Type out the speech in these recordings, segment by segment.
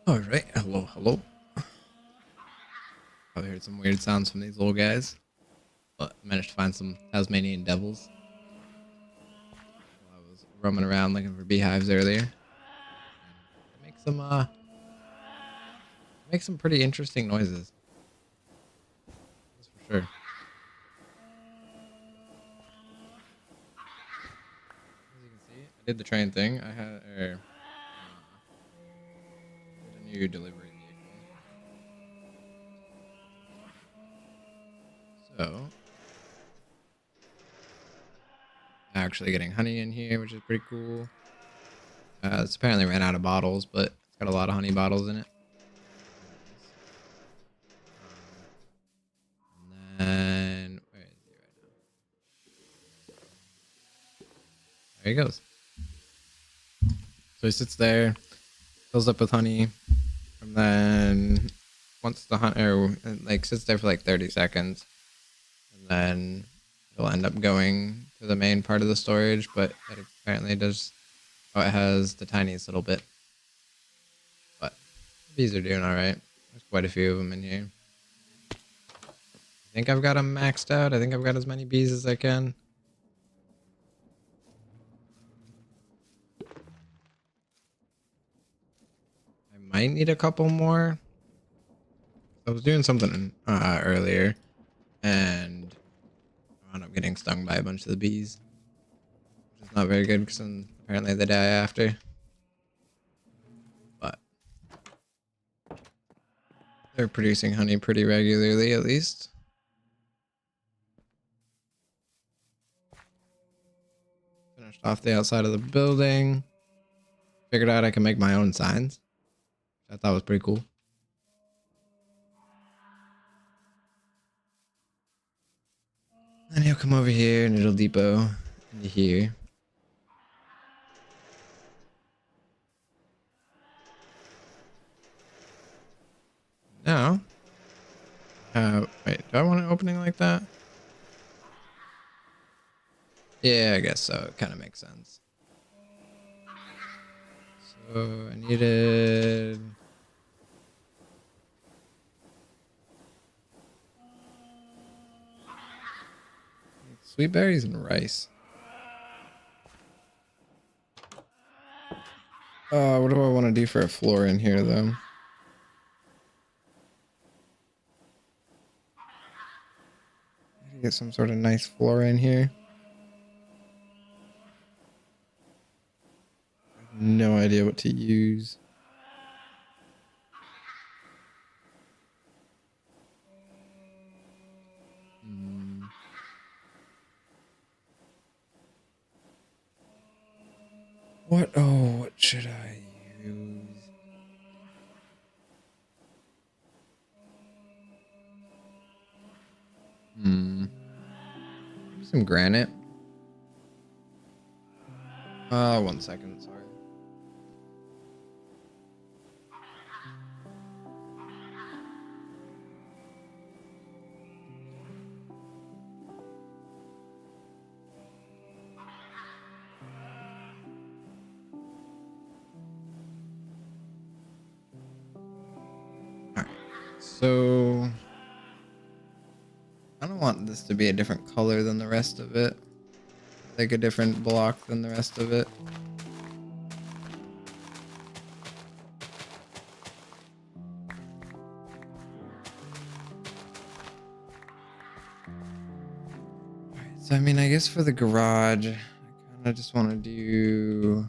All right, hello, hello. I've heard some weird sounds from these little guys, but I managed to find some Tasmanian devils while I was roaming around looking for beehives earlier. And they make some pretty interesting noises. That's for sure. As you can see, I did the train thing. I had a new delivery vehicle. So actually getting honey in here, which is pretty cool. It's apparently ran out of bottles, but it's got a lot of honey bottles in it. And then where is he right now? There he goes. So he sits there, fills up with honey, and then once the hunter like sits there for like 30 seconds, and then it'll end up going to the main part of the storage, but it apparently does. Oh, it has the tiniest little bit, but the bees are doing all right. There's quite a few of them in here. I think I've got them maxed out. I think I've got as many bees as I can. I might need a couple more. I was doing something earlier, and I wound up getting stung by a bunch of the bees, which is not very good because apparently they die after. But they're producing honey pretty regularly, at least. Finished off the outside of the building. Figured out I can make my own signs, which I thought was pretty cool. And he'll come over here and it'll depot into here. Now, wait, do I want an opening like that? Yeah, I guess so. It kind of makes sense. So I needed sweet berries and rice. What do I want to do for a floor in here, though? Get some sort of nice floor in here. I have no idea what to use. What? Oh, what should I use? Some granite. 1 second, sorry. Alright, so I don't want this to be a different color than the rest of it. Like a different block than the rest of it. So I mean, I guess for the garage, I kind of just want to do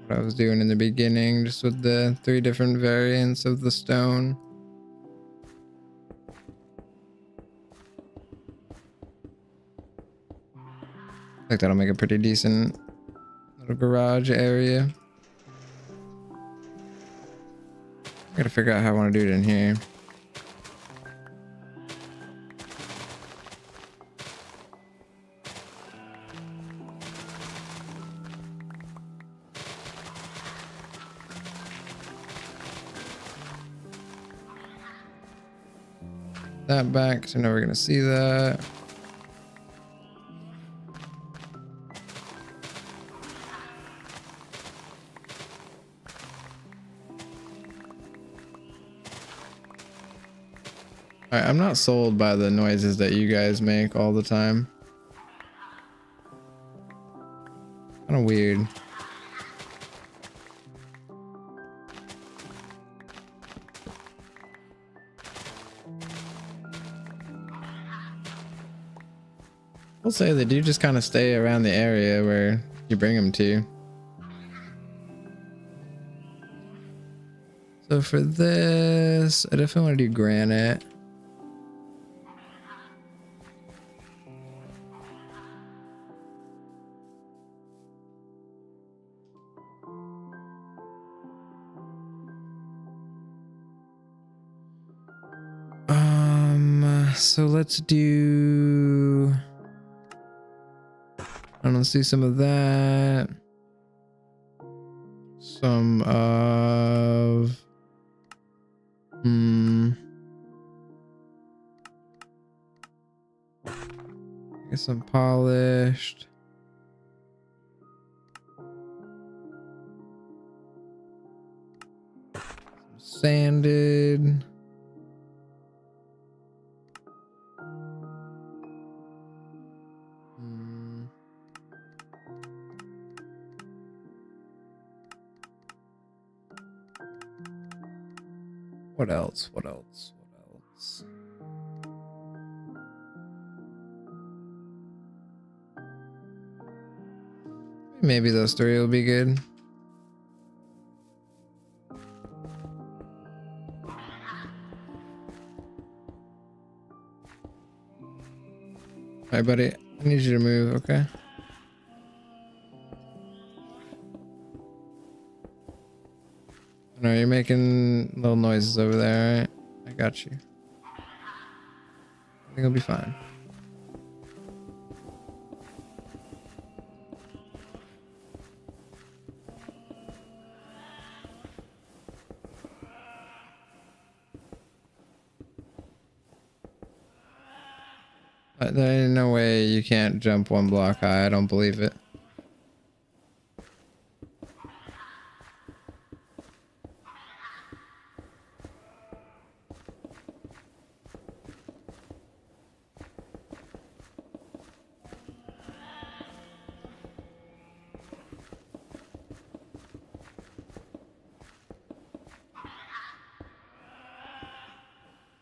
what I was doing in the beginning, just with the 3 different variants of the stone. I think that'll make a pretty decent little garage area. I gotta figure out how I want to do it in here. That back, so now we're gonna see that. I'm not sold by the noises that you guys make all the time. Kind of weird. We'll say they do just kind of stay around the area where you bring them to. So for this, I definitely want to do granite. So let's do, let's do some of that. Some of, I guess some polished. Some sanded. What else? What else? What else? Maybe those three will be good. Alright, buddy. I need you to move, okay? No, you're making little noises over there, right? I got you. I think it'll be fine. There ain't no way you can't jump one block high. I don't believe it.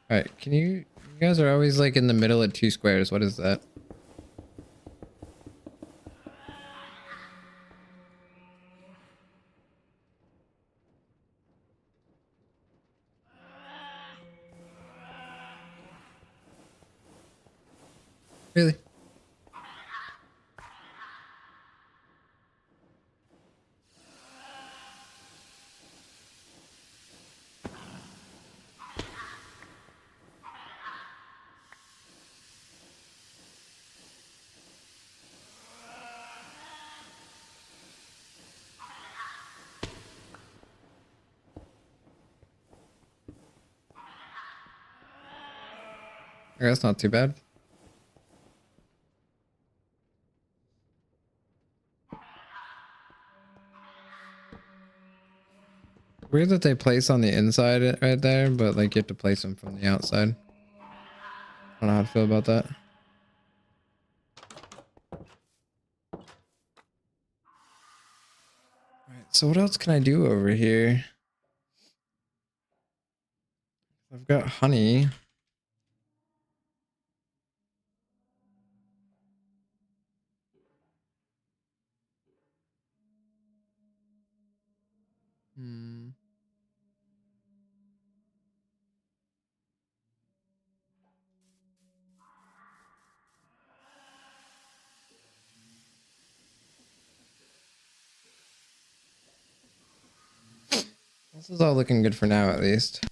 Alright, can you guys are always like in the middle of two squares. What is that? Really? Okay, that's not too bad. Weird that they place on the inside right there, but like you have to place them from the outside. I don't know how to feel about that. Alright, so what else can I do over here? I've got honey. This is all looking good for now, at least.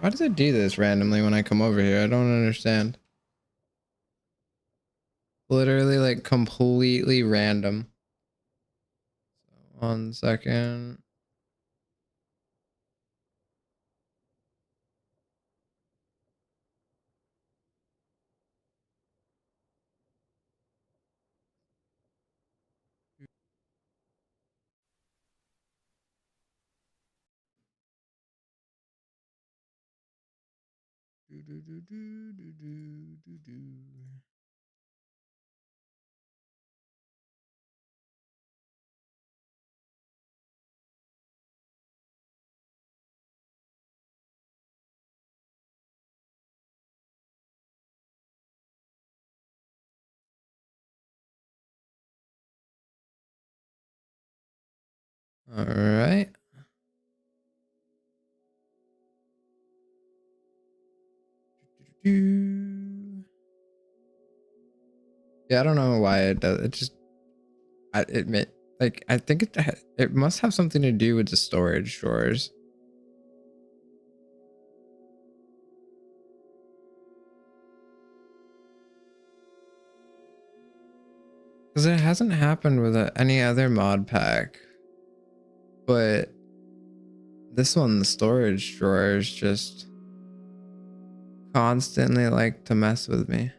Why does it do this randomly when I come over here? I don't understand. Literally like completely random. So 1 second. All right. Yeah, I don't know why it does. It just, I admit, like, I think it must have something to do with the storage drawers. Because it hasn't happened with any other mod pack. But this one, the storage drawers just constantly like to mess with me.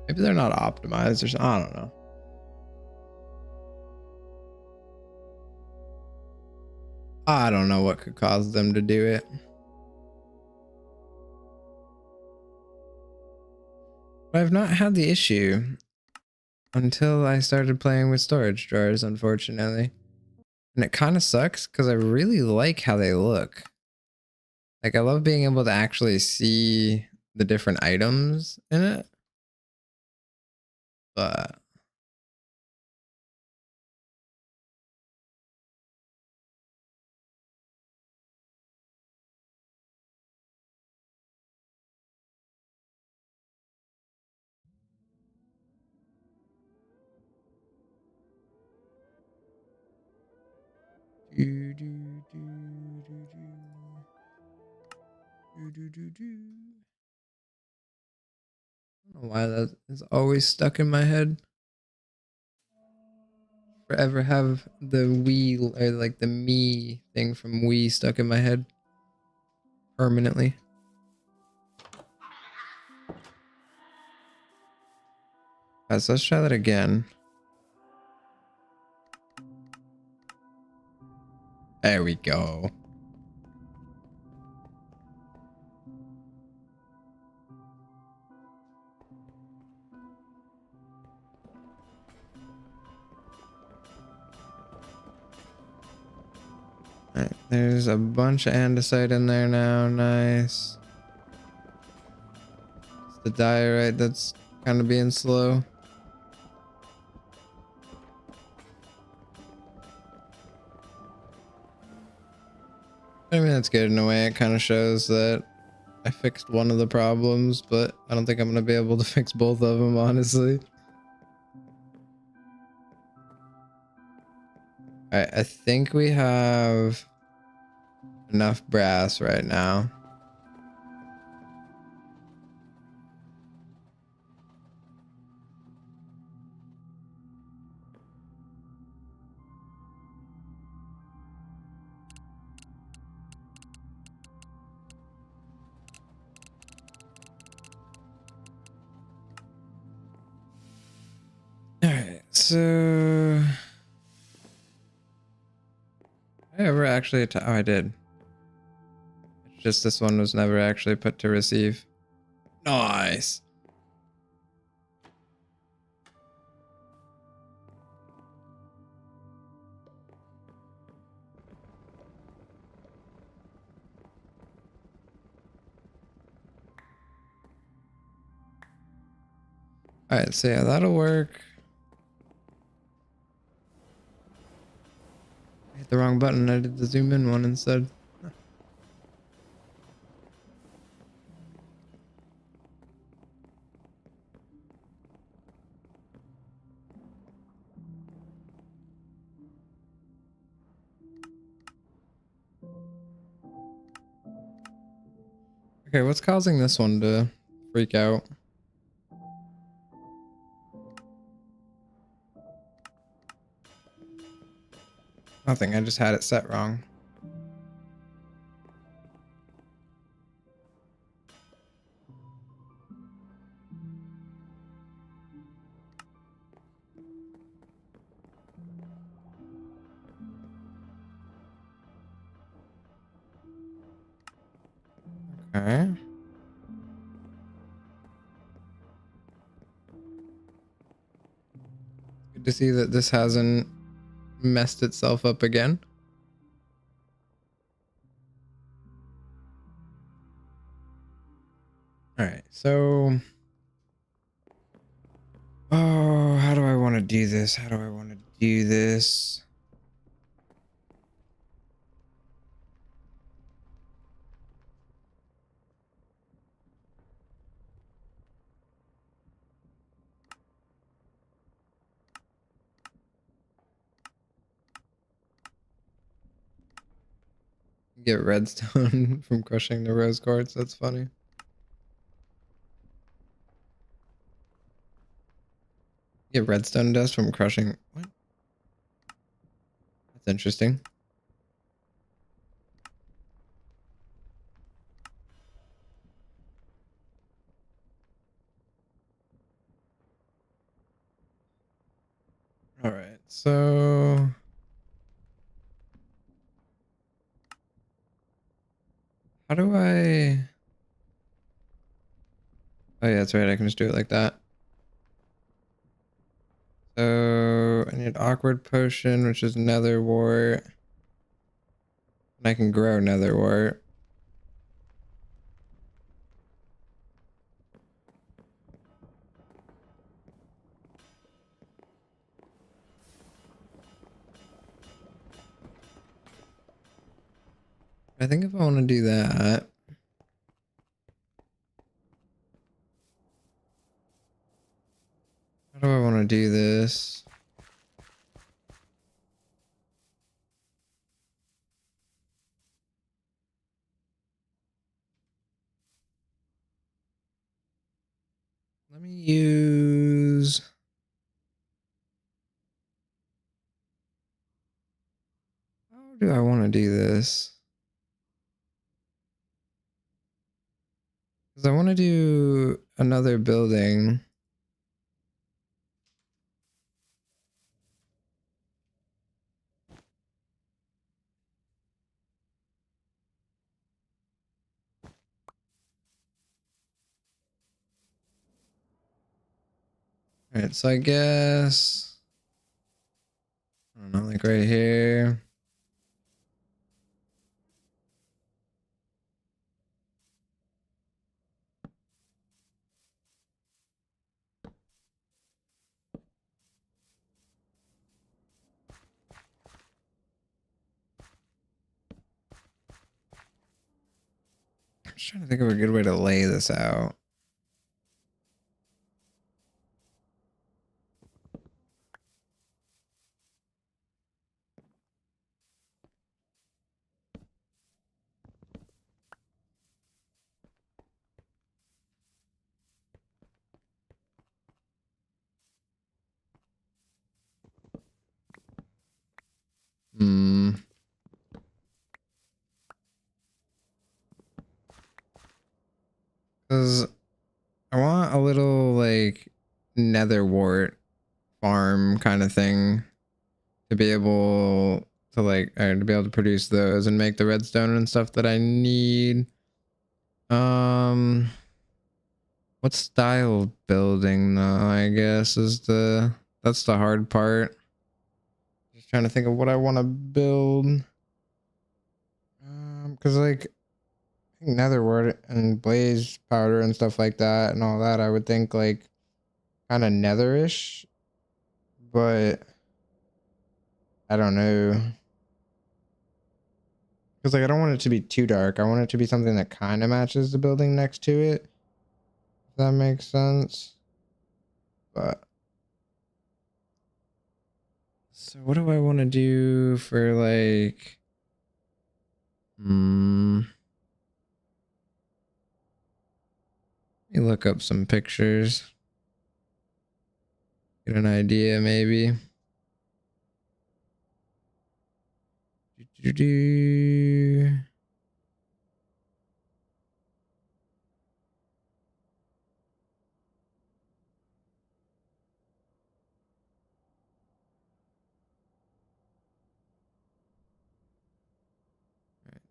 Maybe they're not optimized or something. I don't know. I don't know what could cause them to do it. But I've not had the issue until I started playing with storage drawers, unfortunately. And it kind of sucks because I really like how they look. Like, I love being able to actually see the different items in it. But I don't know why that is always stuck in my head. Forever have the Wii, or like the me thing from Wii stuck in my head permanently. Alright, so let's try that again. There we go. Alright, there's a bunch of andesite in there now. Nice. It's the diorite that's kind of being slow. I mean, that's good in a way. It kind of shows that I fixed one of the problems, but I don't think I'm going to be able to fix both of them, honestly. Alright, I think we have enough brass right now. Alright, so I ever actually oh, I did. It's just this one was never actually put to receive. Nice. Alright, so yeah, that'll work. I hit the wrong button. I did the zoom in one instead. Okay, what's causing this one to freak out? Nothing, I just had it set wrong. Okay. Good to see that this hasn't messed itself up again. All right, so oh, how do I want to do this? How do I want to do this? Get redstone from crushing the rose quartz. That's funny. Get redstone dust from crushing. What? That's interesting. All right, so how do I? Oh yeah, that's right. I can just do it like that. So I need awkward potion, which is nether wart. And I can grow nether wart. I think if I want to do that, how do I want to do this? Let me use. How do I want to do this? Because I want to do another building. All right, so I guess I don't know, like right here. I'm just trying to think of a good way to lay this out. Hmm. Because I want a little like nether wart farm kind of thing to be able to like or to be able to produce those and make the redstone and stuff that I need. Um, what style of building though? I guess is that's the hard part. Just trying to think of what I want to build. Because like I think netherwort and blaze powder and stuff like that and all that, I would think like kind of netherish, but I don't know. Because like I don't want it to be too dark. I want it to be something that kind of matches the building next to it. If that makes sense. But so what do I want to do for like look up some pictures. Get an idea, maybe.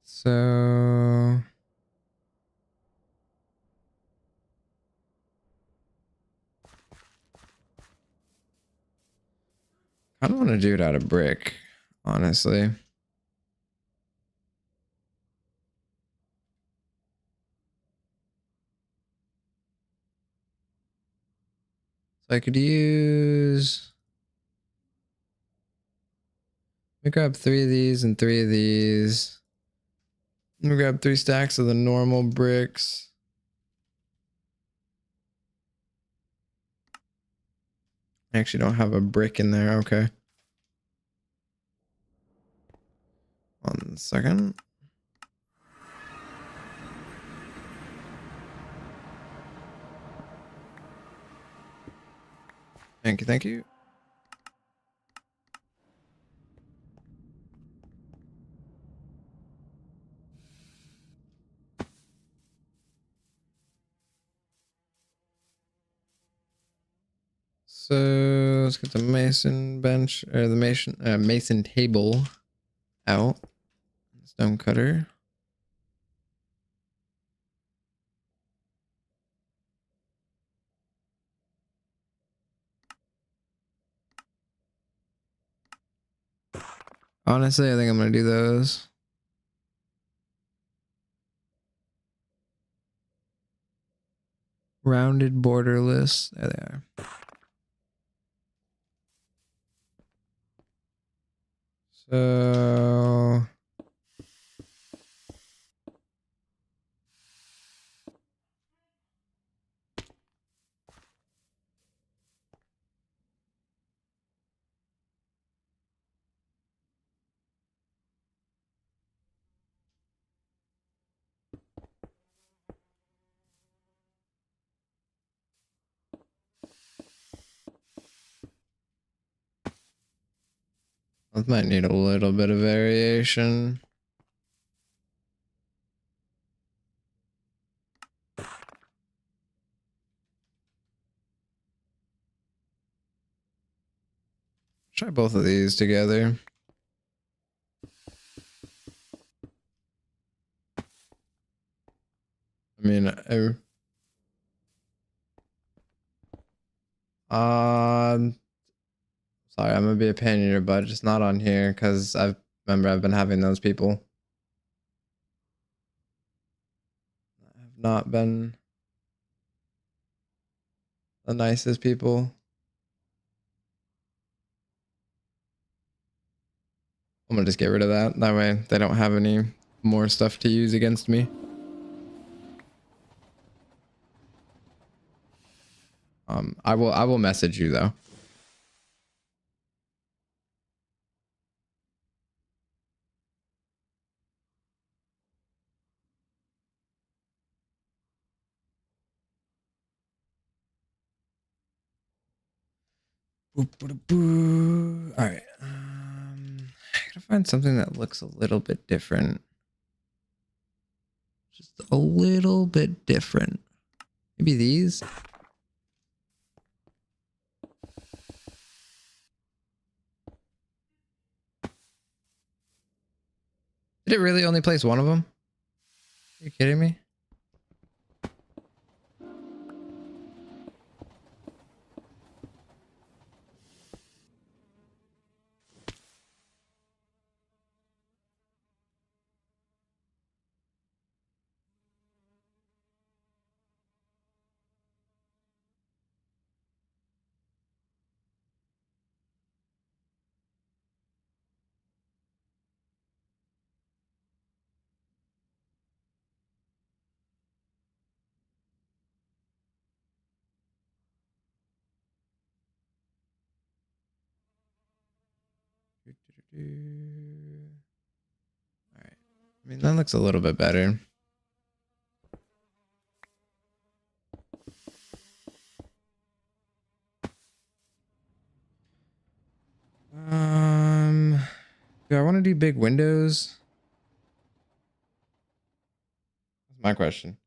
So I don't want to do it out of brick, honestly. So I could use. Let me grab 3 of these and 3 of these. Let me grab 3 stacks of the normal bricks. I actually don't have a brick in there. Okay. 1 second. Thank you, thank you. So let's get the mason bench or the mason table out. Stone cutter. Honestly, I think I'm gonna do those. Rounded borderless. There they are. So I might need a little bit of variation. Try both of these together. I mean, sorry, I'm gonna be a pain in your butt. Just not on here because I've been having those people. I have not been the nicest people. I'm gonna just get rid of that. That way they don't have any more stuff to use against me. I will message you though. All right. I gotta find something that looks a little bit different. Just a little bit different. Maybe these. Did it really only place one of them? Are you kidding me? All right. I mean, that looks a little bit better. want to do big windows? That's my question.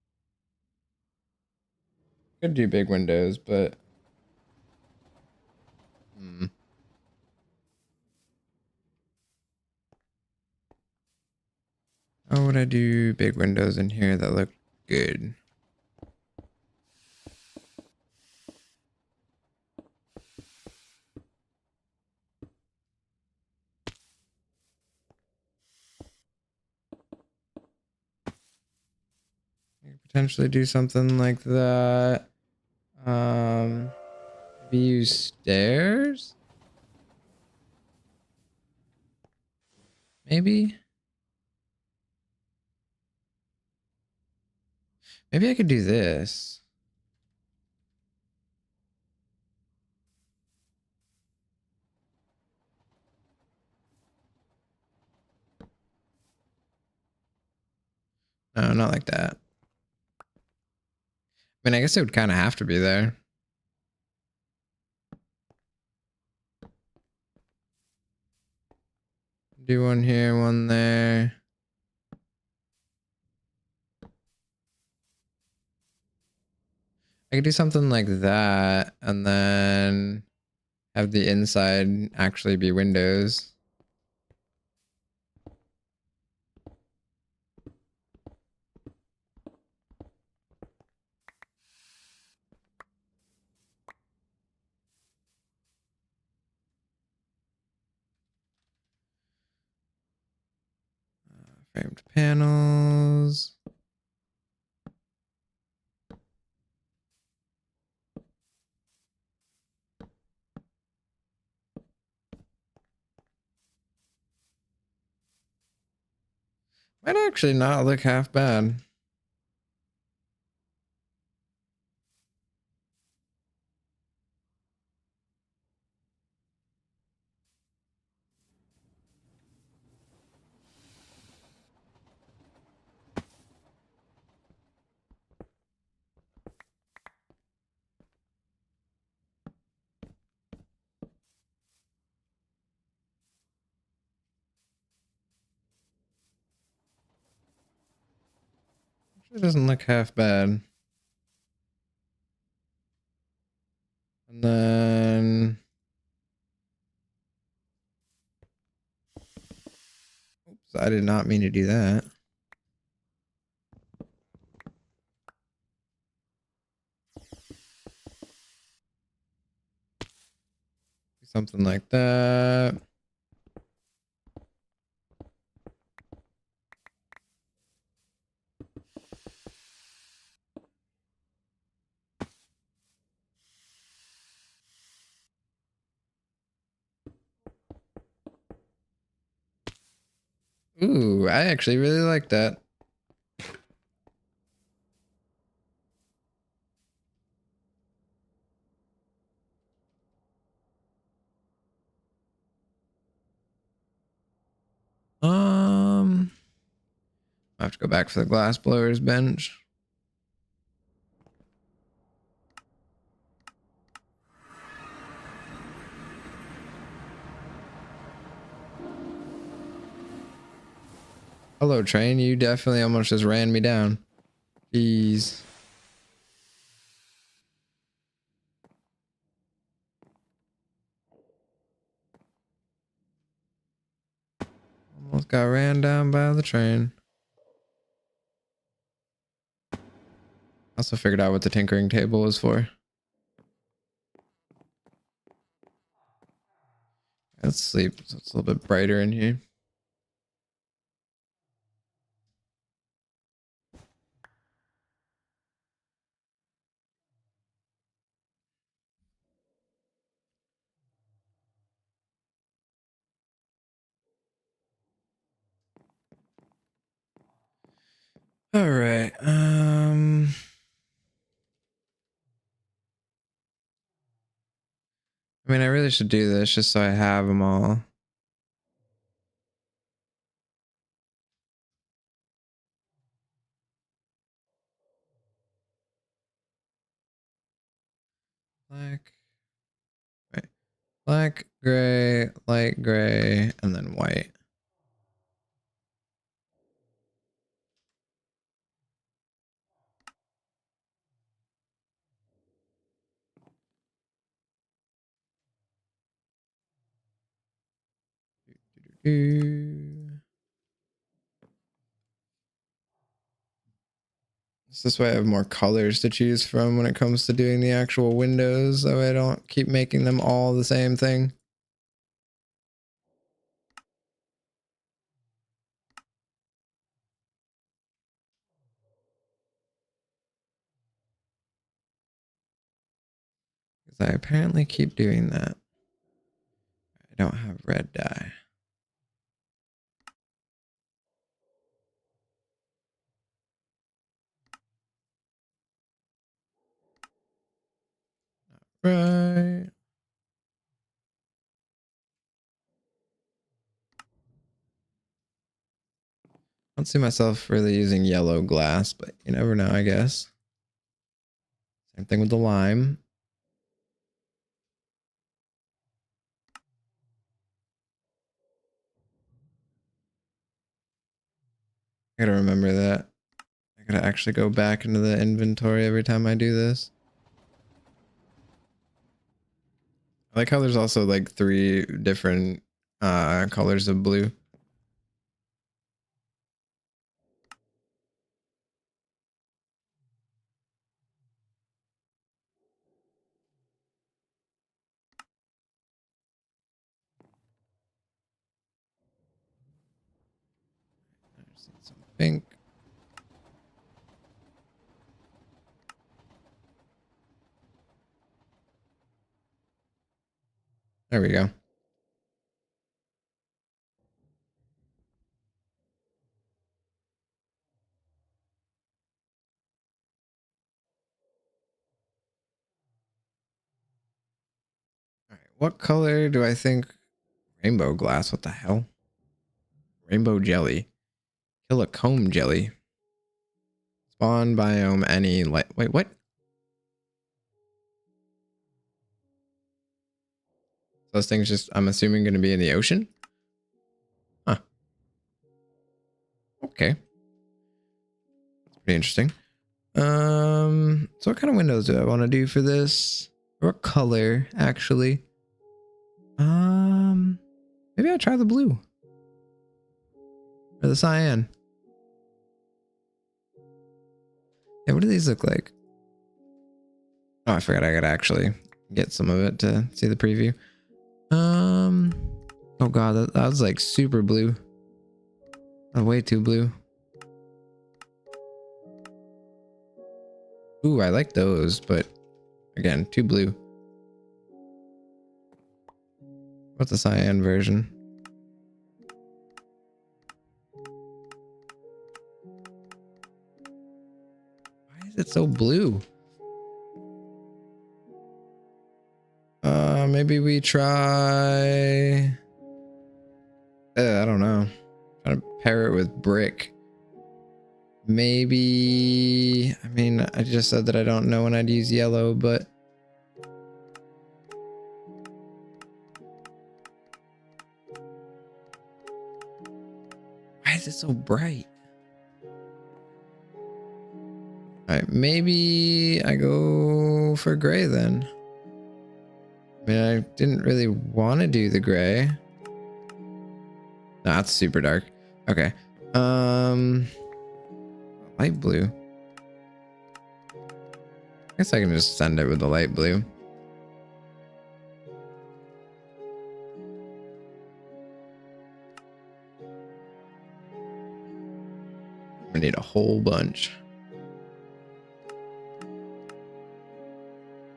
Could do big windows, but how would I do big windows in here that look good? Potentially do something like that. Maybe use stairs? Maybe? Maybe I could do this. No, not like that. I mean, I guess it would kind of have to be there. Do one here, one there. I could do something like that and then have the inside actually be windows. Framed panels. Might actually not look half bad. It doesn't look half bad. And then... Oops, I did not mean to do that. Something like that. Ooh, I actually really like that. I have to go back for the glass blowers bench. Hello, train. You definitely almost just ran me down. Jeez. Almost got ran down by the train. Also figured out what the tinkering table was for. Let's sleep. So it's a little bit brighter in here. All right. I mean, I really should do this just so I have them all. Black, right. Black, gray, light gray, and then white. This way I have more colors to choose from when it comes to doing the actual windows, so I don't keep making them all the same thing. Because I apparently keep doing that. I don't have red dye. Right. I don't see myself really using yellow glass, but you never know, I guess. Same thing with the lime. I gotta remember that. I gotta actually go back into the inventory every time I do this. I like how there's also like 3 different colors of blue. I just need some pink. There we go. All right, what color do I think? Rainbow glass, what the hell? Rainbow jelly. Kill a comb jelly. Spawn biome any light. Wait, what? Those things just, I'm assuming, going to be in the ocean? Huh. Okay. That's pretty interesting. So what kind of windows do I want to do for this? What color, actually? Maybe I try the blue. Or the cyan. Yeah, what do these look like? Oh, I forgot I gotta actually get some of it to see the preview. Oh god, that was like super blue. Way too blue. Ooh, I like those, but again, too blue. What's the cyan version? Why is it so blue? Maybe we try... I don't know. Try to pair it with brick. Maybe... I mean, I just said that I don't know when I'd use yellow, but... Why is it so bright? Alright, maybe I go for gray then. I mean, I didn't really want to do the gray. Nah, it's super dark. Okay. Light blue. I guess I can just send it with the light blue. We need a whole bunch.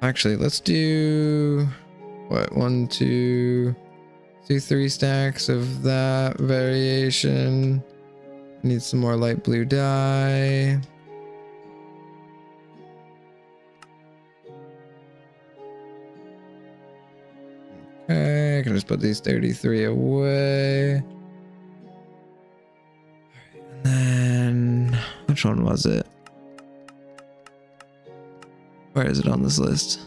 Actually, let's do what? 1, 2, 3 stacks of that variation. Need some more light blue dye. Okay, I can just put these 33 away. And then, which one was it? Where is it on this list?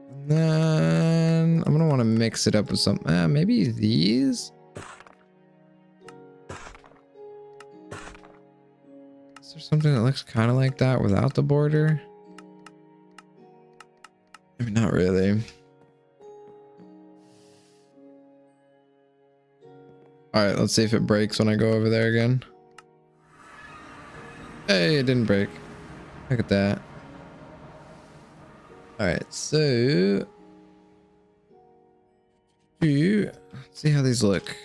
And then I'm gonna want to mix it up with some, maybe these. something that looks kind of like that without the border? I mean, not really. All right, let's see if it breaks when I go over there again. Hey, it didn't break. Look at that. All right, so let's see how these look.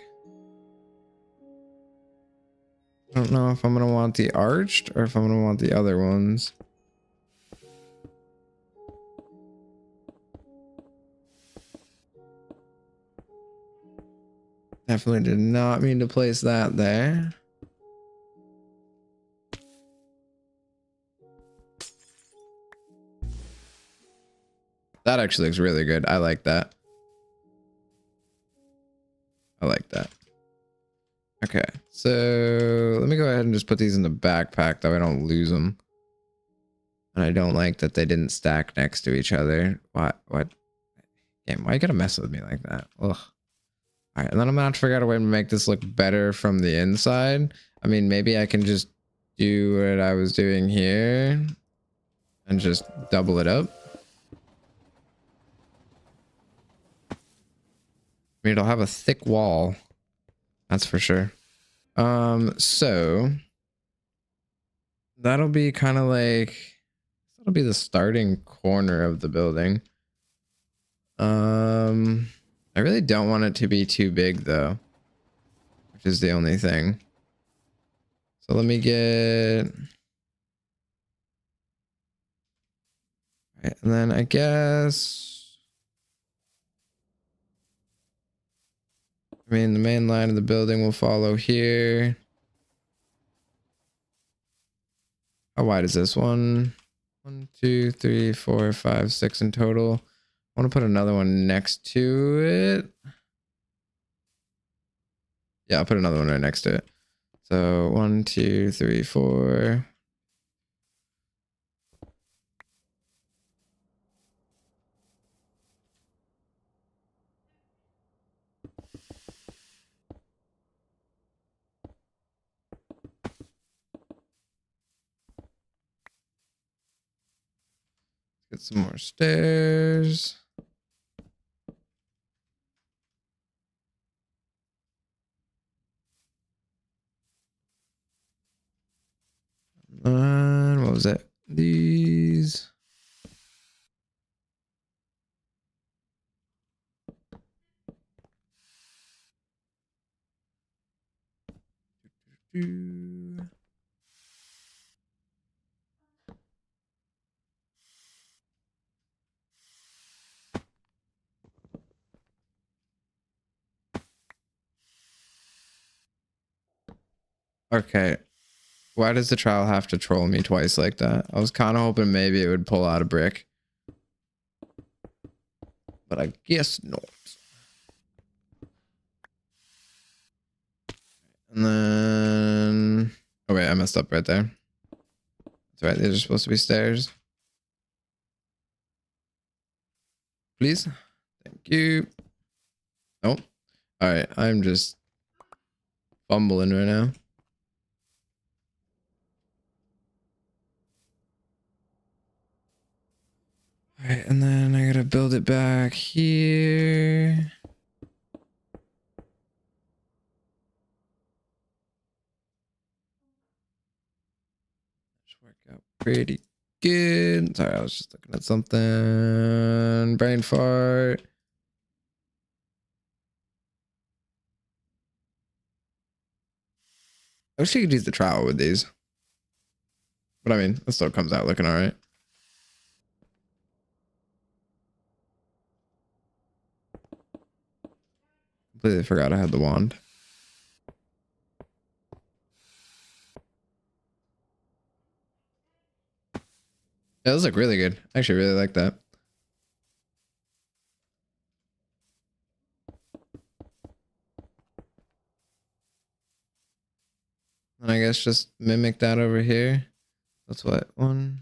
I don't know if I'm gonna want the arched or if I'm gonna want the other ones. Definitely did not mean to place that there. That actually looks really good. I like that. I like that. Okay, so let me go ahead and just put these in the backpack that way I don't lose them. And I don't like that they didn't stack next to each other. What? Damn, why you gotta mess with me like that? Ugh. All right, and then I'm gonna have to figure out a way to make this look better from the inside. I mean, maybe I can just do what I was doing here and just double it up. I mean, it'll have a thick wall. That's for sure. So that'll be kind of like, that'll be the starting corner of the building. I really don't want it to be too big though, which is the only thing. So let me get, right, and then I guess, I mean, the main line of the building will follow here. How wide is this one? 1, 2, 3, 4, 5, 6 in total. I want to put another one next to it. Yeah, I'll put another one right next to it. So 1, 2, 3, 4. Get some more stairs. And what was it? These. Okay. Why does the trial have to troll me twice like that? I was kind of hoping maybe it would pull out a brick. But I guess not. And then... Oh wait, I messed up right there. That's right, these are supposed to be stairs. Please. Thank you. Nope. Alright, I'm just fumbling right now. Alright, and then I gotta build it back here. Should work out pretty good. Sorry, I was just looking at something. Brain fart. I wish you could use the trowel with these. But I mean, it still comes out looking alright. Completely forgot I had the wand. Yeah, those look really good. I actually really like that. And I guess just mimic that over here. That's what, 1.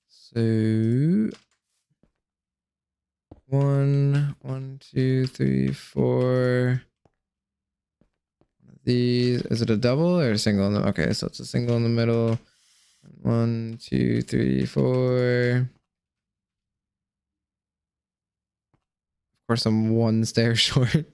So 1, 1, 2, 3, 4. One of these. Is it a double or a single? Okay, so it's a single in the middle. 1, 2, 3, 4. Of course, I'm one stair short.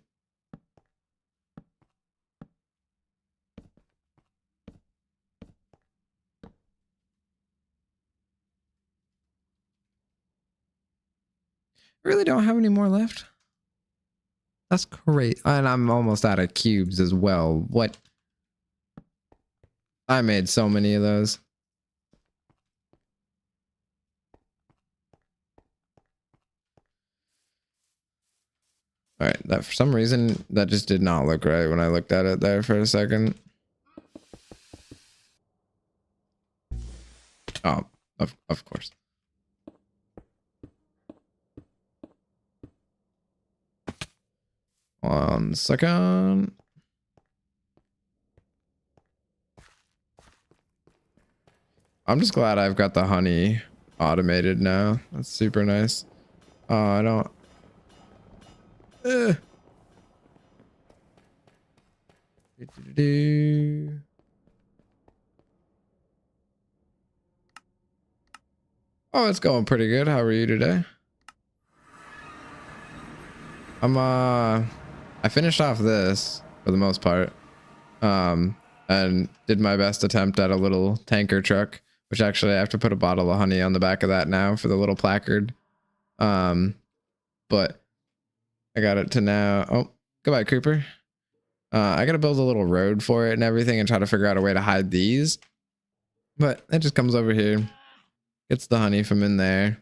I really don't have any more left. That's great. And I'm almost out of cubes as well. What? I made so many of those. All right, that for some reason that just did not look right when I looked at it there for a second. Oh, of course. One second. I'm just glad I've got the honey automated now. That's super nice. I don't. Oh, it's going pretty good. How are you today? I finished off this for the most part. And did my best attempt at a little tanker truck, which actually I have to put a bottle of honey on the back of that now for the little placard. But I got it to now. Oh, goodbye, Creeper. I gotta build a little road for it and everything and try to figure out a way to hide these. But it just comes over here, gets the honey from in there.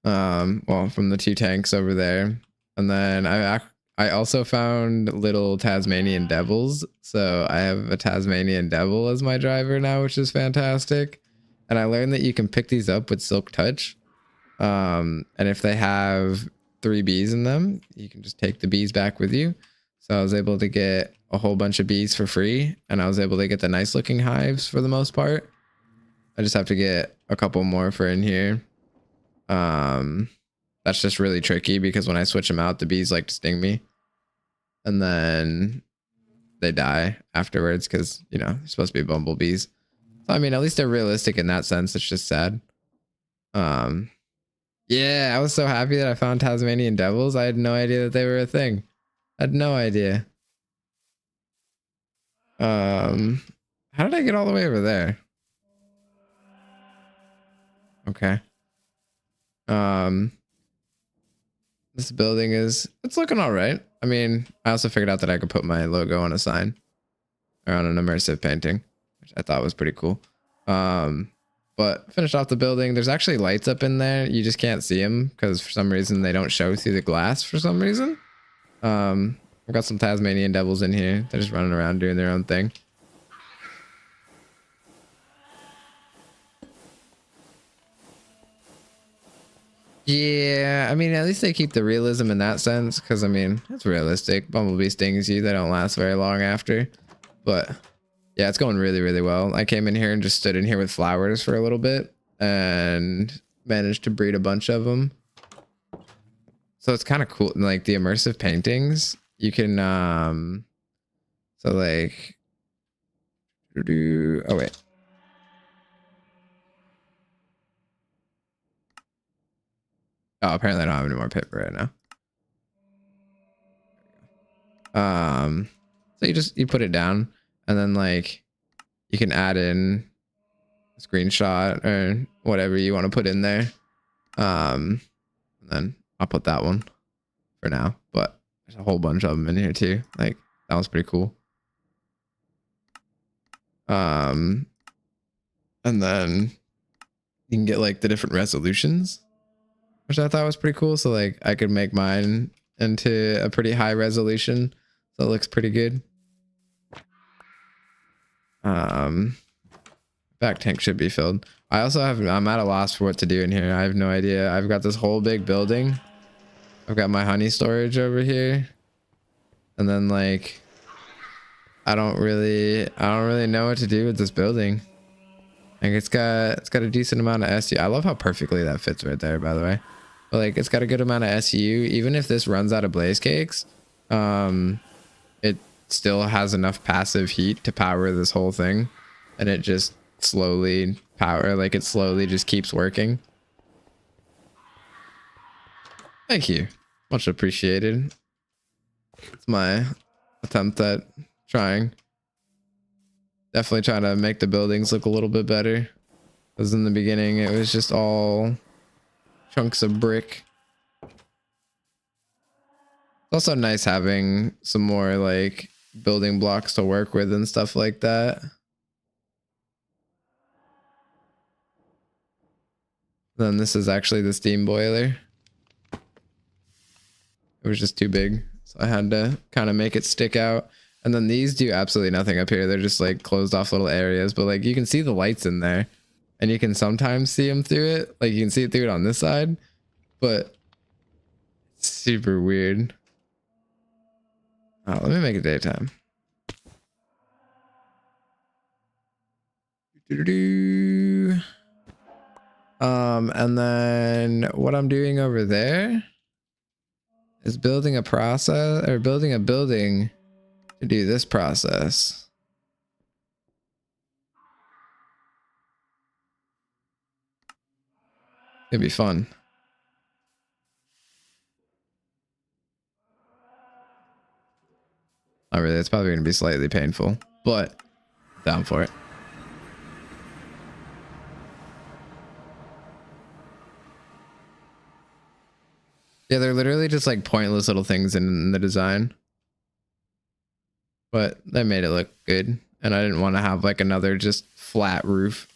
Well, from the 2 tanks over there. And then I also found little Tasmanian devils. So I have a Tasmanian devil as my driver now, which is fantastic. And I learned that you can pick these up with Silk Touch. And if they have 3 bees in them, you can just take the bees back with you. So I was able to get a whole bunch of bees for free. And I was able to get the nice looking hives for the most part. I just have to get a couple more for in here. That's just really tricky because when I switch them out, the bees like to sting me. And then they die afterwards because, you know, they're supposed to be bumblebees. So, I mean, at least they're realistic in that sense. It's just sad. Yeah, I was so happy that I found Tasmanian devils. I had no idea that they were a thing. I had no idea. How did I get all the way over there? Okay. This building it's looking all right. I mean, I also figured out that I could put my logo on a sign or on an immersive painting, which I thought was pretty cool. But finished off the building. There's actually lights up in there. You just can't see them because for some reason they don't show through the glass for some reason. I've got some Tasmanian devils in here. They're just running around doing their own thing. Yeah, I mean, at least they keep the realism in that sense, because, I mean, it's realistic. Bumblebee stings you. They don't last very long after. But, yeah, it's going really, really well. I came in here and just stood in here with flowers for a little bit and managed to breed a bunch of them. So it's kind of cool. Like, the immersive paintings, you can, so, like, oh, wait. Oh, apparently I don't have any more paper right now. So you put it down and then like you can add in a screenshot or whatever you want to put in there. And then I'll put that one for now, but there's a whole bunch of them in here too. Like that was pretty cool. And then you can get like the different resolutions, which I thought was pretty cool. So like I could make mine into a pretty high resolution. So it looks pretty good. Back tank should be filled. I'm at a loss for what to do in here. I have no idea. I've got this whole big building. I've got my honey storage over here. And then like, I don't really know what to do with this building. Like it's got a decent amount of SU. I love how perfectly that fits right there, by the way. But like it's got a good amount of SU. Even if this runs out of blaze cakes, still has enough passive heat to power this whole thing, and it just slowly it slowly just keeps working. Thank you. Much appreciated. It's my attempt at trying. Definitely trying to make the buildings look a little bit better. Because in the beginning, it was just all chunks of brick. It's also nice having some more like building blocks to work with and stuff like that. Then this is actually the steam boiler. It was just too big, so I had to kind of make it stick out. And then these do absolutely nothing up here. They're just like closed off little areas, but like you can see the lights in there, and you can sometimes see them through it. Like you can see it through it on this side, but it's super weird. Oh, let me make it daytime. And then what I'm doing over there is building a process, or building a building to do this process. It'd be fun. Not really, it's probably going to be slightly painful, but down for it. Yeah, they're literally just like pointless little things in the design. But they made it look good. And I didn't want to have like another just flat roof.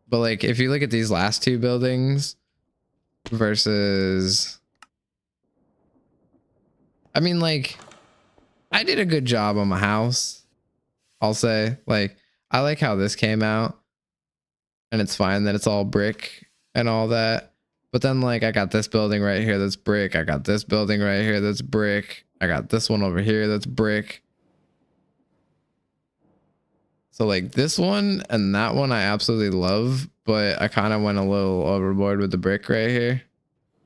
But like if you look at these last two buildings versus... I mean, like, I did a good job on my house. I'll say, like, I like how this came out. And it's fine that it's all brick and all that. But then, like, I got this building right here that's brick. I got this building right here that's brick. I got this one over here that's brick. So, like, this one and that one I absolutely love. But I kind of went a little overboard with the brick right here.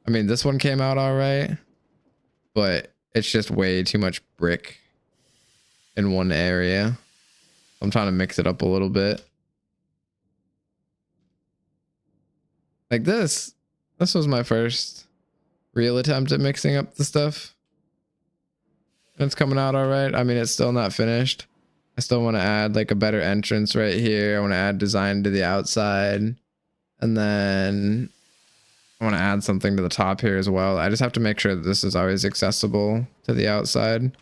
I mean, this one came out all right. But it's just way too much brick in one area. I'm trying to mix it up a little bit. Like this. This was my first real attempt at mixing up the stuff. And it's coming out all right. I mean, it's still not finished. I still want to add like a better entrance right here. I want to add design to the outside. And then I want to add something to the top here as well. I just have to make sure that this is always accessible to the outside.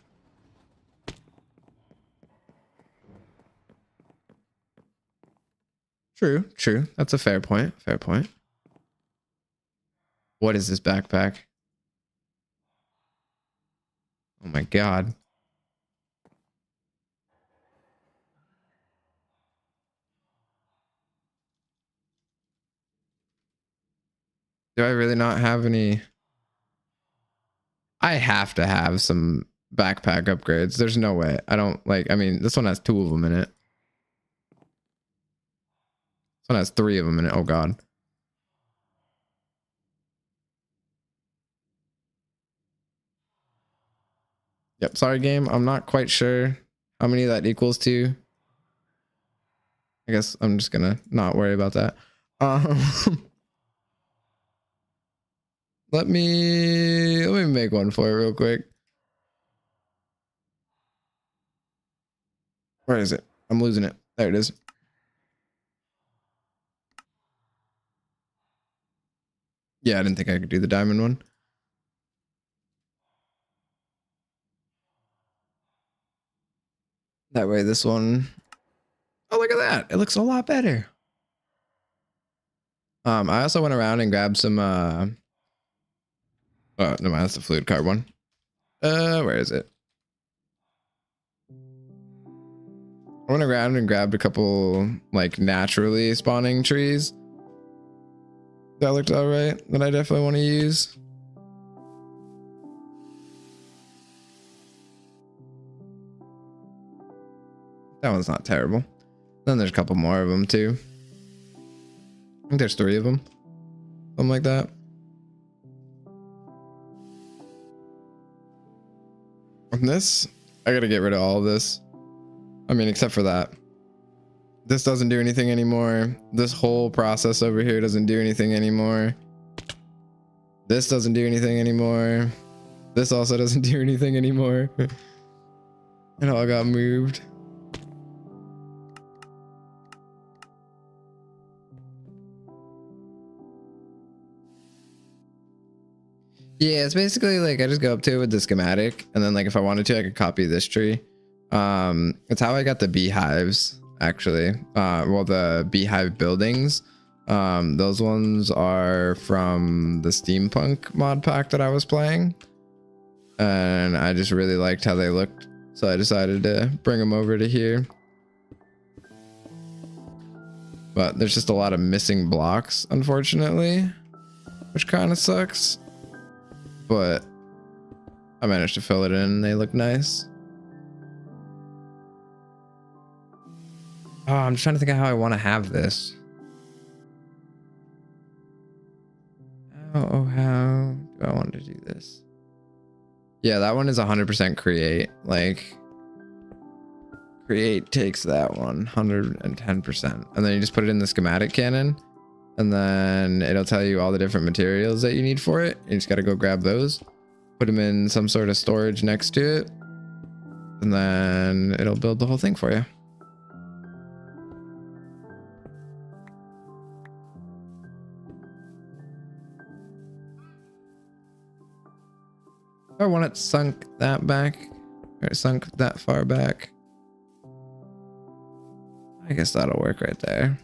True, true. That's a fair point. Fair point. What is this backpack? Oh my god. Do I really not have any? I have to have some backpack upgrades. There's no way. I don't like, I mean, this one has 2 of them in it. This one has 3 of them in it. Oh god. Yep, sorry game. I'm not quite sure how many that equals to. I guess I'm just gonna not worry about that. Let me make one for it real quick. Where is it? I'm losing it. There it is. Yeah, I didn't think I could do the diamond one. That way this one... Oh, look at that. It looks a lot better. I also went around and grabbed some... Oh, no, that's the fluid card one. Where is it? I went around and grabbed a couple, like, naturally spawning trees. That looked alright. That I definitely want to use. That one's not terrible. Then there's a couple more of them too. I think there's 3 of them. Something like that. And this I gotta get rid of all of this. I mean, except for that. This doesn't do anything anymore. This whole process over here doesn't do anything anymore. This doesn't do anything anymore. This also doesn't do anything anymore. It all got moved. Yeah, it's basically like I just go up to it with the schematic, and then like if I wanted to, I could copy this tree. It's how I got the beehives, actually. Well, the beehive buildings. Those ones are from the Steampunk mod pack that I was playing, and I just really liked how they looked, so I decided to bring them over to here. But there's just a lot of missing blocks, unfortunately, which kind of sucks. But I managed to fill it in and they look nice. Oh, I'm just trying to think of how I want to have this. How do I want to do this? Yeah, that one is 100% create. Like, create takes that one 110%. And then you just put it in the schematic cannon. And then it'll tell you all the different materials that you need for it. You just got to go grab those, put them in some sort of storage next to it, and then it'll build the whole thing for you. If I want it sunk that back, or sunk that far back, I guess that'll work right there.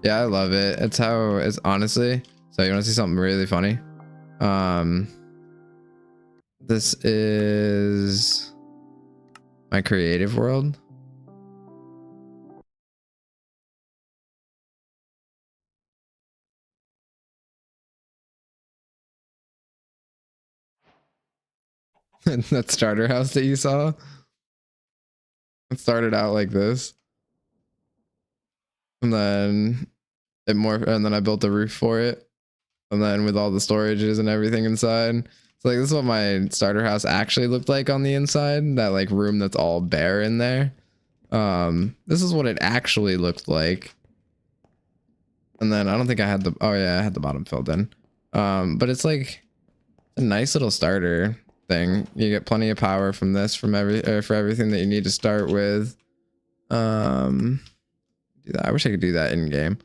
Yeah, I love it. It's how it's honestly. So you want to see something really funny? This is my creative world. That starter house that you saw. It started out like this. And then it morphed, and then I built a roof for it. And then with all the storages and everything inside. So like this is what my starter house actually looked like on the inside. That like room that's all bare in there. This is what it actually looked like. And then I don't think I had the, oh yeah, I had the bottom filled in. But it's like a nice little starter thing. You get plenty of power from this, for everything that you need to start with. Do that. I wish I could do that in game.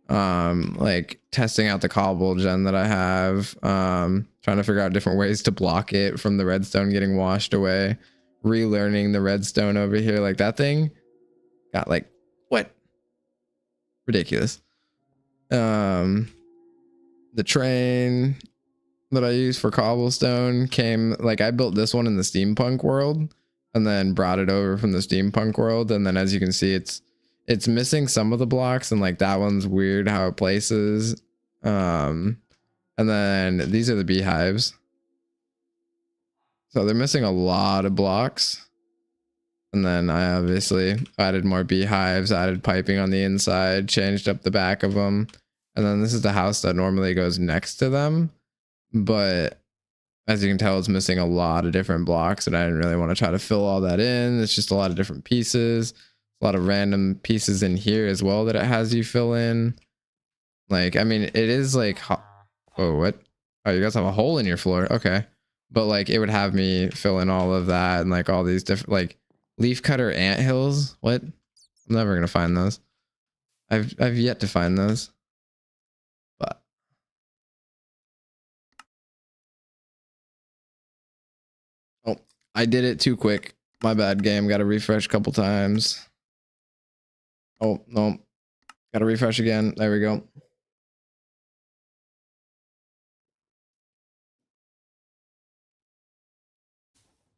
Like testing out the cobble gen that I have, trying to figure out different ways to block it from the redstone getting washed away, relearning the redstone over here. Like that thing got like, what? Ridiculous. The train that I use for cobblestone came, like I built this one in the steampunk world and then brought it over from the steampunk world. And then as you can see, it's missing some of the blocks, and like that one's weird how it places. And then these are the beehives. So they're missing a lot of blocks. And then I obviously added more beehives, added piping on the inside, changed up the back of them. And then this is the house that normally goes next to them. But as you can tell, it's missing a lot of different blocks, and I didn't really want to try to fill all that in. It's just a lot of different pieces. A lot of random pieces in here as well that it has you fill in. Like, I mean, it is like, oh, what? Oh, you guys have a hole in your floor. Okay. But like, it would have me fill in all of that and like all these different, like leaf cutter anthills. What? I'm never going to find those. I've yet to find those. But oh, I did it too quick. My bad, game. Got to refresh a couple times. Oh, no. Got to refresh again. There we go.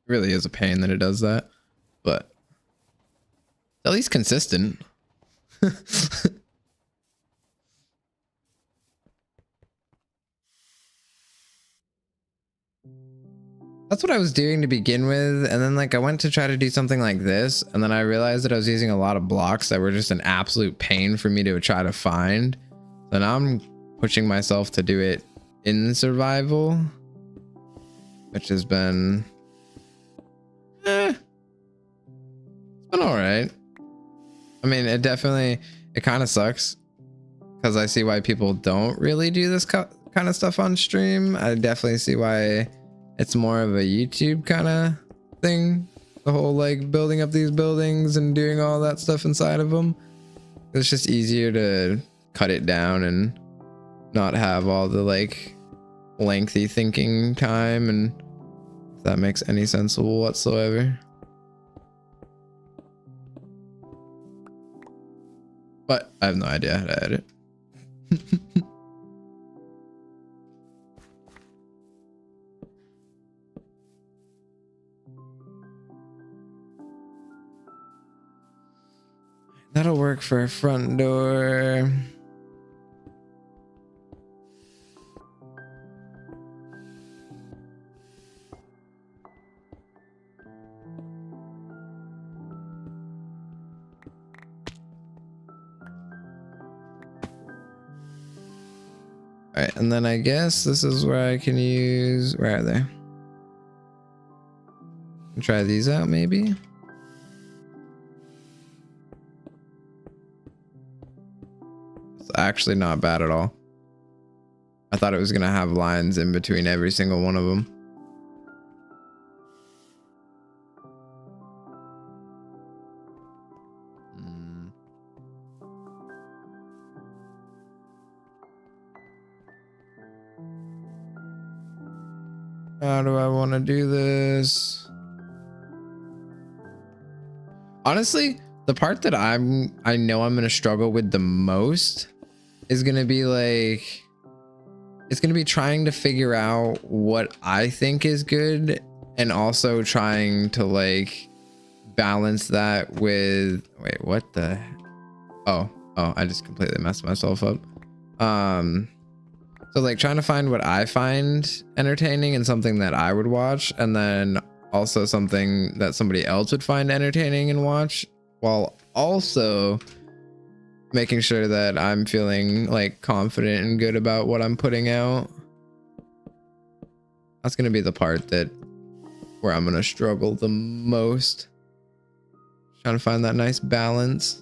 It really is a pain that it does that, but at least consistent. That's what I was doing to begin with, and then like I went to try to do something like this, and then I realized that I was using a lot of blocks that were just an absolute pain for me to try to find. So now I'm pushing myself to do it in survival. which has been it's been all right. I mean, it kind of sucks because I see why people don't really do this kind of stuff on stream. I definitely see why it's more of a YouTube kind of thing. The whole like building up these buildings and doing all that stuff inside of them. It's just easier to cut it down and not have all the like lengthy thinking time, and if that makes any sense whatsoever. But I have no idea how to edit. That'll work for a front door. All right, and then I guess this is where I can use, where are they? Try these out maybe. It's actually not bad at all. I thought it was gonna have lines in between every single one of them. How do I want to do this? Honestly, the part that I know I'm gonna struggle with the most is gonna be like, it's gonna be trying to figure out what I think is good, and also trying to like balance that with, wait, what the, oh, I just completely messed myself up. So like trying to find what I find entertaining and something that I would watch, and then also something that somebody else would find entertaining and watch, while also making sure that I'm feeling like confident and good about what I'm putting out. That's going to be the part that where I'm going to struggle the most. Trying to find that nice balance.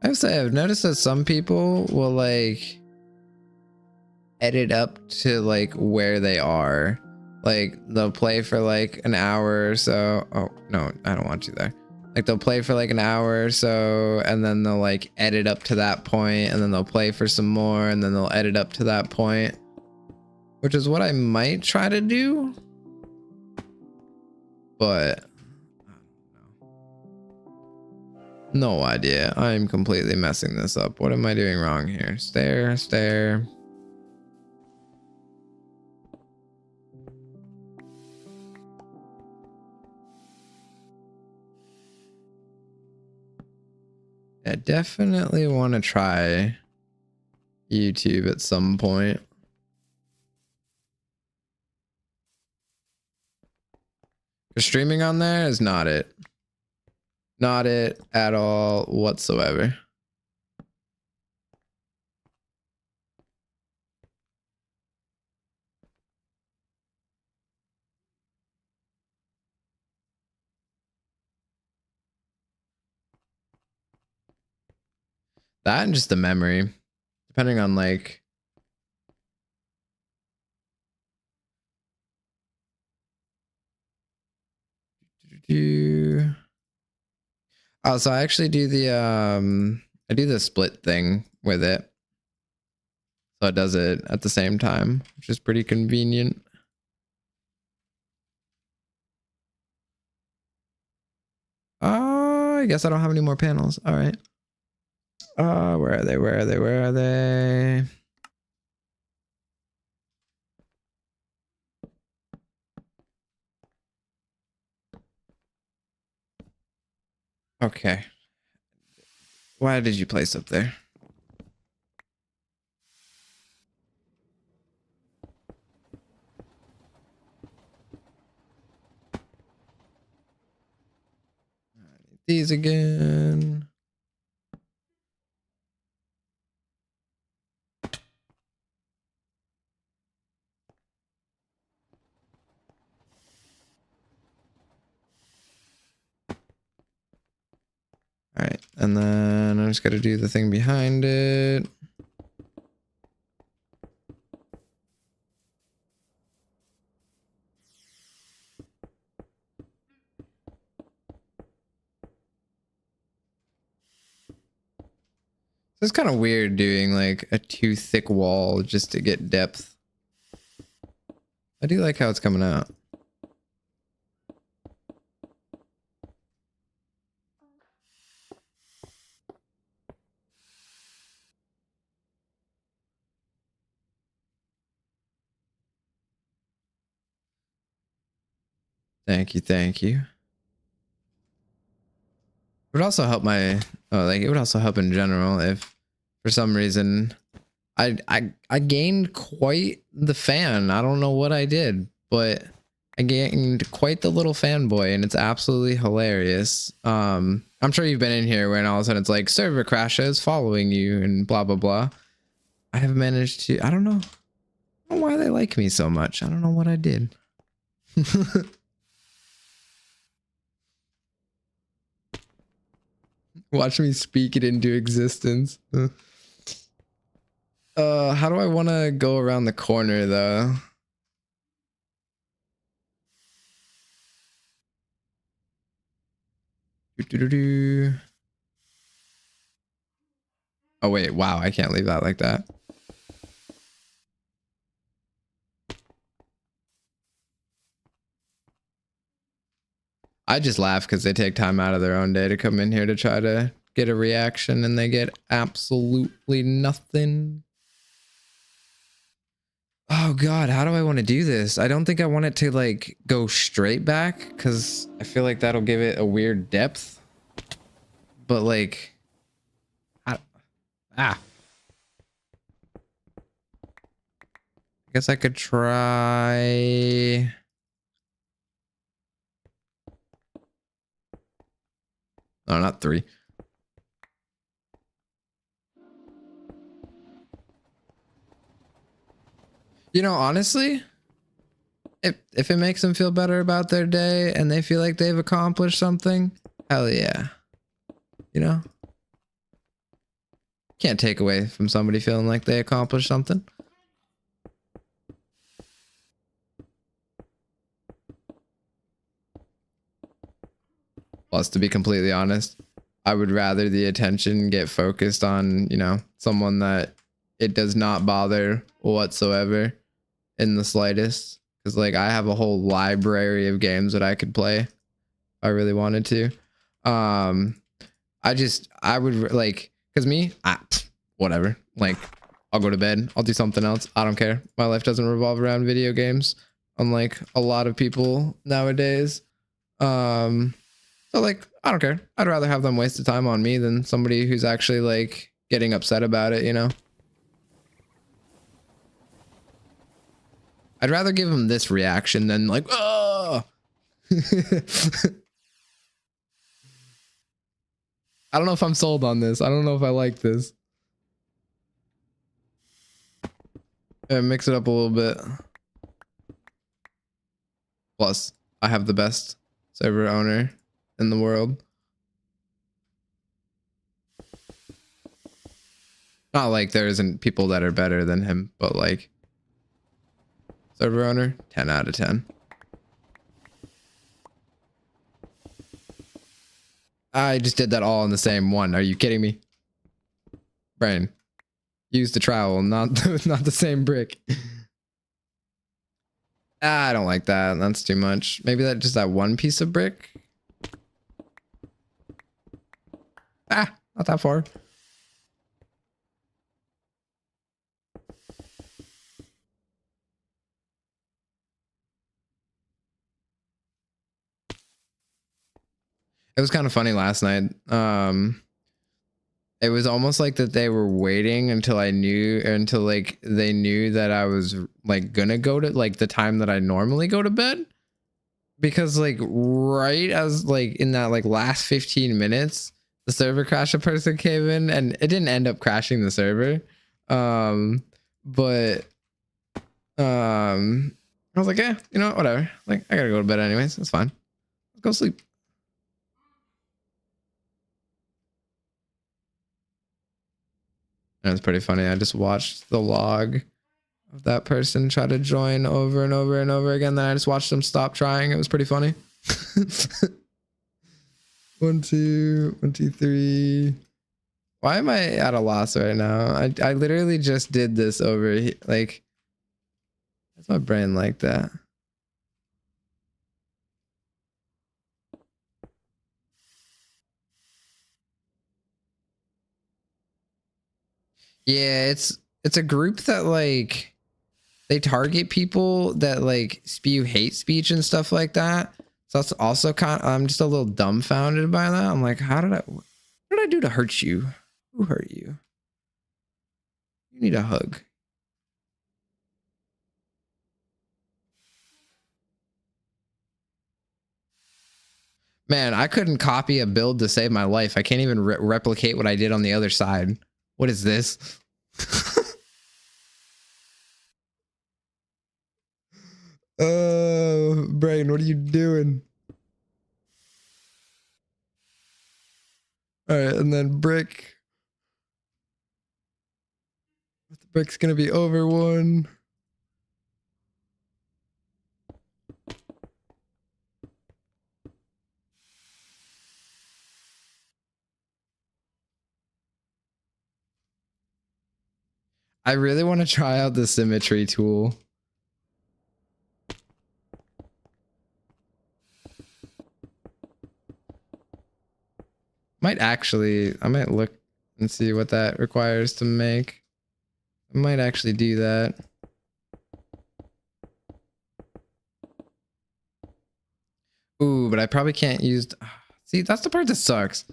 I have to say, I've noticed that some people will like edit up to like where they are. Like they'll play for like an hour or so. Oh no, I don't want you there. Like they'll play for like an hour or so, and then they'll like edit up to that point, and then they'll play for some more, and then they'll edit up to that point, which is what I might try to do. But no idea. I'm completely messing this up. What am I doing wrong here? Stair, stair. I definitely want to try YouTube at some point. Streaming on there is not it. Not it at all whatsoever. That and just the memory, depending on like oh, so I actually do the I do the split thing with it, so it does it at the same time, which is pretty convenient. I guess I don't have any more panels. All right. Where are they? Where are they? Where are they? Okay. Why did you place up there? these again. All right, and then I just got to do the thing behind it. It's kind of weird doing like a too thick wall just to get depth. I do like how it's coming out. Thank you, thank you. It would also help my it would also help in general if for some reason I gained quite the fan. I don't know what I did, but I gained quite the little fanboy, and it's absolutely hilarious. I'm sure you've been in here when all of a sudden it's like server crashes following you and blah blah blah. I have managed to I don't know why they like me so much. I don't know what I did. Watch me speak it into existence. How do I want to go around the corner though? Oh wait, wow, I can't leave that like that. I just laugh because they take time out of their own day to come in here to try to get a reaction, and they get absolutely nothing. Oh god, how do I want to do this? I don't think I want it to like go straight back because I feel like that'll give it a weird depth. But like, I guess I could try. No, not 3. You know, honestly, if it makes them feel better about their day and they feel like they've accomplished something, hell yeah. You know? Can't take away from somebody feeling like they accomplished something. Plus, to be completely honest, I would rather the attention get focused on, you know, someone that it does not bother whatsoever in the slightest. Because, like, I have a whole library of games that I could play if I really wanted to. I would, like, because me, whatever. Like, I'll go to bed. I'll do something else. I don't care. My life doesn't revolve around video games, unlike a lot of people nowadays. So like, I don't care. I'd rather have them waste the time on me than somebody who's actually like getting upset about it, you know? I'd rather give them this reaction than like, oh! I don't know if I'm sold on this. I don't know if I like this. Mix it up a little bit. Plus, I have the best server owner in the world. Not like there isn't people that are better than him, but like server owner, 10 out of 10. I just did that all in the same one. Are you kidding me? Brain. Use the trowel, not the same brick. I don't like that. That's too much. Maybe that one piece of brick. Not that far. It was kind of funny last night. It was almost like that they were waiting until they knew that I was like gonna go to like the time that I normally go to bed. because like right as like in that like last 15 minutes, the server crash, a person came in, and it didn't end up crashing the server. But I was like, yeah, you know what, whatever. Like, I gotta go to bed anyways. It's fine. Let's go sleep. And it's pretty funny. I just watched the log of that person try to join over and over and over again. Then I just watched them stop trying. It was pretty funny. 1, 2, 1, 2, 3. Why am I at a loss right now? I literally just did this over here. Like, that's my brain like that. Yeah, it's a group that like they target people that like spew hate speech and stuff like that. So that's also kind of, I'm just a little dumbfounded by that. I'm like, what did I do to hurt you? Who hurt you? You need a hug. Man, I couldn't copy a build to save my life. I can't even replicate what I did on the other side. What is this? Oh, Brain, what are you doing? All right, and then Brick. The Brick's gonna be over 1. I really want to try out the symmetry tool. I might look and see what that requires to make. I might actually do that. Ooh, but I probably can't use... See, that's the part that sucks.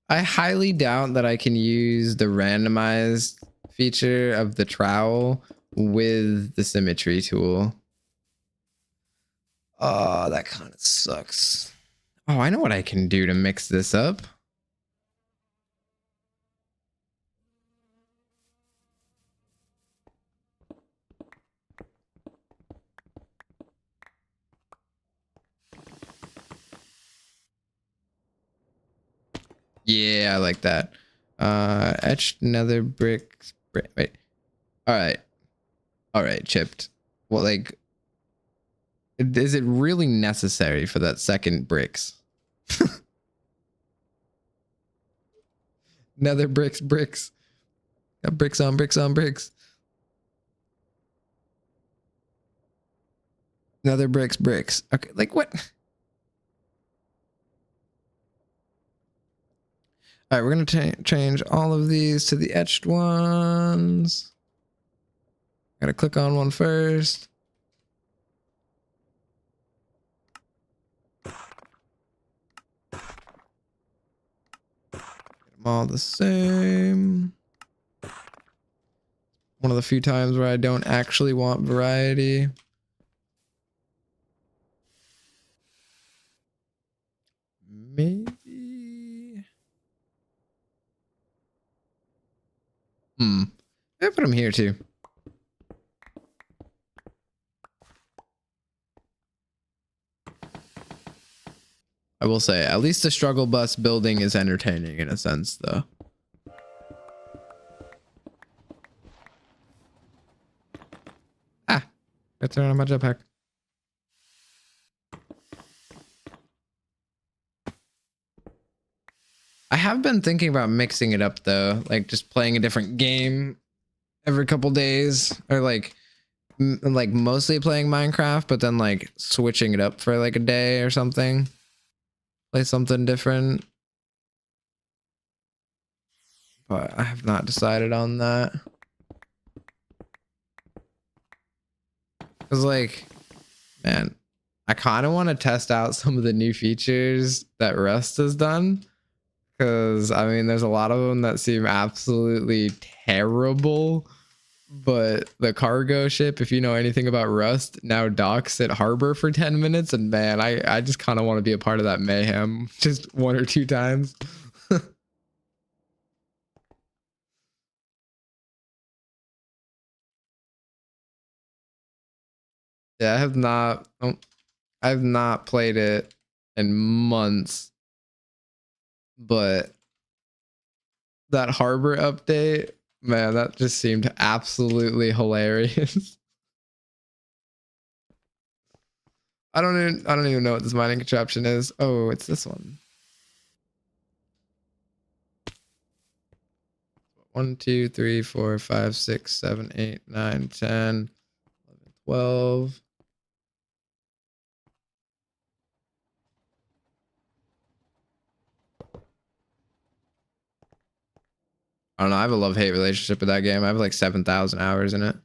I highly doubt that I can use the randomized feature of the trowel with the symmetry tool. Oh, that kind of sucks. Oh, I know what I can do to mix this up. Yeah, I like that. Etched nether bricks. Wait. All right, chipped. Well, like, is it really necessary for that second bricks? Nether bricks. Got bricks on bricks on bricks. Nether bricks. Okay, like what? All right, we're gonna change all of these to the etched ones. Gotta click on one first. Get them all the same. One of the few times where I don't actually want variety. Maybe. I put them here too. I will say, at least the struggle bus building is entertaining in a sense, though. Ah, gotta turn on my jetpack. I have been thinking about mixing it up though, like just playing a different game every couple days, or like mostly playing Minecraft, but then like switching it up for like a day or something. Play something different. But I have not decided on that. Cause like, man, I kind of want to test out some of the new features that Rust has done. Cause I mean, there's a lot of them that seem absolutely terrible, But the cargo ship, if you know anything about Rust, now docks at harbor for 10 minutes. And man, I just kind of want to be a part of that mayhem just 1 or 2 times. Yeah, I have not played it in months, but that harbor update, man, that just seemed absolutely hilarious. I don't even know what this mining contraption is. Oh, it's this one. 1, 2, 3, 4, 5, 6, 7, 8, 9, 10, 11, 12. I don't know. I have a love-hate relationship with that game. I have like 7,000 hours in it.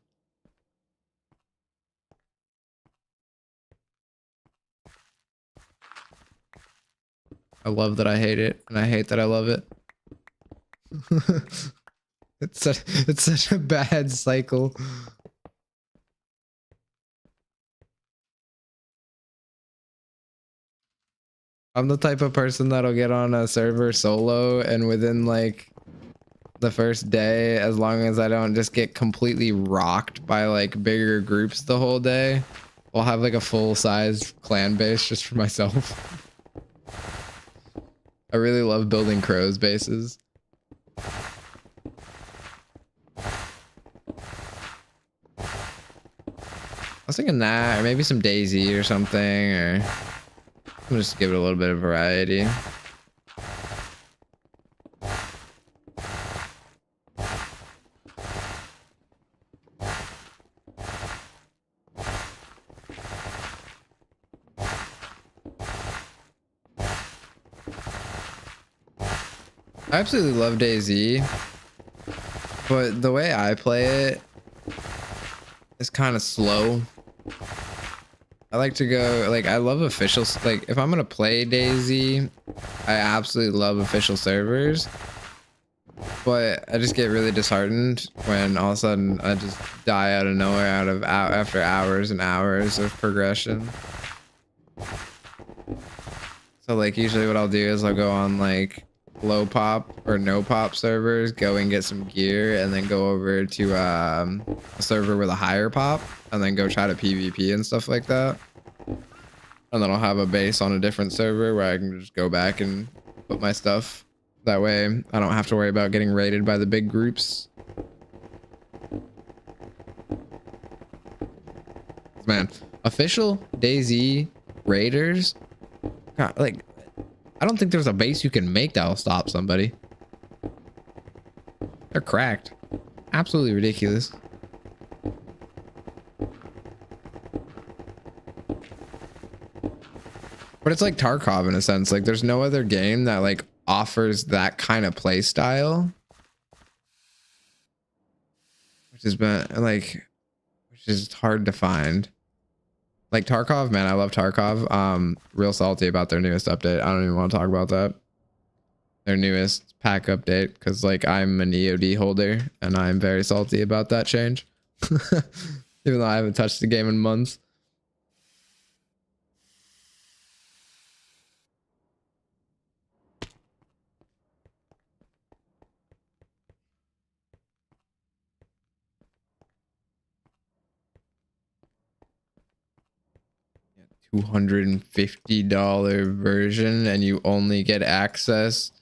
I love that I hate it, and I hate that I love it. It's such a bad cycle. I'm the type of person that'll get on a server solo, and within like the first day, as long as I don't just get completely rocked by like bigger groups the whole day, I'll have like a full-size clan base just for myself. I really love building crows bases. I was thinking that, or maybe some Daisy or something, or I'm just give it a little bit of variety. I absolutely love DayZ, but the way I play it is kind of slow. I like to go, like, I love official, like, if I'm gonna play DayZ, I absolutely love official servers, but I just get really disheartened when all of a sudden I just die out of nowhere after hours and hours of progression. So, like, usually what I'll do is I'll go on, like, low pop or no pop servers, go and get some gear, and then go over to a server with a higher pop, and then go try to PvP and stuff like that. And then I'll have a base on a different server where I can just go back and put my stuff. That way I don't have to worry about getting raided by the big groups. Man, official DayZ raiders, God, like, I don't think there's a base you can make that'll stop somebody. They're cracked. Absolutely ridiculous. But it's like Tarkov in a sense. Like, there's no other game that like offers that kind of play style, which has been like, which is hard to find. Like Tarkov, man, I love Tarkov. Real salty about their newest update. I don't even want to talk about that. Their newest pack update, because like I'm an EOD holder and I'm very salty about that change. Even though I haven't touched the game in months. $250 version, and you only get access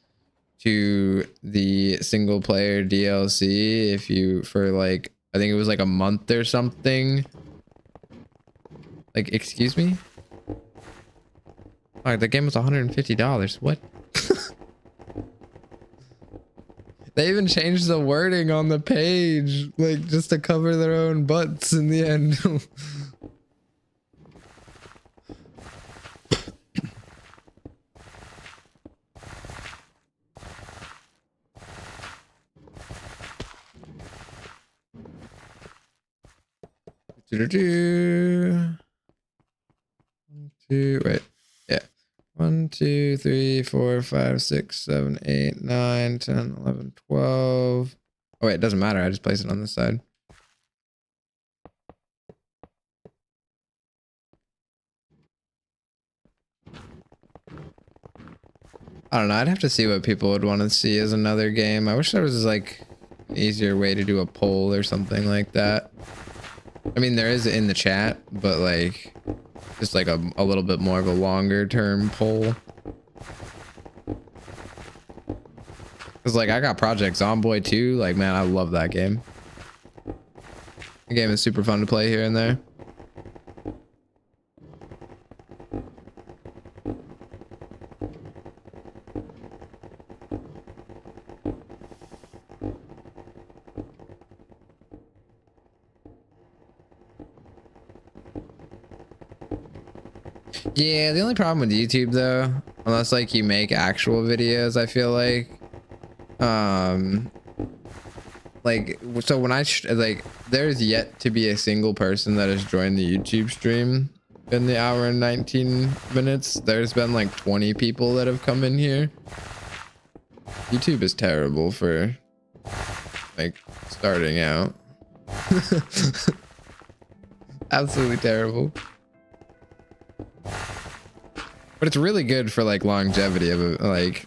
to the single player DLC if you, for like, I think it was like a month or something. Like, excuse me? All right, the game was $150. What? They even changed the wording on the page, like, just to cover their own butts in the end. Wait. Yeah. 1, 2, 3, 4, 5, 6, 7, 8, 9, 10, 11, 12. Oh, wait, it doesn't matter. I just place it on this side. I don't know. I'd have to see what people would want to see as another game. I wish there was like an easier way to do a poll or something like that. I mean, there is in the chat, but like just like a little bit more of a longer term poll. Cause like I got Project Zomboid 2. Like, man, I love that game. The game is super fun to play here and there. Yeah, the only problem with YouTube though, unless like you make actual videos, I feel like so when I like there's yet to be a single person that has joined the YouTube stream in the hour and 19 minutes. There's been like 20 people that have come in here. YouTube is terrible for like starting out. Absolutely terrible. But it's really good for like longevity of like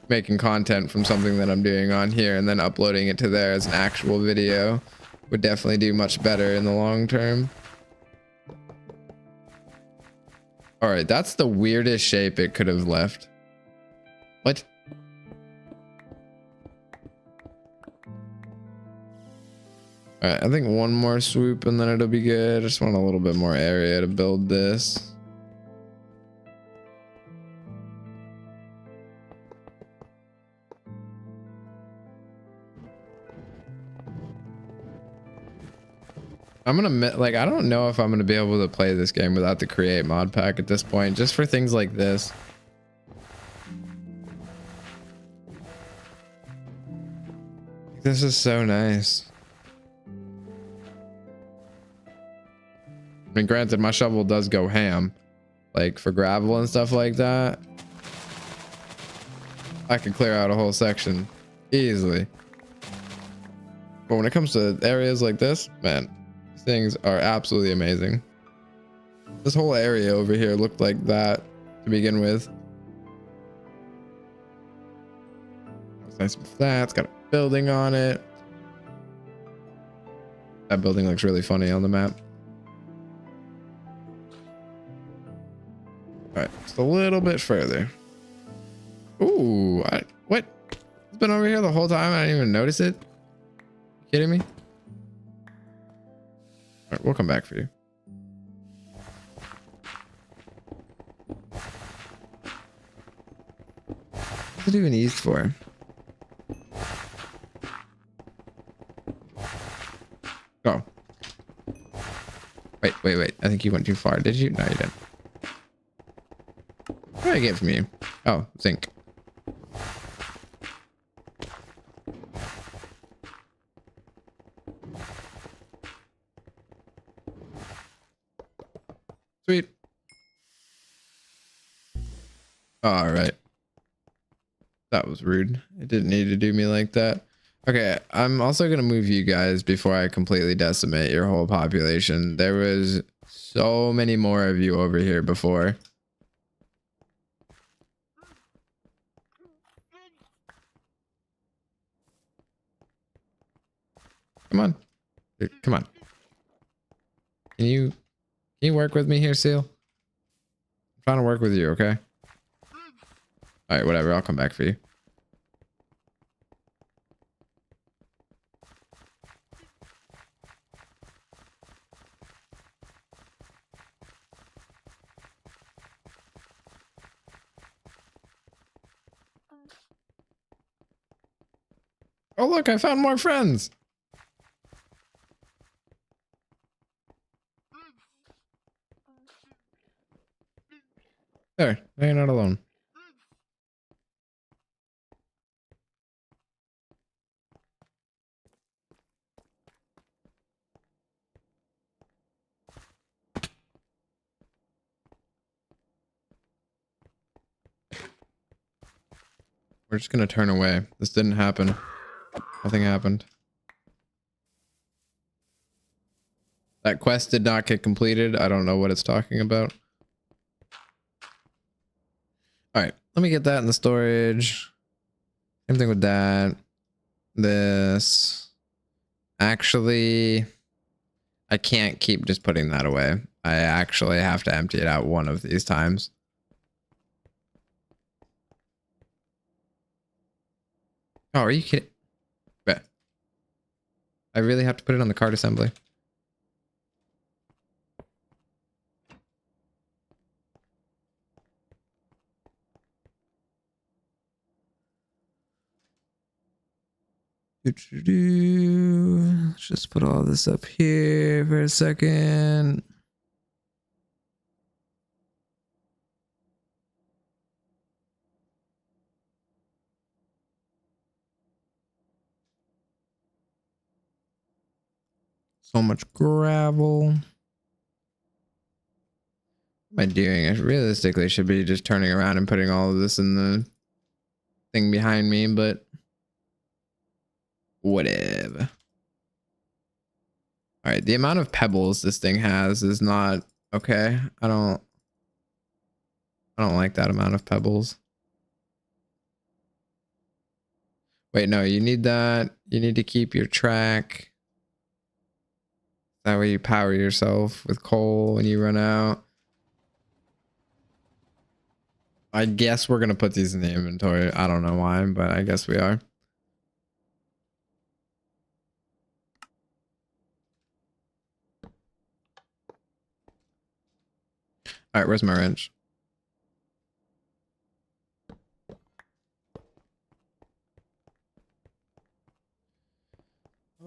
making content from something that I'm doing on here and then uploading it to there as an actual video would definitely do much better in the long term. All right, that's the weirdest shape it could have left. What? All right, I think one more swoop and then it'll be good. I just want a little bit more area to build this. I'm gonna like I don't know if I'm gonna be able to play this game without the create mod pack at this point, just for things like this. This is so nice. I mean, granted, my shovel does go ham, like for gravel and stuff like that. I can clear out a whole section easily. But when it comes to areas like this, man, these things are absolutely amazing. This whole area over here looked like that to begin with. It's nice and flat. It's got a building on it. That building looks really funny on the map. All right, just a little bit further. Ooh, what? It's been over here the whole time. I didn't even notice it. You kidding me? All right, we'll come back for you. What's it even used for? Oh. Wait. I think you went too far. Did you? No, you didn't. What did I get from you? Oh, zinc. Sweet. All right. That was rude. It didn't need to do me like that. Okay, I'm also going to move you guys before I completely decimate your whole population. There was so many more of you over here before. Come on. Come on. Can you work with me here, Seal? I'm trying to work with you, okay? All right, whatever. I'll come back for you. Oh, look, I found more friends. There, now you're not alone. We're just gonna turn away. This didn't happen. Nothing happened. That quest did not get completed. I don't know what it's talking about. All right. let me get that in the storage. Same thing with that. This. Actually, I can't keep just putting that away. I actually have to empty it out one of these times. Oh, are you kidding? Bet. I really have to put it on the card assembly. Let's just put all this up here for a second. So much gravel. What am I doing? I realistically should be just turning around and putting all of this in the thing behind me, but whatever. All right, the amount of pebbles this thing has is not okay. I don't like that amount of pebbles. Wait, no, you need that. You need to keep your track. That way you power yourself with coal when you run out. I guess we're gonna put these in the inventory. I don't know why, but I guess we are. All right, where's my wrench?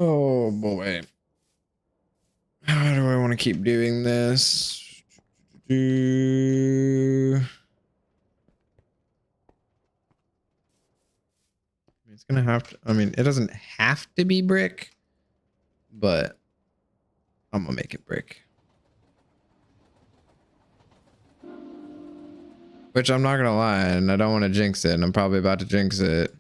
Oh boy. How do I want to keep doing this? It's gonna have to, I mean, it doesn't have to be brick, but I'm gonna make it brick. Which I'm not gonna lie, and I don't want to jinx it, and I'm probably about to jinx it.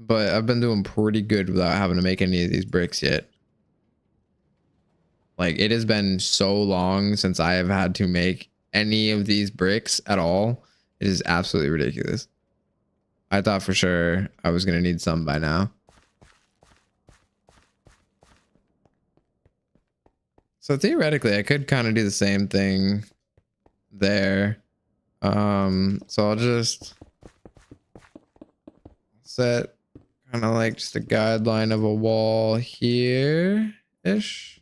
But I've been doing pretty good without having to make any of these bricks yet. Like, it has been so long since I have had to make any of these bricks at all. It is absolutely ridiculous. I thought for sure I was gonna need some by now. So theoretically, I could kind of do the same thing there. So I'll just set kind of like just a guideline of a wall here-ish.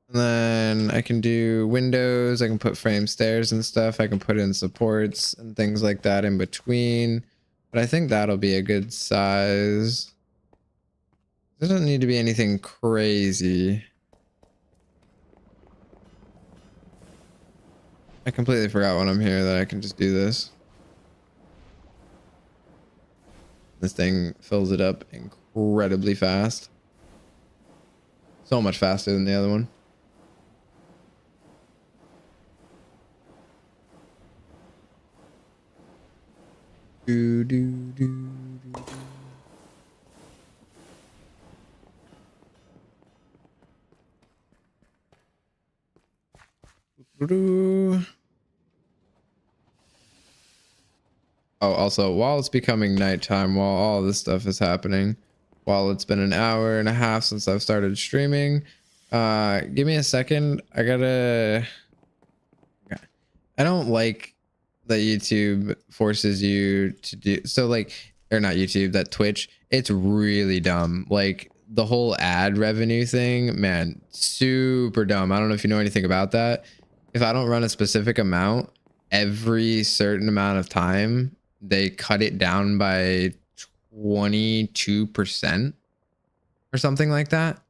And then I can do windows. I can put frame stairs and stuff. I can put in supports and things like that in between. But I think that'll be a good size. It doesn't need to be anything crazy. I completely forgot when I'm here that I can just do this. This thing fills it up incredibly fast. So much faster than the other one. Do, do, do, do, do, do. Oh, also, while it's becoming nighttime, while all this stuff is happening, while it's been an hour and a half since I've started streaming, give me a second. I don't like that YouTube forces you to do so, like, or not YouTube, that Twitch, it's really dumb. Like, the whole ad revenue thing, man, super dumb. I don't know if you know anything about that. If I don't run a specific amount every certain amount of time, they cut it down by 22% or something like that.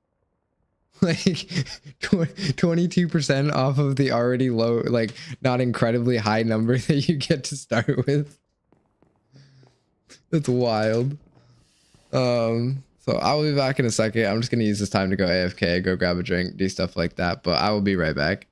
Like 22% off of the already low, like not incredibly high number that you get to start with. It's wild. So I will be back in a second. I'm just gonna use this time to go AFK, go grab a drink, do stuff like that, but I will be right back.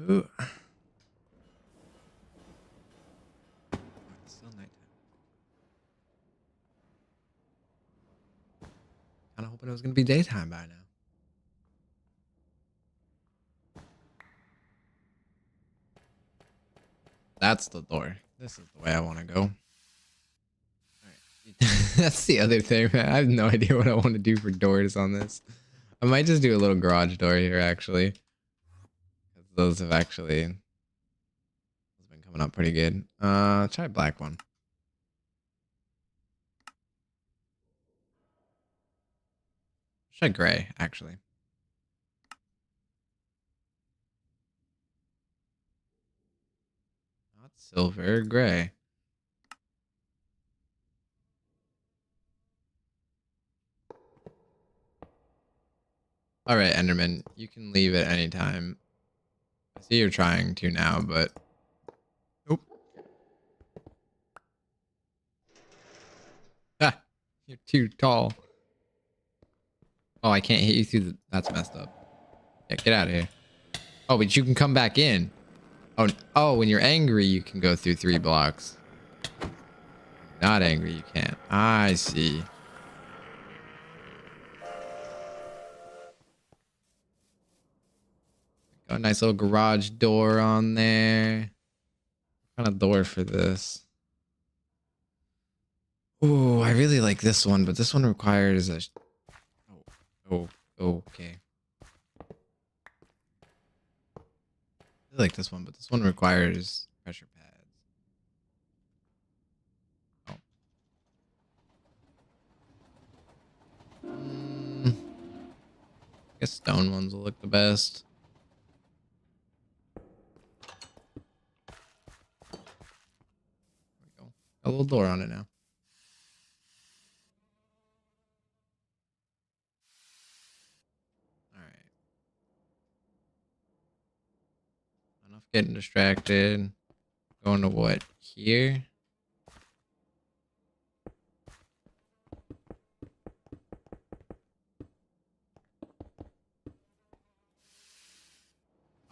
Ooh. It's still nighttime. Kind of hoping it was gonna be daytime by now. That's the door. This is the way I want to go. All right. That's the other thing, man. I have no idea what I want to do for doors on this. I might just do a little garage door here, actually. Those have actually been coming up pretty good. Try a black one. Try gray, actually. Not silver, gray. All right, Enderman, you can leave at any time. I see you're trying to now, but nope. Ah, you're too tall. Oh, I can't hit you through the. That's messed up. Yeah, get out of here. Oh, but you can come back in. Oh, when you're angry, you can go through 3 blocks. Not angry, you can't. I see. Got a nice little garage door on there. What kind of door for this? Oh, I really like this one, but this one requires a. Oh, okay. I like this one, but this one requires pressure pads. Oh. I guess stone ones will look the best. There we go. Got a little door on it now. All right. Enough getting distracted. Going to what? Here?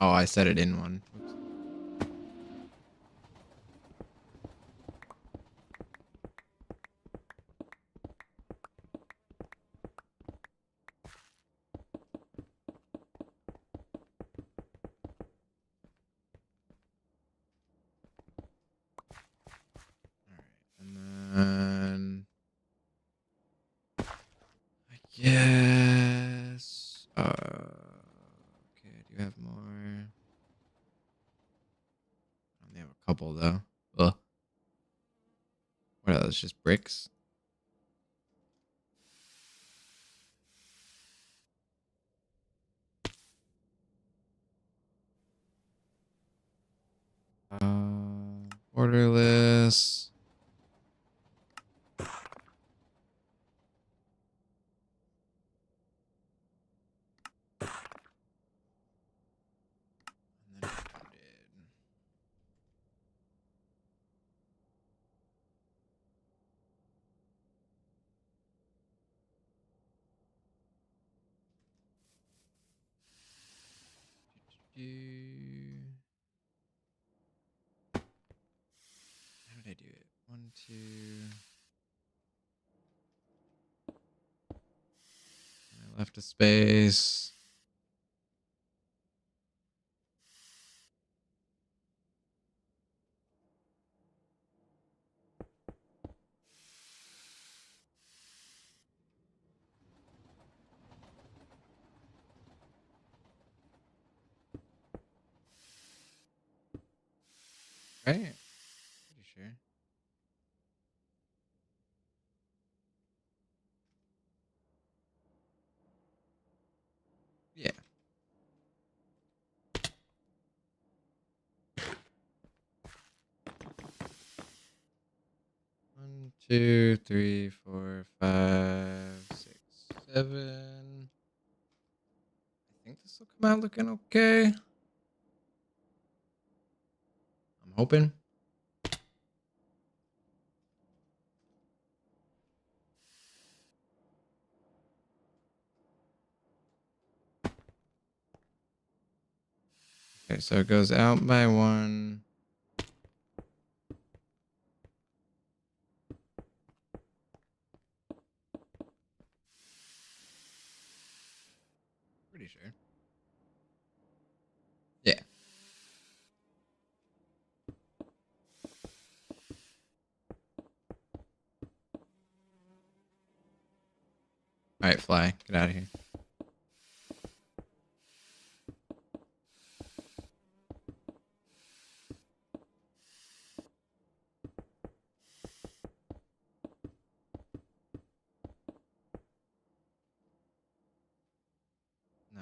Oh, I set it in one. Oops. All right. And then I guess. Okay. Do you have more? I only have a couple though. Ugh. What else? Just bricks? Borderless. And then rounded. How did I do it? 1, 2. I left a space. Right? Pretty sure. Yeah. 1, 2, 3, 4, 5, 6, 7. I think this will come out looking okay. I'm hoping. Okay, so it goes out by 1. Pretty sure. Yeah. All right, fly. Get out of here.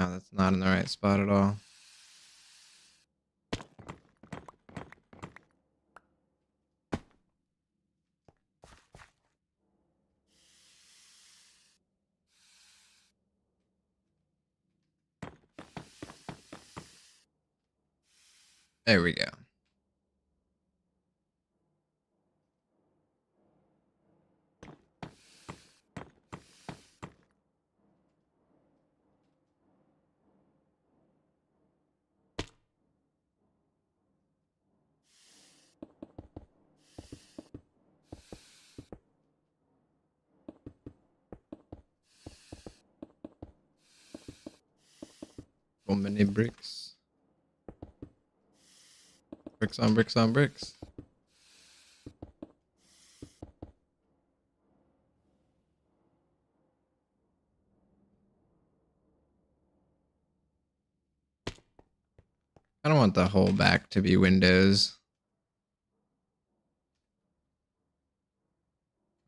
No, that's not in the right spot at all. There we go. So many bricks. Bricks on bricks on bricks. I don't want the whole back to be windows.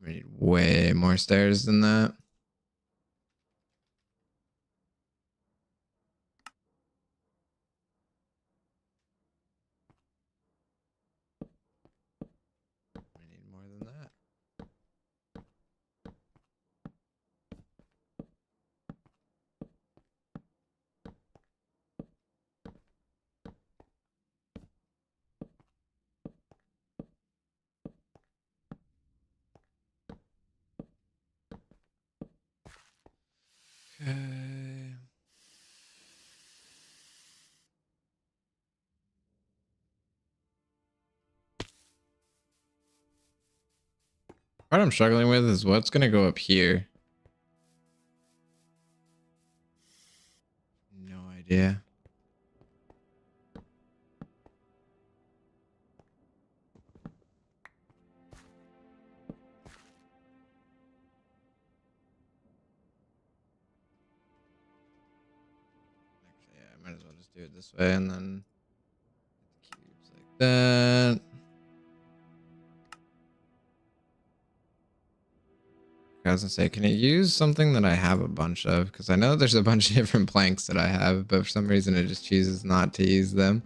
We need way more stairs than that. We need more than that. Okay. What I'm struggling with is what's gonna go up here. No idea. Actually, yeah, I might as well just do it this way and then cubes like that. I was gonna say, can you use something that I have a bunch of? Because I know there's a bunch of different planks that I have, but for some reason it just chooses not to use them.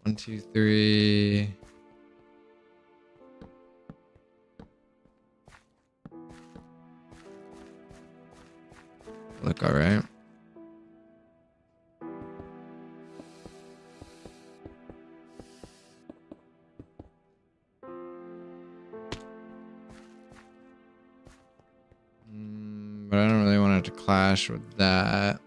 1, 2, 3. Look all right. But I don't really want it to clash with that.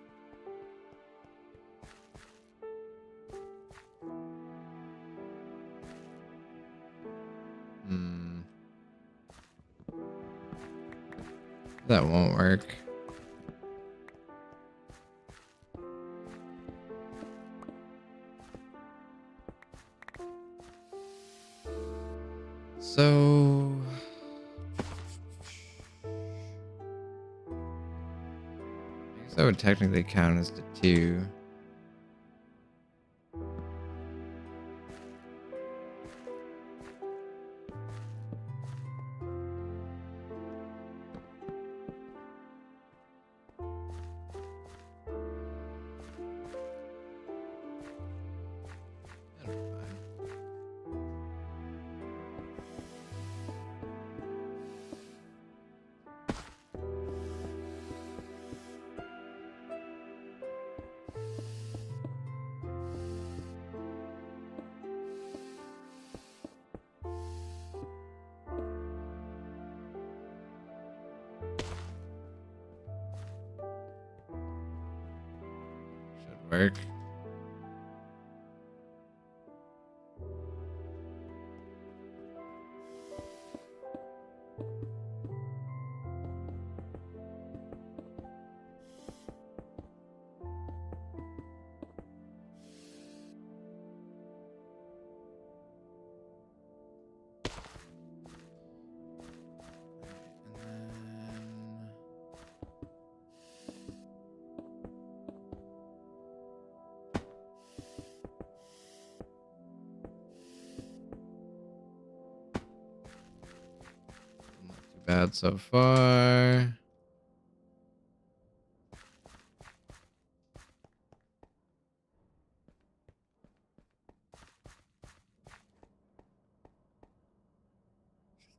That won't work. So I guess that would technically count as the 2. That'll be fine. work. Not too bad so far.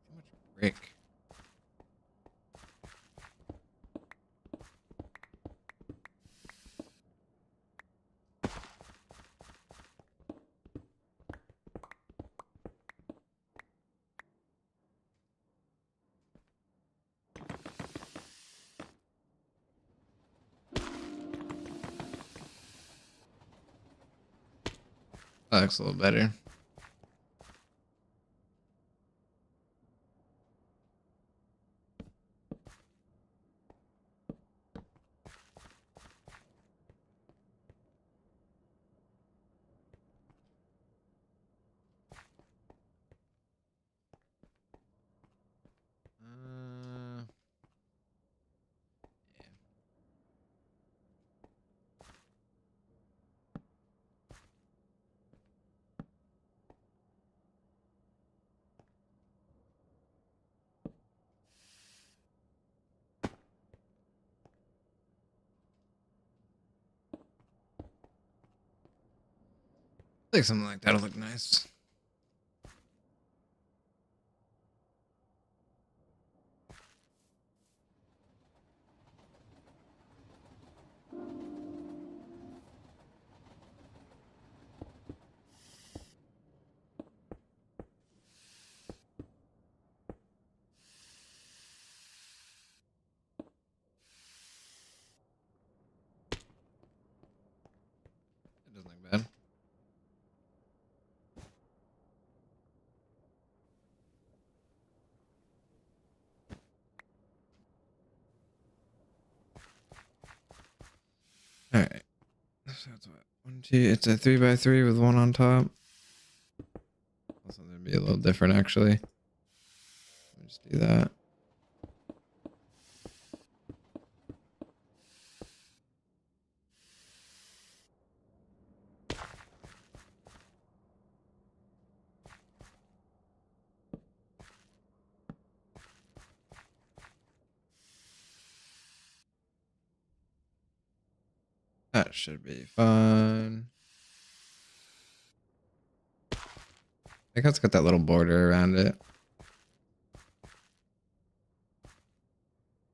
Too much brick. That looks a little better. Yeah. I think something like that'll look nice. It doesn't look bad. All right. So it's what? 1, 2. It's a 3x3 with one on top. Also, that'd be a little different actually. Let me just do that. That should be fun. I think it's got that little border around it.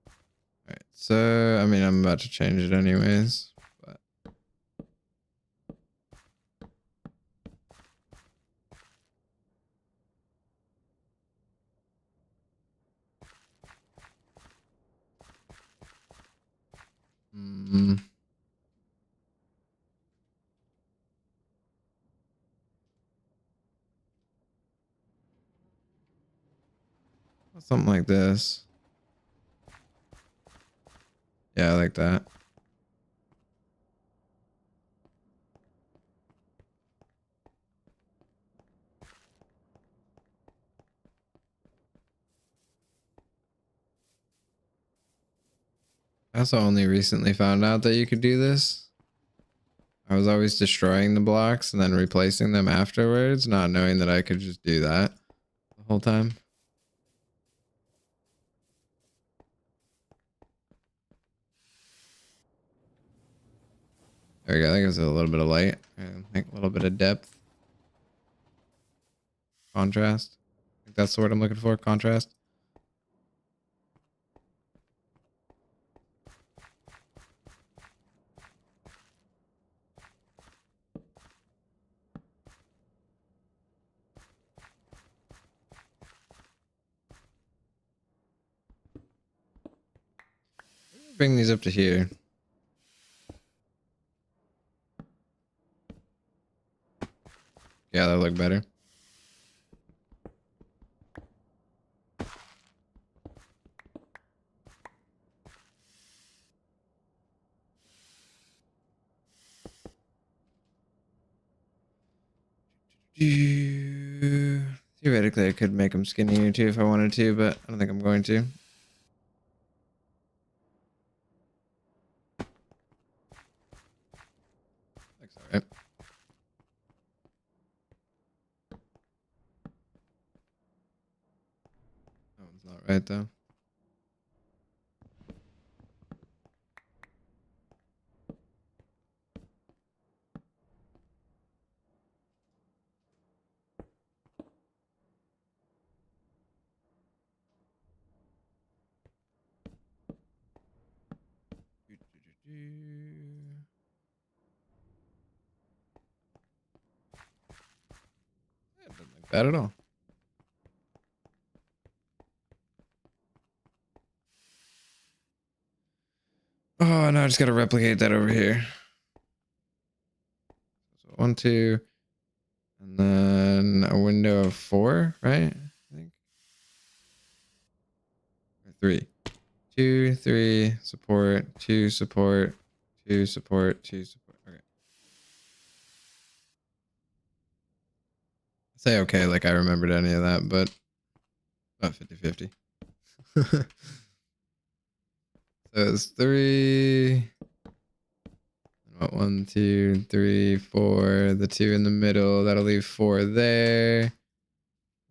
All right, so I mean, I'm about to change it anyways, but something like this. Yeah, I like that. I also only recently found out that you could do this. I was always destroying the blocks and then replacing them afterwards, not knowing that I could just do that the whole time. There we go. I think it's a little bit of light and like a little bit of depth. Contrast. I think that's the word I'm looking for. Contrast. Bring these up to here. Yeah, that'll look better. Theoretically, I could make them skinnier too if I wanted to, but I don't think I'm going to. Looks alright. That one's not right though. It doesn't look bad at all. Oh, no, I just gotta replicate that over here. So 1, 2, and then a window of 4, right? I think. Or 3. 2, 3, support, 2, support, 2, support, 2, support. Okay. Say okay, like I remembered any of that, but about 50-50. So it's 3. What, 1, 2, 3, 4. The 2 in the middle. That'll leave 4 there.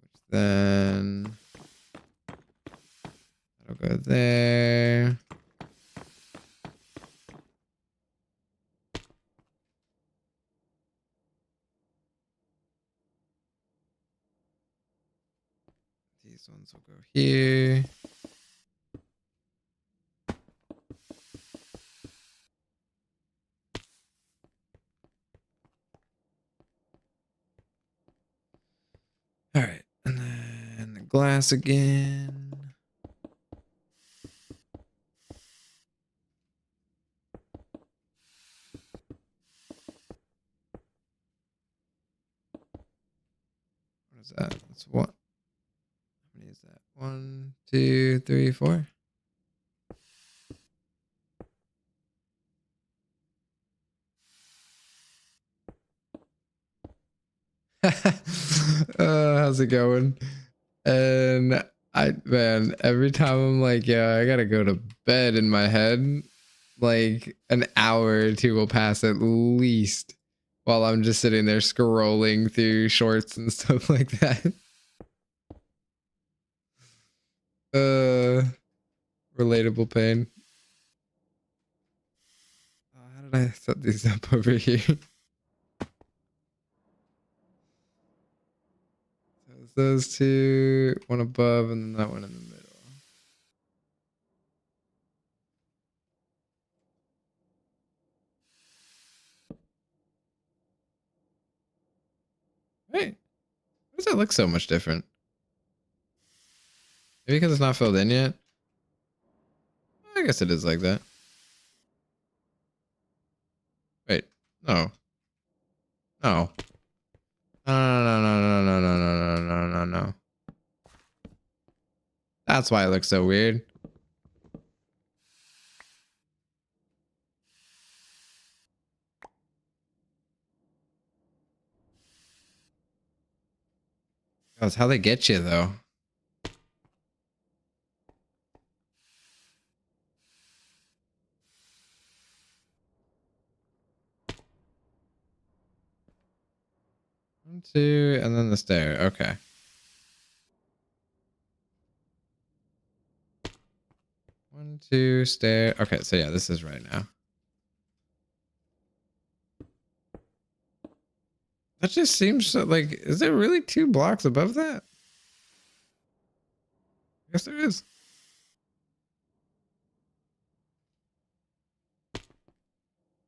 Which then that'll go there. These ones will go here. All right, and then the glass again. What is that? That's what? How many is that? 1, 2, 3, 4. How's it going? And man, every time I'm like, yeah, I gotta go to bed in my head, like an hour or 2 will pass at least while I'm just sitting there scrolling through shorts and stuff like that. Relatable pain. How did I set these up over here? Those 2, one above, and then that one in the middle. Wait, why does that look so much different? Maybe because it's not filled in yet? I guess it is like that. Wait, no. No. No, no, no, no, no, no, no, no, no, no, no. That's why it looks so weird. That's how they get you, though. One, 2, and then the stair. Okay. 1, 2, stair. Okay, so yeah, this is right now. That just seems so, like, is there really 2 blocks above that? I guess there is.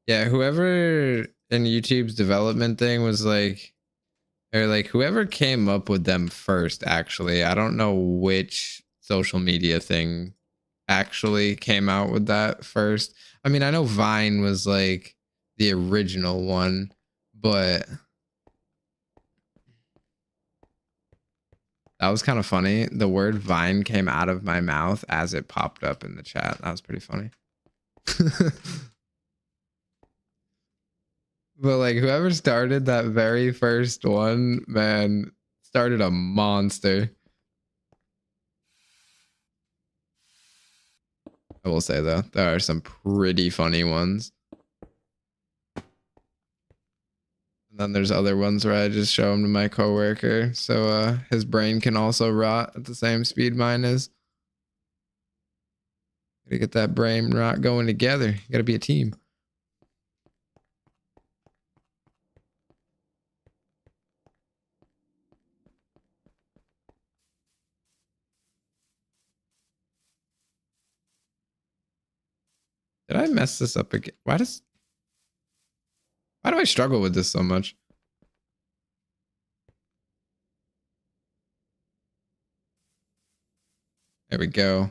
Yeah, whoever in YouTube's development thing was like, or like whoever came up with them first, actually. I don't know which social media thing actually came out with that first. I mean, I know Vine was like the original one, but That was kind of funny. The word Vine came out of my mouth as it popped up in the chat. That was pretty funny. But like whoever started that very first one, man, started a monster. I will say though, there are some pretty funny ones. And then there's other ones where I just show them to my coworker, so his brain can also rot at the same speed mine is. Gotta get that brain rot going together. You gotta be a team. Did I mess this up again? Why do I struggle with this so much? There we go.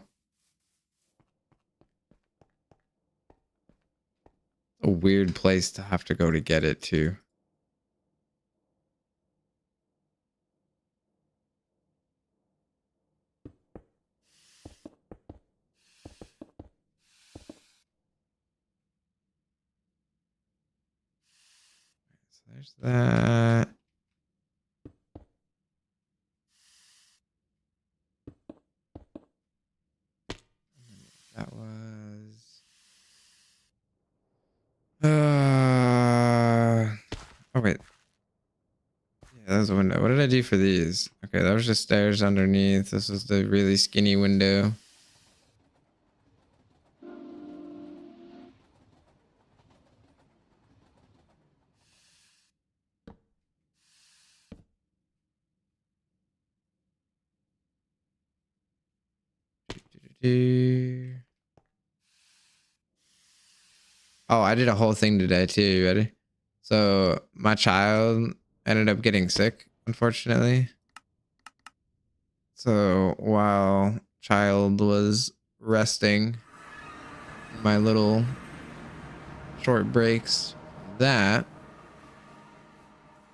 A weird place to have to go to get it to. So there's that. That was. Oh wait. Yeah, that was a window. What did I do for these? Okay, that was just stairs underneath. This was the really skinny window. Oh, I did a whole thing today too. You ready? So my child ended up getting sick, unfortunately. So while child was resting, my little short breaks, that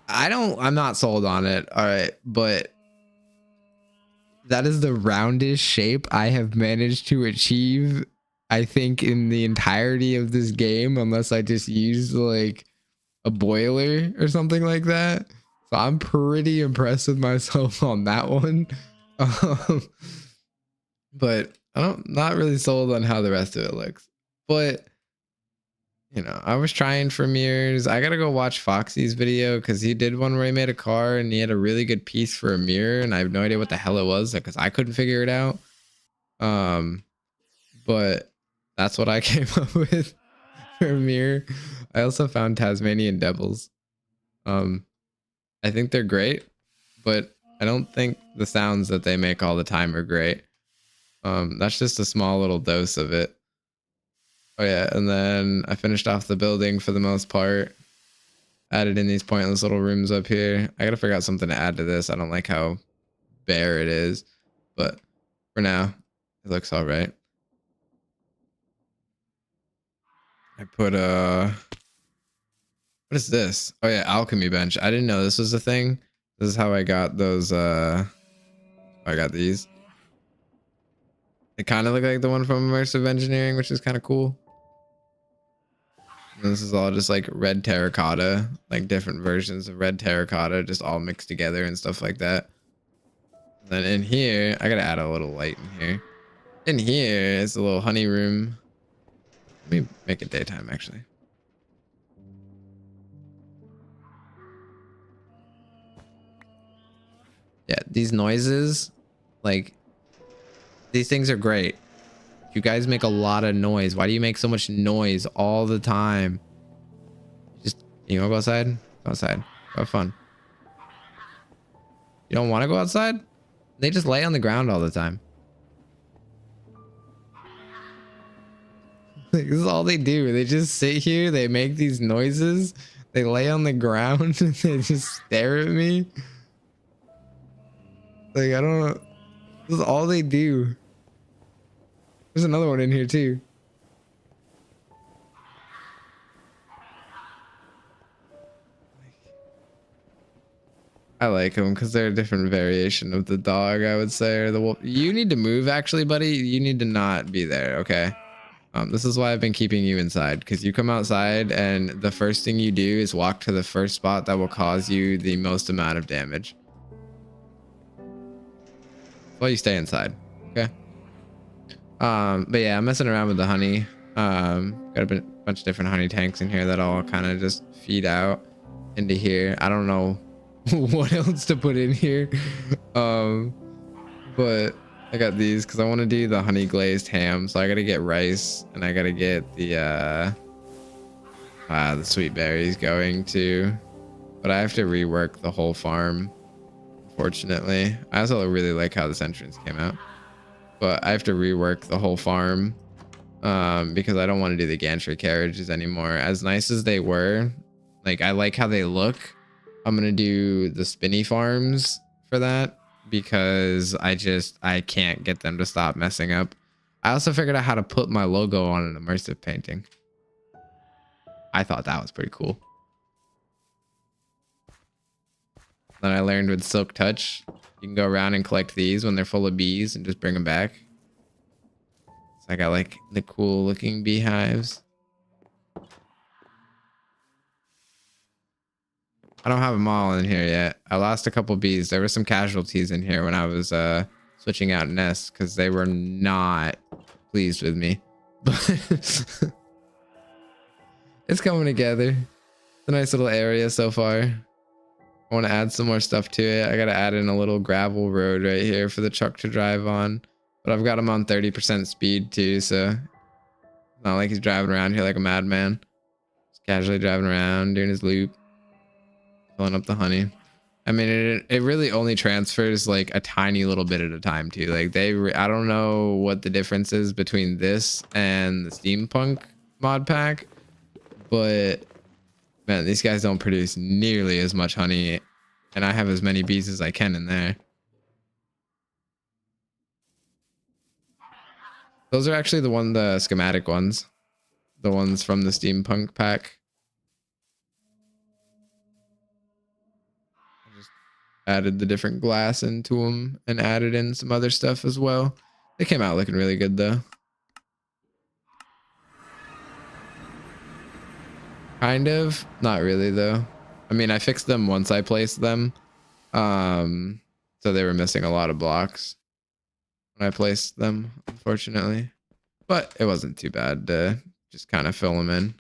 I'm not sold on it. All right, but that is the roundest shape I have managed to achieve, I think, in the entirety of this game, unless I just used like a boiler or something like that. So I'm pretty impressed with myself on that one. But not really sold on how the rest of it looks. But you know, I was trying for mirrors. I gotta go watch Foxy's video because he did one where he made a car and he had a really good piece for a mirror, and I have no idea what the hell it was because I couldn't figure it out. But that's what I came up with for a mirror. I also found Tasmanian devils. I think they're great, but I don't think the sounds that they make all the time are great. That's just a small little dose of it. Oh yeah, and then I finished off the building for the most part. Added in these pointless little rooms up here. I gotta figure out something to add to this. I don't like how bare it is, but for now, it looks all right. I put what is this? Oh yeah, alchemy bench. I didn't know this was a thing. This is how I got those I got these. They kind of look like the one from immersive engineering, which is kind of cool. And this is all just like red terracotta, like different versions of red terracotta, just all mixed together and stuff like that. And then in here, I gotta add a little light in here. In here is a little honey room. Let me make it daytime actually. Yeah, these noises, like these things are great. You guys make a lot of noise. Why do you make so much noise all the time? Just, you wanna go outside? Go outside. Have fun. You don't want to go outside? They just lay on the ground all the time. Like, this is all they do. They just sit here. They make these noises. They lay on the ground and they just stare at me. Like, I don't know. This is all they do. There's another one in here too. I like them because they're a different variation of the dog, I would say, or the wolf. You need to move, actually, buddy. You need to not be there, okay? This is why I've been keeping you inside, because you come outside and the first thing you do is walk to the first spot that will cause you the most amount of damage. Well, you stay inside, okay? But yeah, I'm messing around with the honey. Got a bunch of different honey tanks in here that all kind of just feed out into here. I don't know what else to put in here. But I got these because I want to do the honey glazed ham. So I got to get rice and I got to get the sweet berries going too. But I have to rework the whole farm, unfortunately. I also really like how this entrance came out. But I have to rework the whole farm because I don't want to do the gantry carriages anymore. As nice as they were, like I like how they look. I'm going to do the spinny farms for that because I can't get them to stop messing up. I also figured out how to put my logo on an immersive painting. I thought that was pretty cool. Then I learned with Silk Touch, you can go around and collect these when they're full of bees and just bring them back. So I got like the cool looking beehives. I don't have them all in here yet. I lost a couple bees. There were some casualties in here when I was switching out nests because they were not pleased with me. But it's coming together. It's a nice little area so far. I want to add some more stuff to it. I got to add in a little gravel road right here for the truck to drive on. But I've got him on 30% speed too, so it's not like he's driving around here like a madman. Just casually driving around, doing his loop, filling up the honey. I mean, it really only transfers like a tiny little bit at a time too. Like I don't know what the difference is between this and the Steampunk mod pack, but man, these guys don't produce nearly as much honey, and I have as many bees as I can in there. Those are actually the schematic ones. The ones from the Steampunk pack. I just added the different glass into them and added in some other stuff as well. They came out looking really good though. Kind of. Not really though. I mean, I fixed them once I placed them. So they were missing a lot of blocks when I placed them, unfortunately. But it wasn't too bad to just kind of fill them in.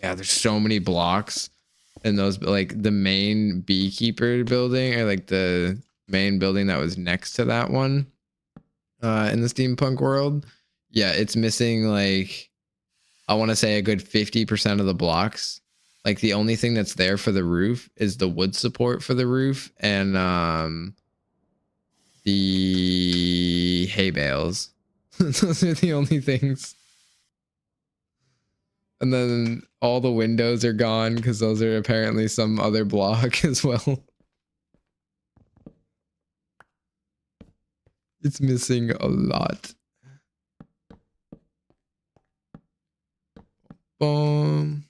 Yeah, there's so many blocks in those, like the main beekeeper building or like the main building that was next to that one in the Steampunk world. Yeah, it's missing like, I want to say a good 50% of the blocks. Like the only thing that's there for the roof is the wood support for the roof and the hay bales. Those are the only things. And then all the windows are gone because those are apparently some other block as well. It's missing a lot. Boom.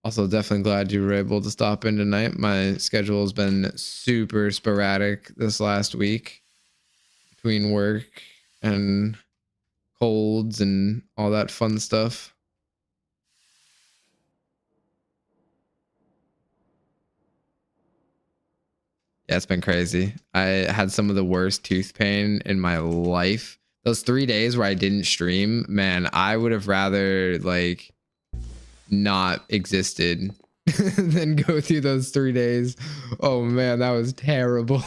Also, definitely glad you were able to stop in tonight. My schedule has been super sporadic this last week between work and colds and all that fun stuff. Yeah, it's been crazy. I had some of the worst tooth pain in my life. Those 3 days where I didn't stream, man, I would have rather like not existed than go through those 3 days. Oh man, that was terrible.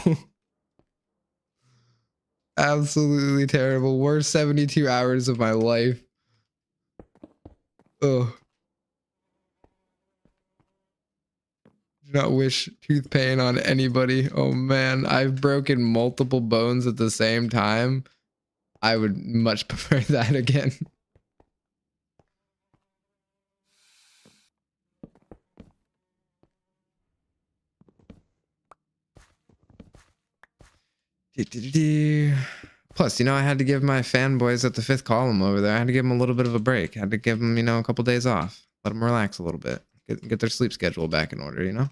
Absolutely terrible. Worst 72 hours of my life. Oh. Do not wish tooth pain on anybody. Oh man, I've broken multiple bones at the same time. I would much prefer that again. Plus, you know, I had to give my fanboys at the fifth column over there, I had to give them a little bit of a break. I had to give them, you know, a couple days off. Let them relax a little bit. Get their sleep schedule back in order, you know?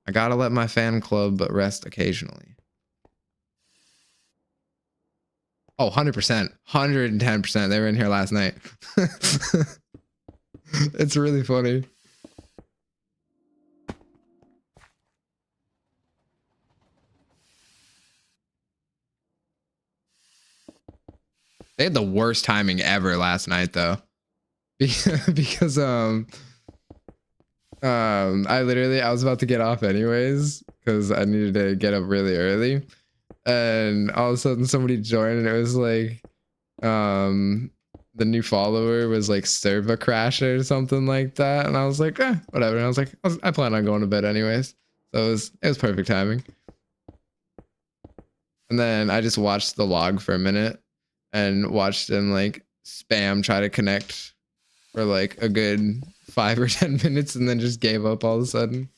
I gotta let my fan club rest occasionally. Oh, 100%. 110%. They were in here last night. It's really funny. They had the worst timing ever last night, though. Because I was about to get off anyways because I needed to get up really early, and all of a sudden somebody joined and it was like the new follower was like server crasher or something like that, and I was like, whatever. And I was like, I plan on going to bed anyways, so it was perfect timing. And then I just watched the log for a minute and watched him like spam try to connect for like a good 5 or 10 minutes, and then just gave up all of a sudden.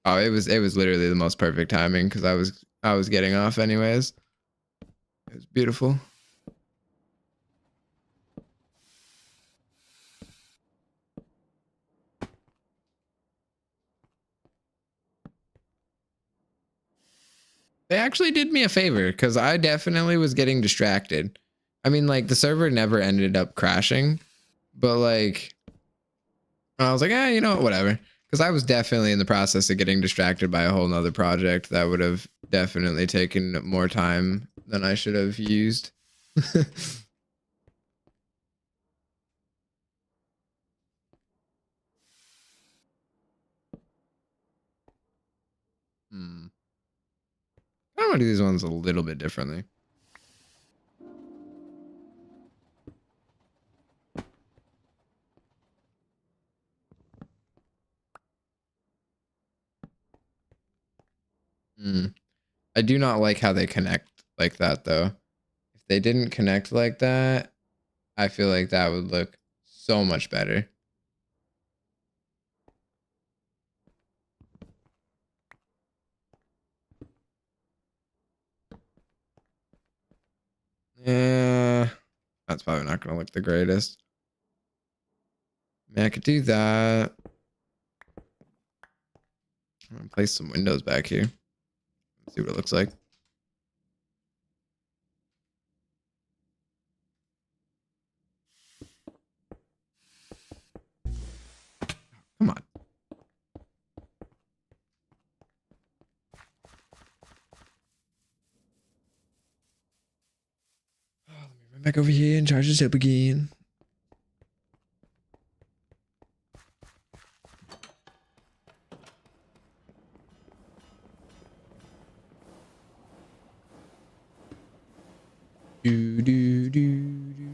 Oh, it was literally the most perfect timing because I was getting off anyways. It was beautiful. They actually did me a favor because I definitely was getting distracted. I mean, like, the server never ended up crashing, but like, I was like, you know what, whatever. Because I was definitely in the process of getting distracted by a whole nother project that would have definitely taken more time than I should have used. I want to do these ones a little bit differently. I do not like how they connect like that, though. If they didn't connect like that, I feel like that would look so much better. Yeah, that's probably not going to look the greatest. I mean, I could do that. I'm going to place some windows back here. Let's see what it looks like. Come on. Oh, let me run back over here and charge this up again. Do, do, do, do, do.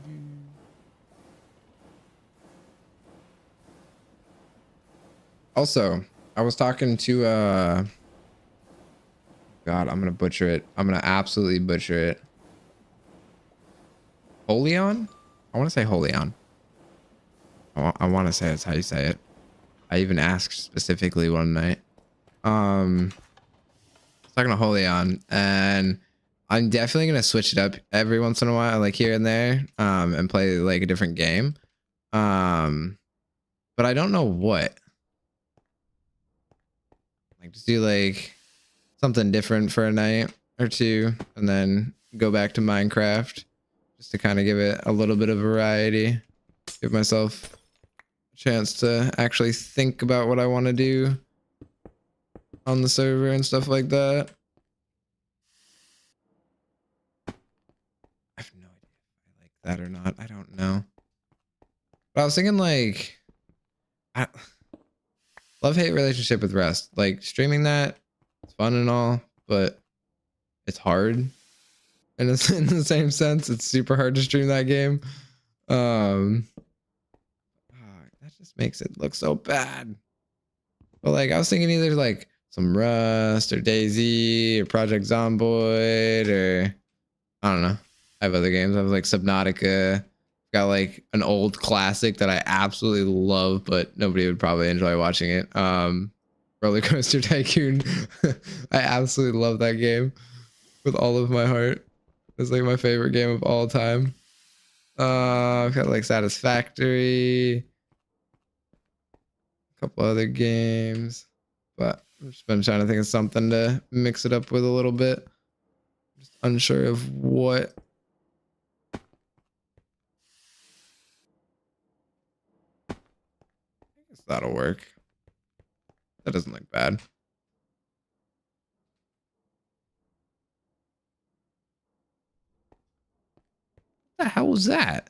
Also, I was talking to God, I'm gonna butcher it. I'm gonna absolutely butcher it. Holion? I want to say Holion. I want to say that's how you say it. I even asked specifically one night. I was talking to Holion, and I'm definitely gonna switch it up every once in a while, like here and there, and play like a different game. But I don't know what. Like, just do like something different for a night or two, and then go back to Minecraft, just to kind of give it a little bit of variety, give myself a chance to actually think about what I want to do on the server and stuff like that. I have no idea if I like that or not. I don't know. But I was thinking, like, love-hate relationship with Rust. Like, streaming that, it's fun and all, but it's hard. And it's in the same sense, it's super hard to stream that game. That just makes it look so bad. But like, I was thinking either like some Rust or DayZ or Project Zomboid, or I don't know. I have other games. I have like Subnautica, got like an old classic that I absolutely love, but nobody would probably enjoy watching it. Roller Coaster Tycoon. I absolutely love that game with all of my heart. It's like my favorite game of all time. I've got like Satisfactory, a couple other games, but I've just been trying to think of something to mix it up with a little bit. Just unsure of what. I guess that'll work. That doesn't look bad. What the hell was that?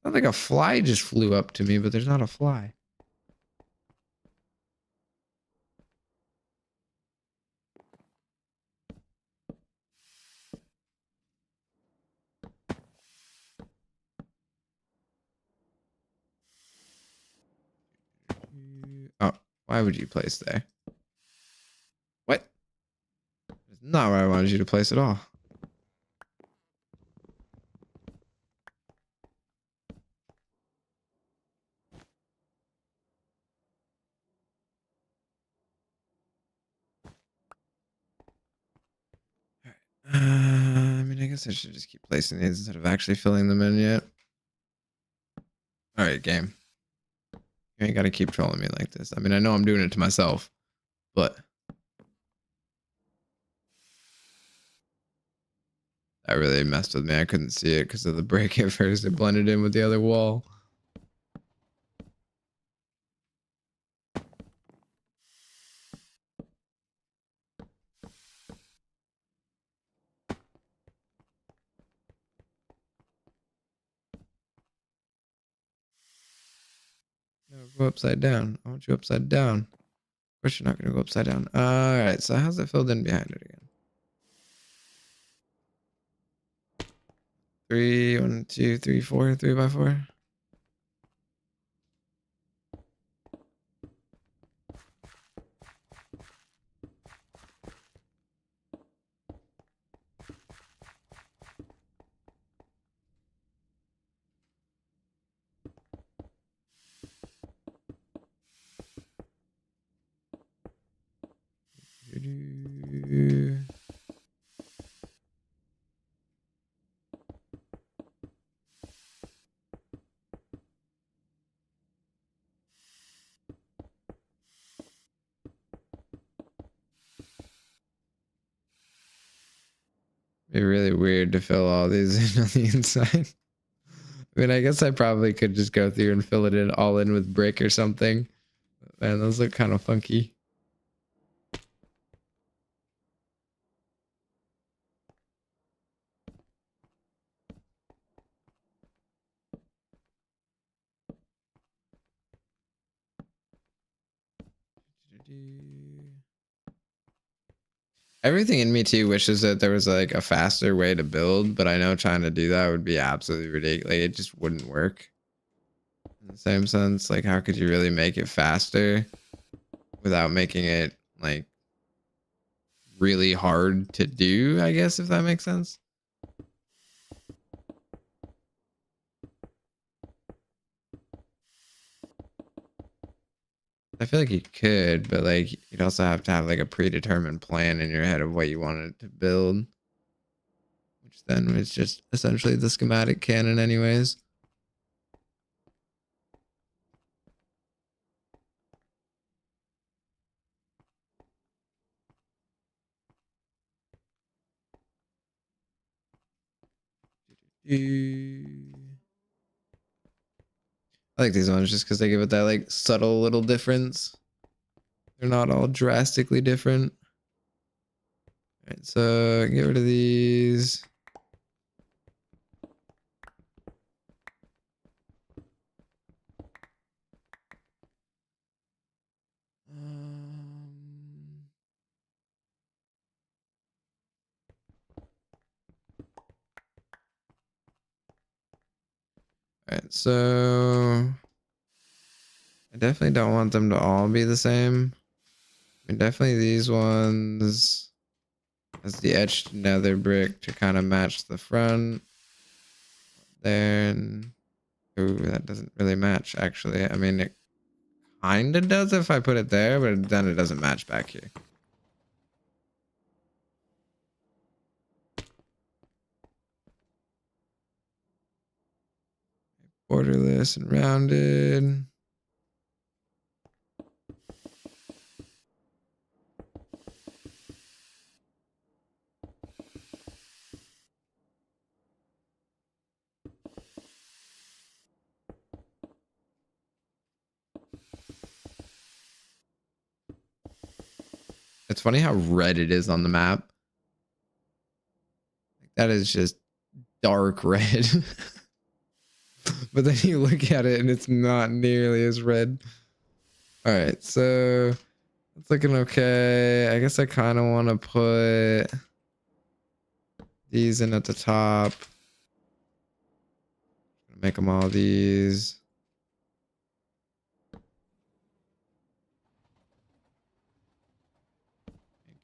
Sounds like a fly just flew up to me, but there's not a fly. Oh, why would you place there? What? That's not where I wanted you to place at all. I mean, I guess I should just keep placing these instead of actually filling them in yet. All right, game. You ain't got to keep trolling me like this. I mean, I know I'm doing it to myself, but that really messed with me. I couldn't see it because of the break at first. It blended in with the other wall. No, go upside down. I want you upside down. Of course, you're not going to go upside down. All right, so how's it filled in behind it again? 3, 1, 2, 3, 4, 3 by 4. Be really weird to fill all these in on the inside. I mean, I guess I probably could just go through and fill it in all in with brick or something. Man, those look kind of funky. Everything in me too wishes that there was like a faster way to build, but I know trying to do that would be absolutely ridiculous. Like, it just wouldn't work. In the same sense, like how could you really make it faster without making it like really hard to do, I guess, if that makes sense. I feel like you could, but like you'd also have to have like a predetermined plan in your head of what you wanted to build, which then was just essentially the schematic canon anyways. I like these ones just because they give it that like subtle little difference. They're not all drastically different. All right, so get rid of these. All right, so I definitely don't want them to all be the same. I mean, definitely these ones as the etched nether brick to kind of match the front there. And Ooh, that doesn't really match, actually. I mean, it kind of does if I put it there, but then it doesn't match back here. Borderless and rounded. It's funny how red it is on the map. That is just dark red. But then you look at it and it's not nearly as red. All right, so it's looking okay. I guess I kind of want to put these in at the top. Make them all these.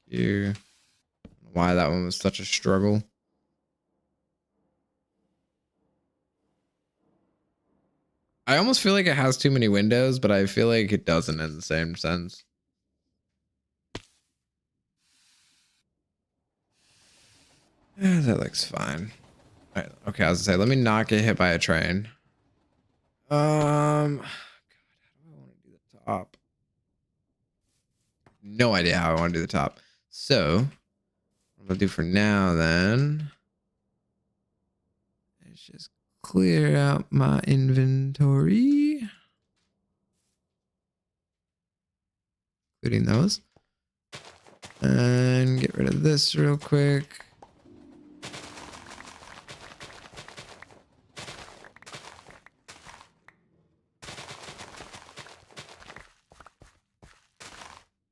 Thank you. Why that one was such a struggle. I almost feel like it has too many windows, but I feel like it doesn't in the same sense. Yeah, that looks fine. All right, okay, I was gonna say, let me not get hit by a train. God, how do I want to do the top? No idea how I want to do the top. So, what I'm gonna do for now then is just clear out my inventory, including those, and get rid of this real quick.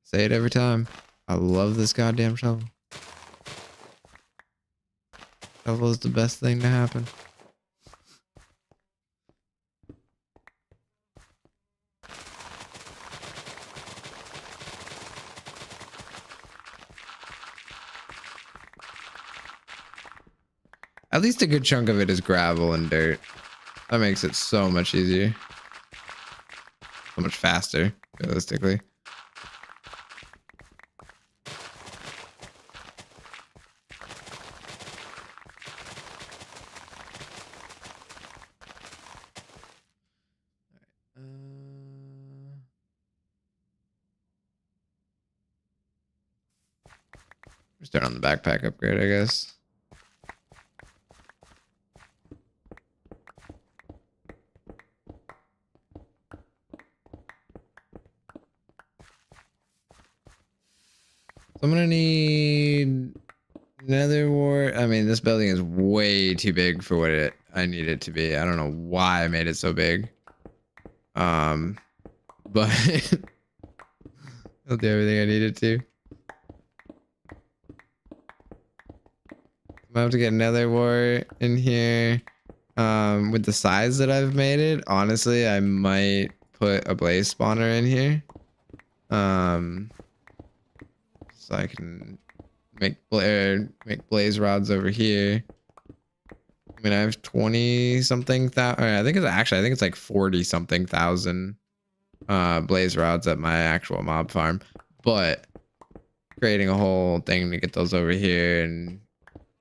Say it every time. I love this goddamn shovel. Shovel is the best thing to happen. At least a good chunk of it is gravel and dirt. That makes it so much easier. So much faster, realistically. Start on the backpack upgrade, I guess. So I'm gonna need nether wart. I mean, this building is way too big for what I need it to be. I don't know why I made it so big. But I'll do everything I needed to. I have to get nether wart in here. With the size that I've made it, honestly, I might put a blaze spawner in here. So I can make blaze rods over here. I mean, I have 20 something thousand. I think it's like 40 something thousand blaze rods at my actual mob farm. But creating a whole thing to get those over here and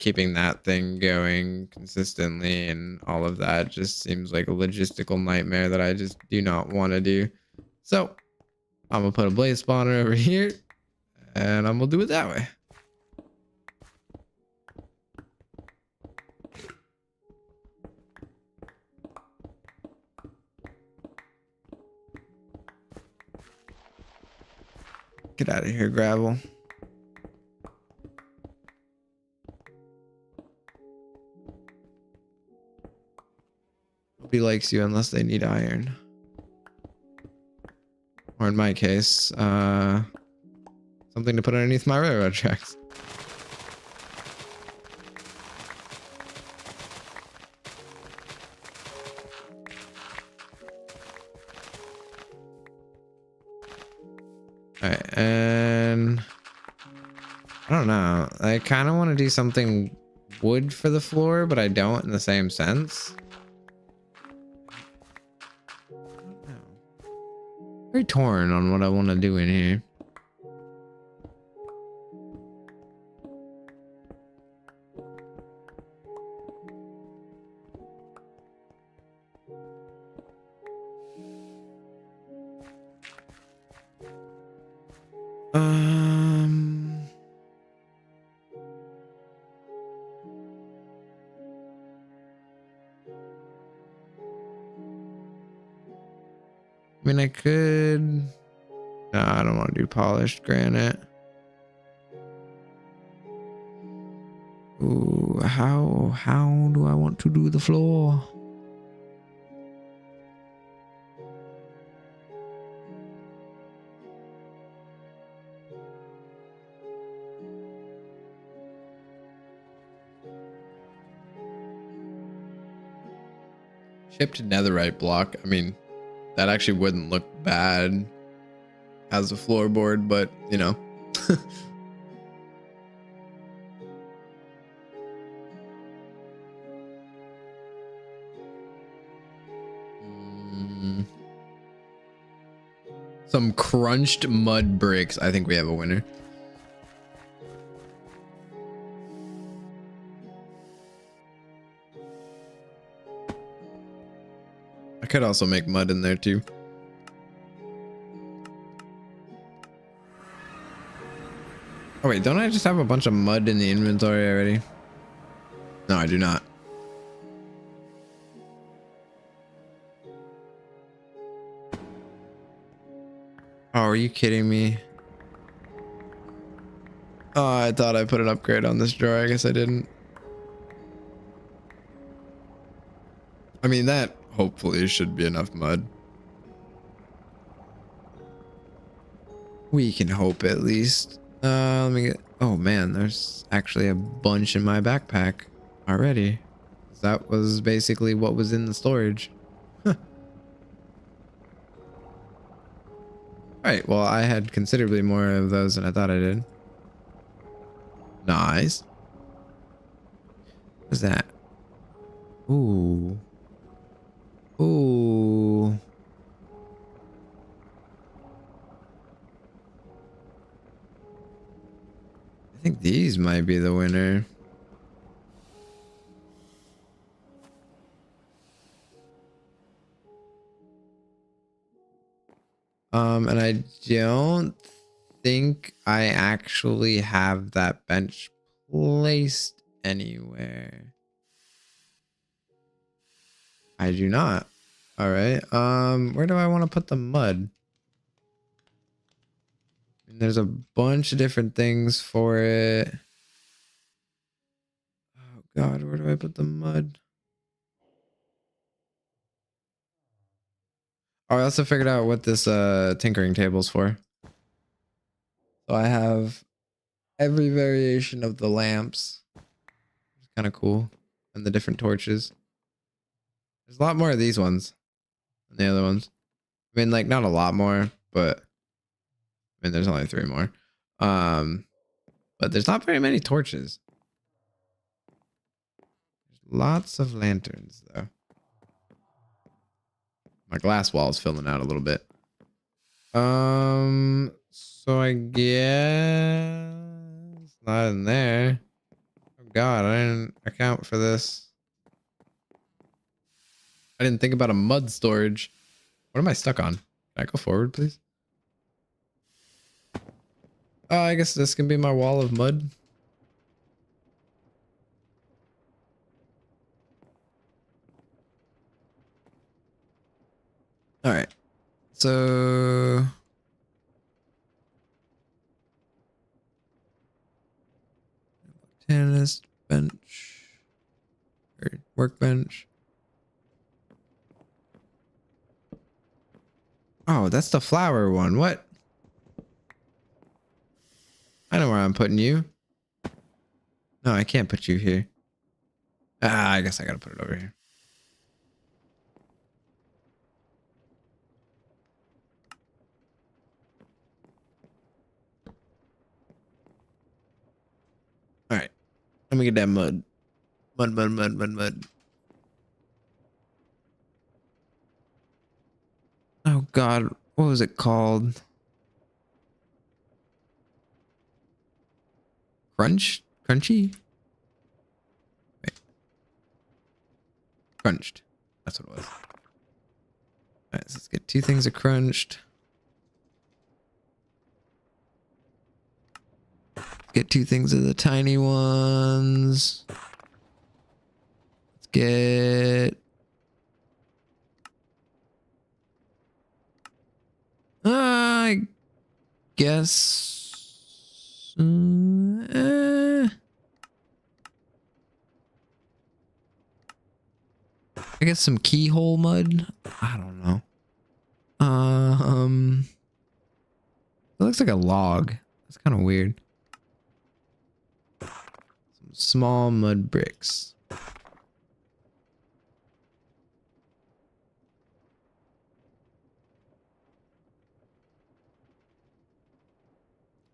keeping that thing going consistently and all of that just seems like a logistical nightmare that I just do not want to do. So I'm gonna put a blaze spawner over here and I'm gonna do it that way. Get out of here, gravel. Nobody likes you unless they need iron. Or in my case, something to put underneath my railroad tracks. Alright, and I don't know. I kind of want to do something wood for the floor, but I don't in the same sense. Very torn on what I want to do in here. I mean, I could. No, I don't want to do polished granite. Ooh, how do I want to do the floor? Chipped netherite block. I mean, that actually wouldn't look bad as a floorboard, but you know. Some crunched mud bricks. I think we have a winner. I could also make mud in there too. Oh wait, don't I just have a bunch of mud in the inventory already? No, I do not. Oh, are you kidding me? Oh, I thought I put an upgrade on this drawer. I guess I didn't. I mean, that hopefully should be enough mud. We can hope at least. Let me get. Oh man, there's actually a bunch in my backpack already. That was basically what was in the storage. Huh. Right. Well, I had considerably more of those than I thought I did. Nice. What's that? Ooh. Ooh. I think these might be the winner. And I don't think I actually have that bench placed anywhere. I do not. All right. Where do I want to put the mud? There's a bunch of different things for it. Oh God, where do I put the mud? Oh, I also figured out what this tinkering table's for. So I have every variation of the lamps. It's kind of cool. And the different torches. There's a lot more of these ones than the other ones. I mean, like, not a lot more, but I mean, there's only 3 more. But there's not very many torches. There's lots of lanterns, though. My glass wall is filling out a little bit. So I guess not in there. Oh God, I didn't account for this. I didn't think about a mud storage. What am I stuck on? Can I go forward, please? Oh, I guess this can be my wall of mud. All right. So tennis bench or workbench. Oh, that's the flower one. What? I know where I'm putting you. No, I can't put you here. Ah, I guess I gotta put it over here. All right. Let me get that mud. Mud. Oh God. what was it called? Crunchy? Wait. Crunched. That's what it was. Alright, so let's get 2 things of crunched. Get 2 things of the tiny ones. Let's get... I guess... I guess some keyhole mud. I don't know. It looks like a log. That's kind of weird. Some small mud bricks.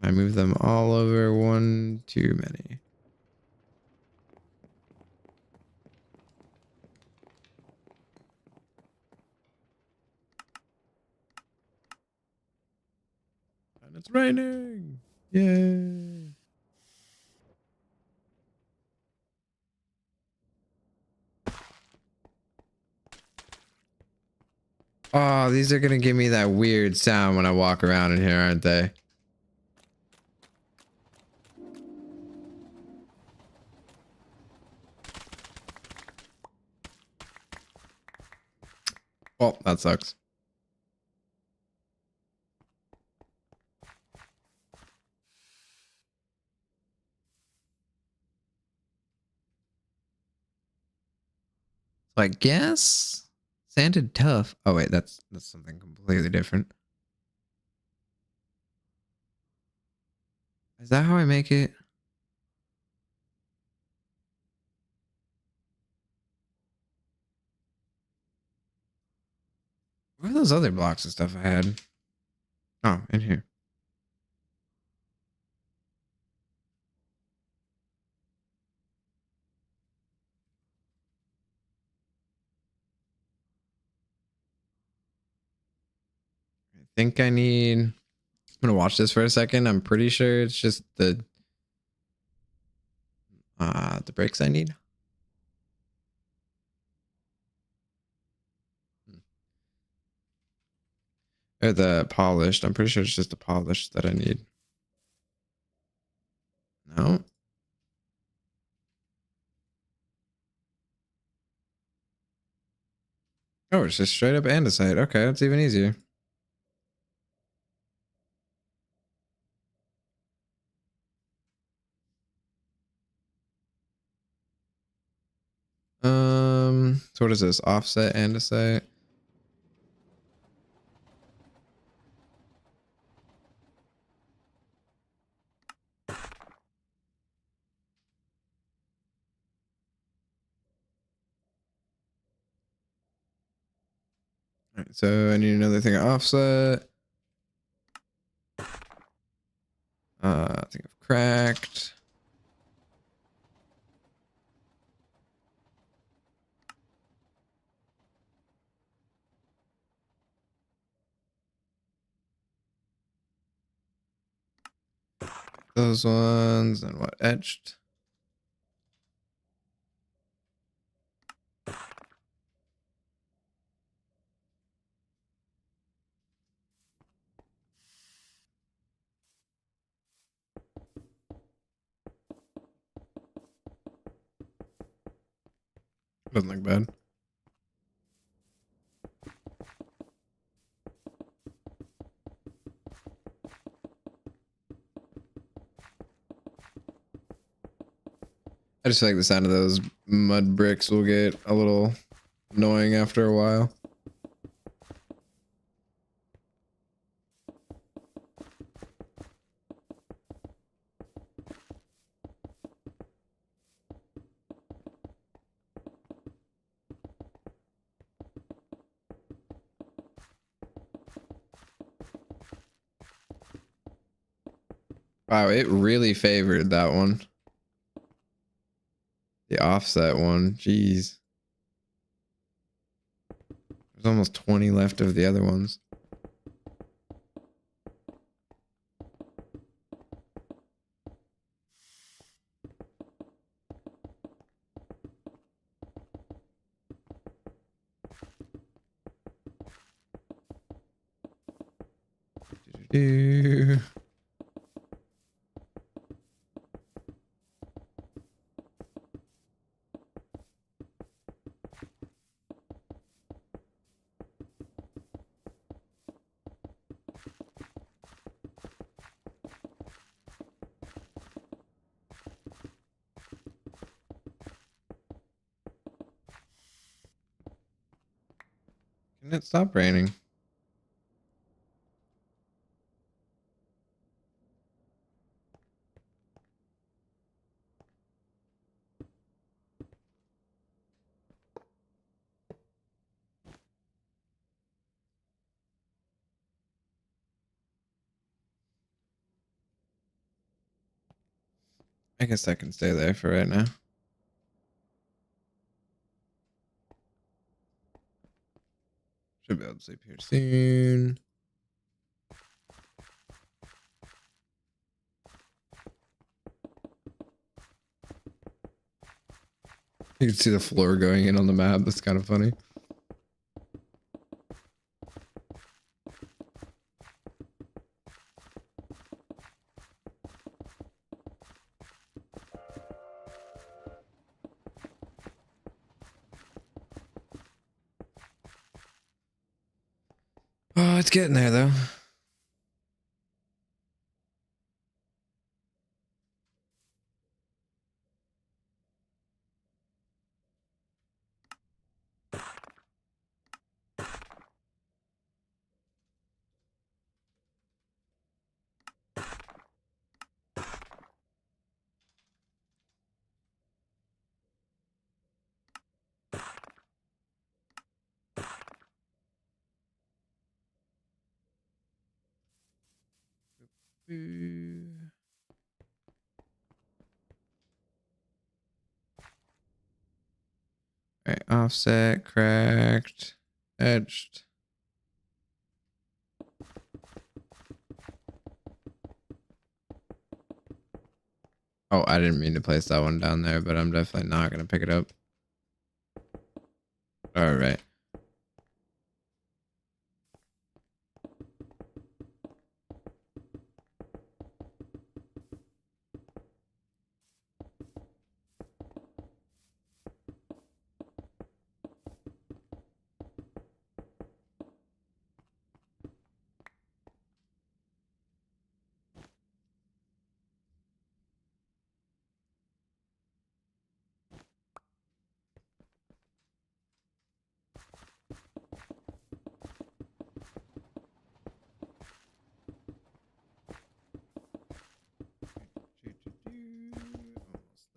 I move them all over. 1 too many. And it's raining. Yay. Oh, these are gonna give me that weird sound when I walk around in here, aren't they? Oh, that sucks. So I guess sanded tough. Oh wait, that's something completely different. Is that how I make it? Where are those other blocks and stuff I had? Oh, in here. I think I need... I'm gonna watch this for a second. I'm pretty sure it's just the bricks I need. Or the polished. I'm pretty sure it's just the polished that I need. No. Oh, it's just straight up andesite. Okay, that's even easier. So what is this? Offset andesite. All right, so I need another thing of offset. I think I've cracked. Those ones and what etched. Doesn't look bad. I just feel like the sound of those mud bricks will get a little annoying after a while. Wow, it really favored that one. The offset one. Jeez. There's almost 20 left of the other ones. do. Can it stop raining? I guess I can stay there for right now. Should be able to sleep here soon. You can see the floor going in on the map. That's kind of funny. Oh, it's getting there though. Alright, offset, cracked, etched. Oh, I didn't mean to place that one down there, but I'm definitely not going to pick it up. Alright.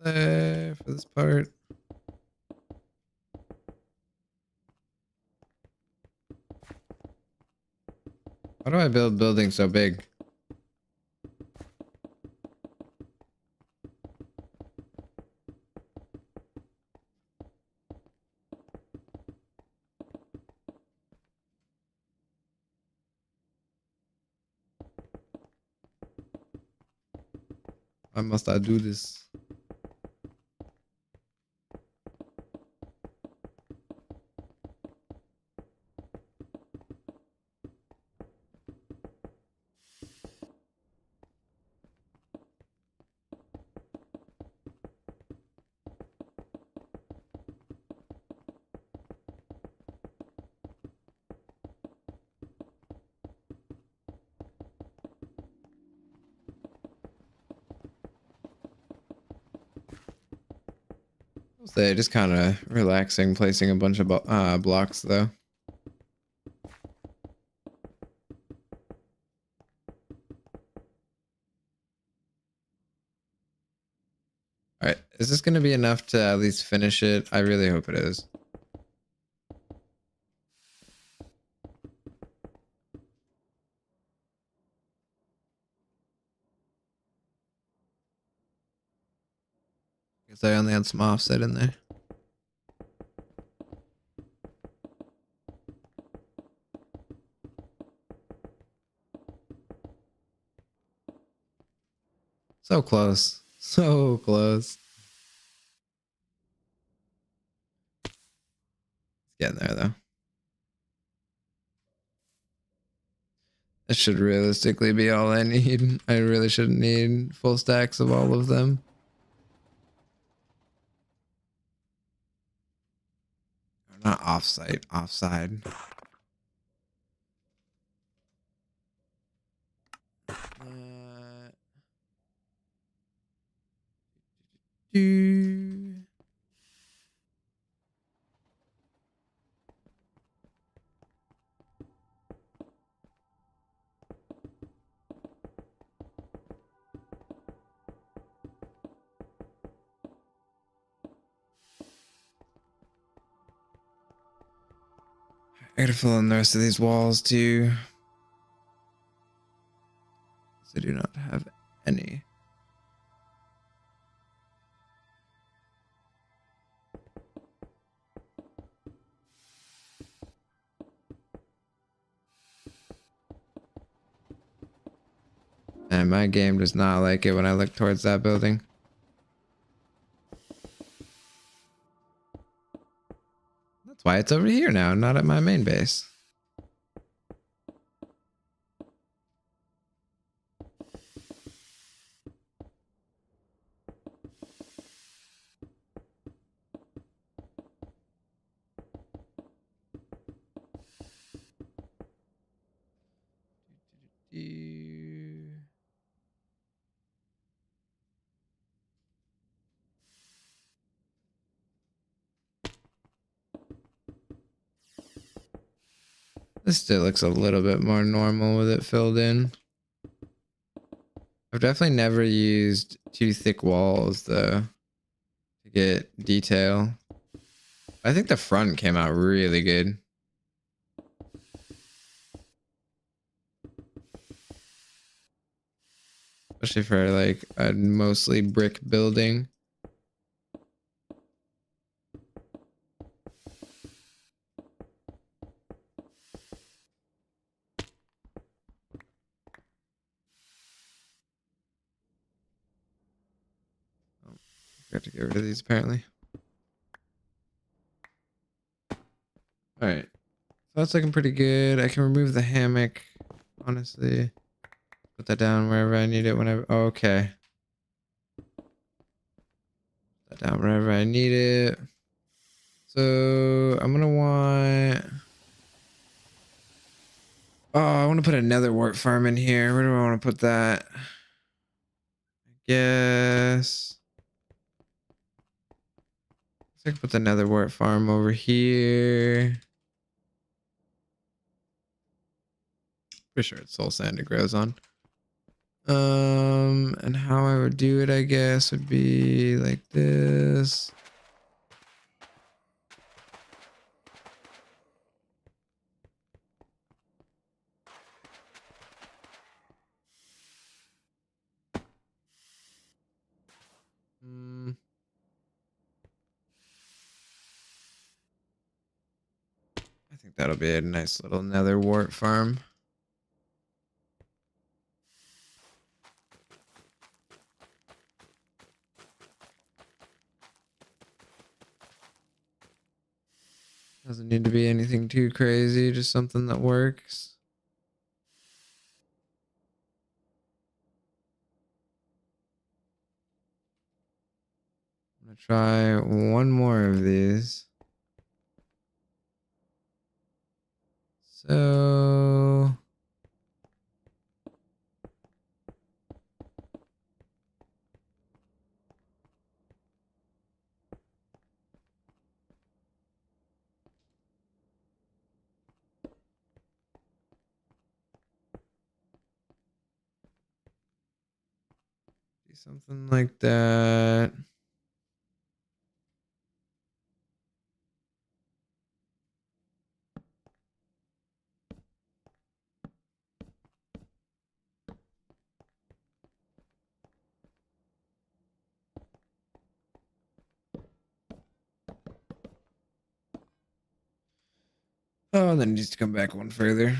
Almost there for this part. How do I build buildings so big? Why must I do this? I'll say just kind of relaxing, placing a bunch of blocks though. All right, is this going to be enough to at least finish it? I really hope it is. Guess I only had some offset in there. So close. So close. It's getting there though. That should realistically be all I need. I really shouldn't need full stacks of all of them. Not offsite, offside. Do. I gotta fill in the rest of these walls too. I do not have any. And my game does not like it when I look towards that building. That's why it's over here now, not at my main base. This still looks a little bit more normal with it filled in. I've definitely never used too thick walls though to get detail. I think the front came out really good. Especially for like a mostly brick building. Got to get rid of these apparently. Alright. So that's looking pretty good. I can remove the hammock, honestly. Put that down wherever I need it whenever. Oh, okay. Put that down wherever I need it. So I'm gonna want. Oh, I want to put another wart farm in here. Where do I want to put that? I guess. I can put another wart farm over here. Pretty sure it's soul sand it grows on. And how I would do it, I guess, would be like this. I think that'll be a nice little nether wart farm. Doesn't need to be anything too crazy, just something that works. I'm gonna try one more of these. So do something like that. Oh, and then it needs to come back one further.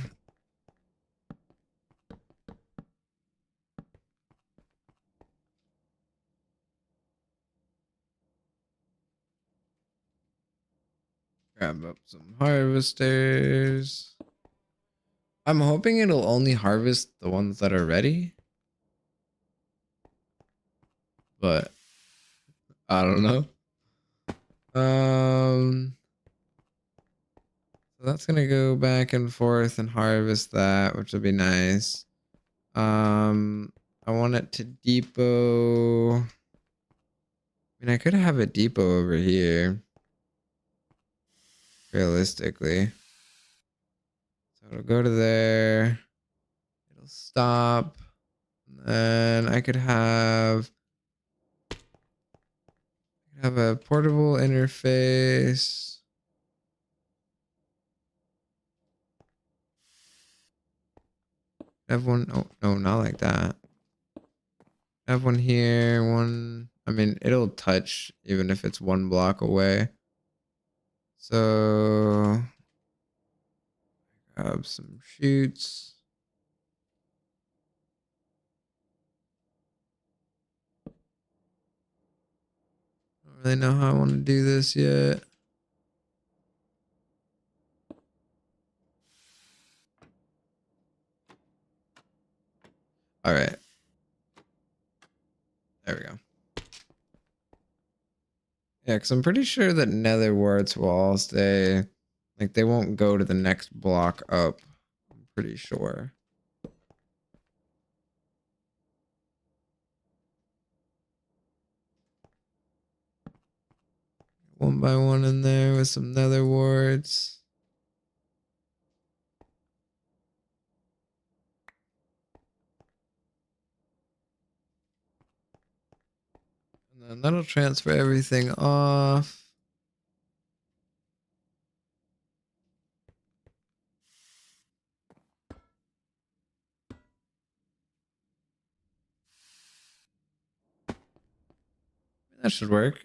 Grab up some harvesters. I'm hoping it'll only harvest the ones that are ready. But I don't know. So that's gonna go back and forth and harvest that, which will be nice. I want it to depot. I mean, I could have a depot over here, realistically. So it'll go to there. It'll stop. And I could have a portable interface. Have one. Oh no, not like that. Have one here. One. I mean, it'll touch even if it's 1 block away. So grab some chutes. Don't really know how I want to do this yet. All right. There we go. Yeah, because I'm pretty sure that nether warts will all stay. Like, they won't go to the next block up. I'm pretty sure. One by one in there with some nether warts. And then that'll transfer everything off. That should work.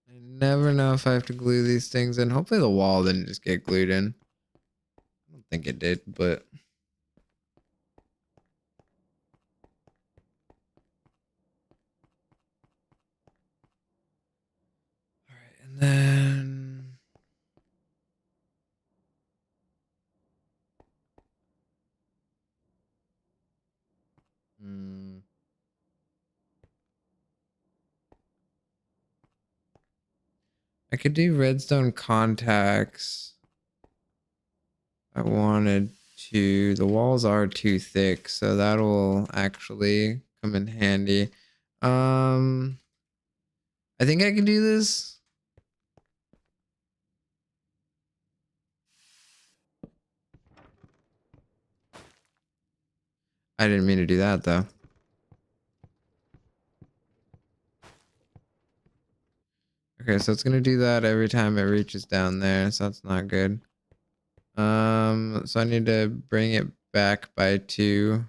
I never know if I have to glue these things in. Hopefully the wall didn't just get glued in. I don't think it did, but... Alright, and then... I could do redstone contacts. I wanted to. The walls are too thick, so that'll actually come in handy. I think I can do this. I didn't mean to do that though. Okay, so it's gonna do that every time it reaches down there, so that's not good. So I need to bring it back by 2.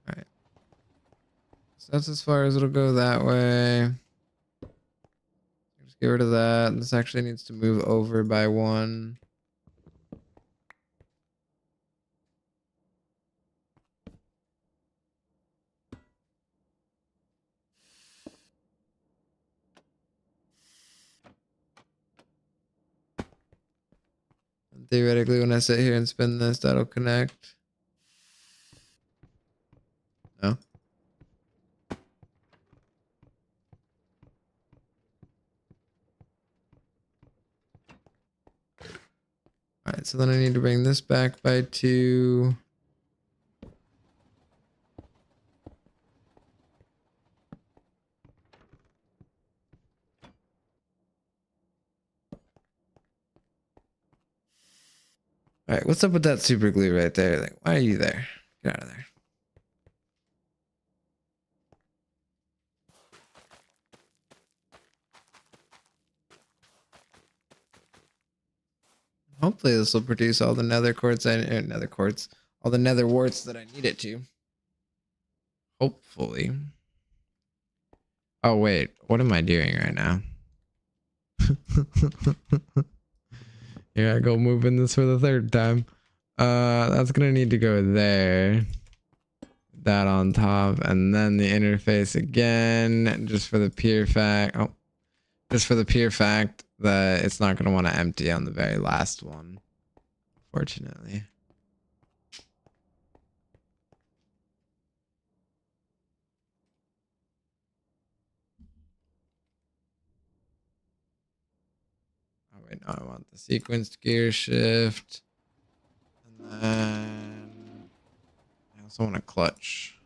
Alright. So that's as far as it'll go that way. Just get rid of that. This actually needs to move over by 1. Theoretically, when I sit here and spin this, that'll connect. No. Alright, so then I need to bring this back by 2. Alright, what's up with that super glue right there? Like, why are you there? Get out of there. Hopefully this will produce all the nether quartz nether quartz, all the nether warts that I need it to. Hopefully. Oh wait, what am I doing right now? Here I go moving this for the third time. That's gonna need to go there. That on top, and then the interface again, just for the pure fact. Oh, just for the pure fact that it's not gonna want to empty on the very last one. Fortunately. Oh wait, no, I want the sequenced gear shift. And then I also want a clutch.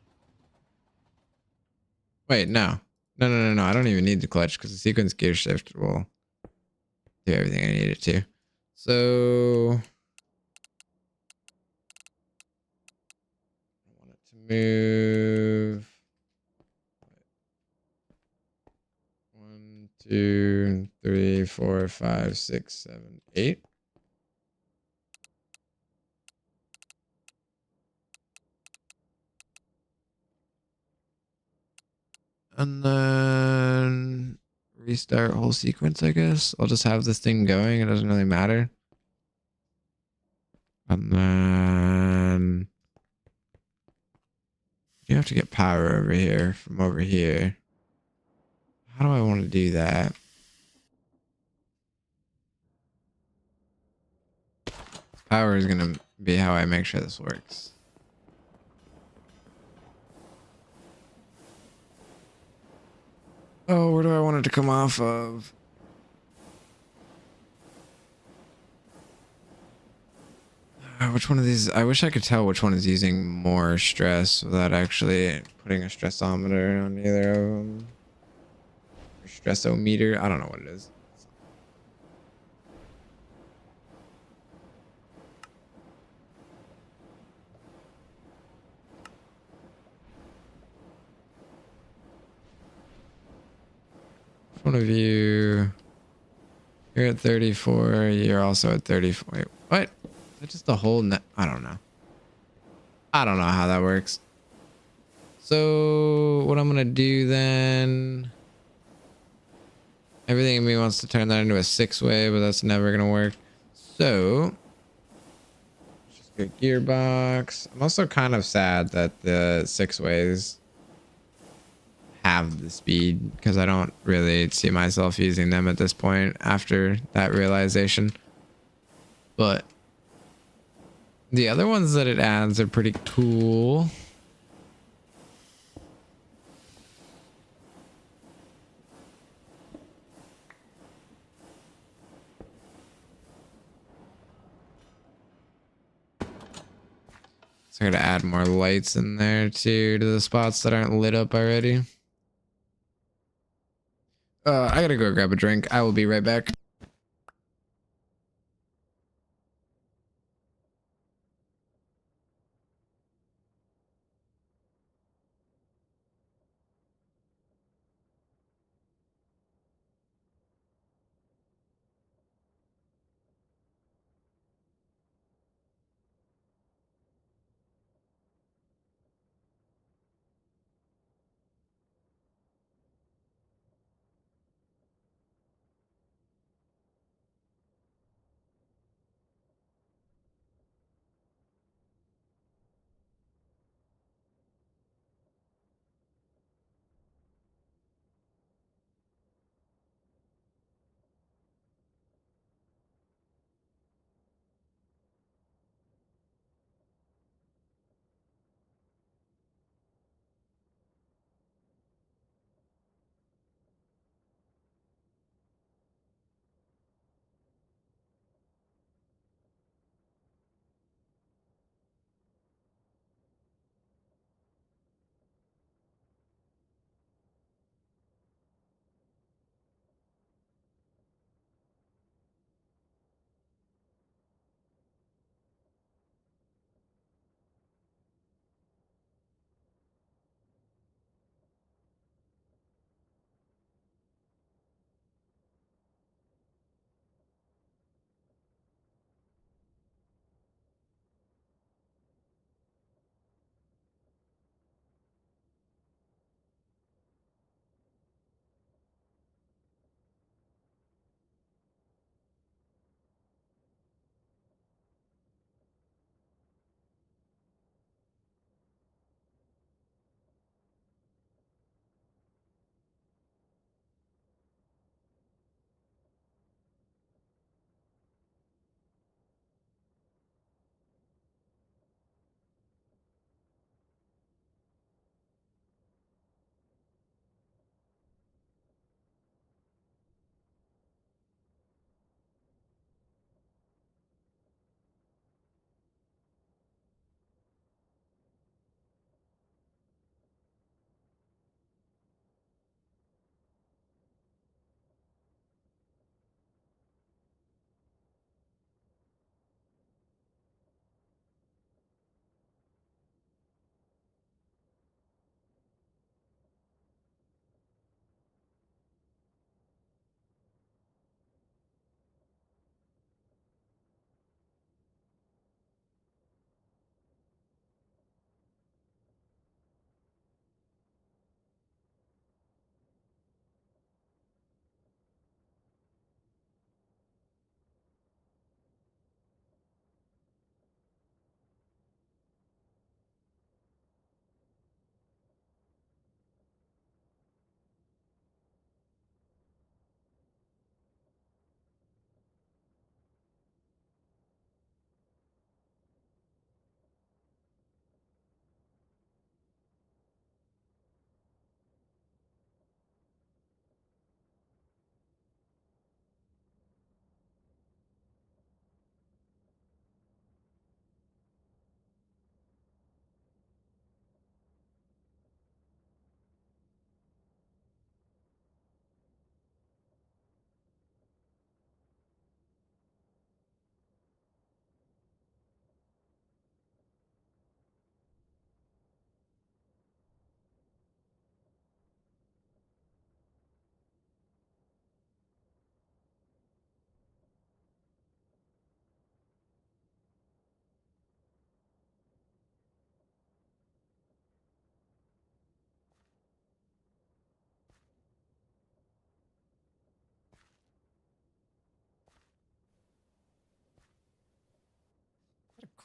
Wait, no. No. I don't even need the clutch because the sequence gear shift will do everything I need it to. So I want it to move 1, 2, 3, 4, 5, 6, 7, 8. And then restart whole sequence, I guess. I'll just have this thing going. It doesn't really matter. And then you have to get power over here from over here. How do I want to do that? Power is going to be how I make sure this works. Oh, where do I want it to come off of? Which one of these? I wish I could tell which one is using more stress without actually putting a stressometer on either of them. Or stressometer. I don't know what it is. Which one of you? You're at 34. You're also at 34. Wait, what? Is that just the whole net? I don't know. I don't know how that works. So what I'm going to do then... Everything in me wants to turn that into a 6-way, but that's never going to work. So... Just get gearbox. I'm also kind of sad that the 6-ways have the speed because I don't really see myself using them at this point after that realization. But the other ones that it adds are pretty cool. So I gotta add more lights in there too to the spots that aren't lit up already. I gotta go grab a drink. I will be right back.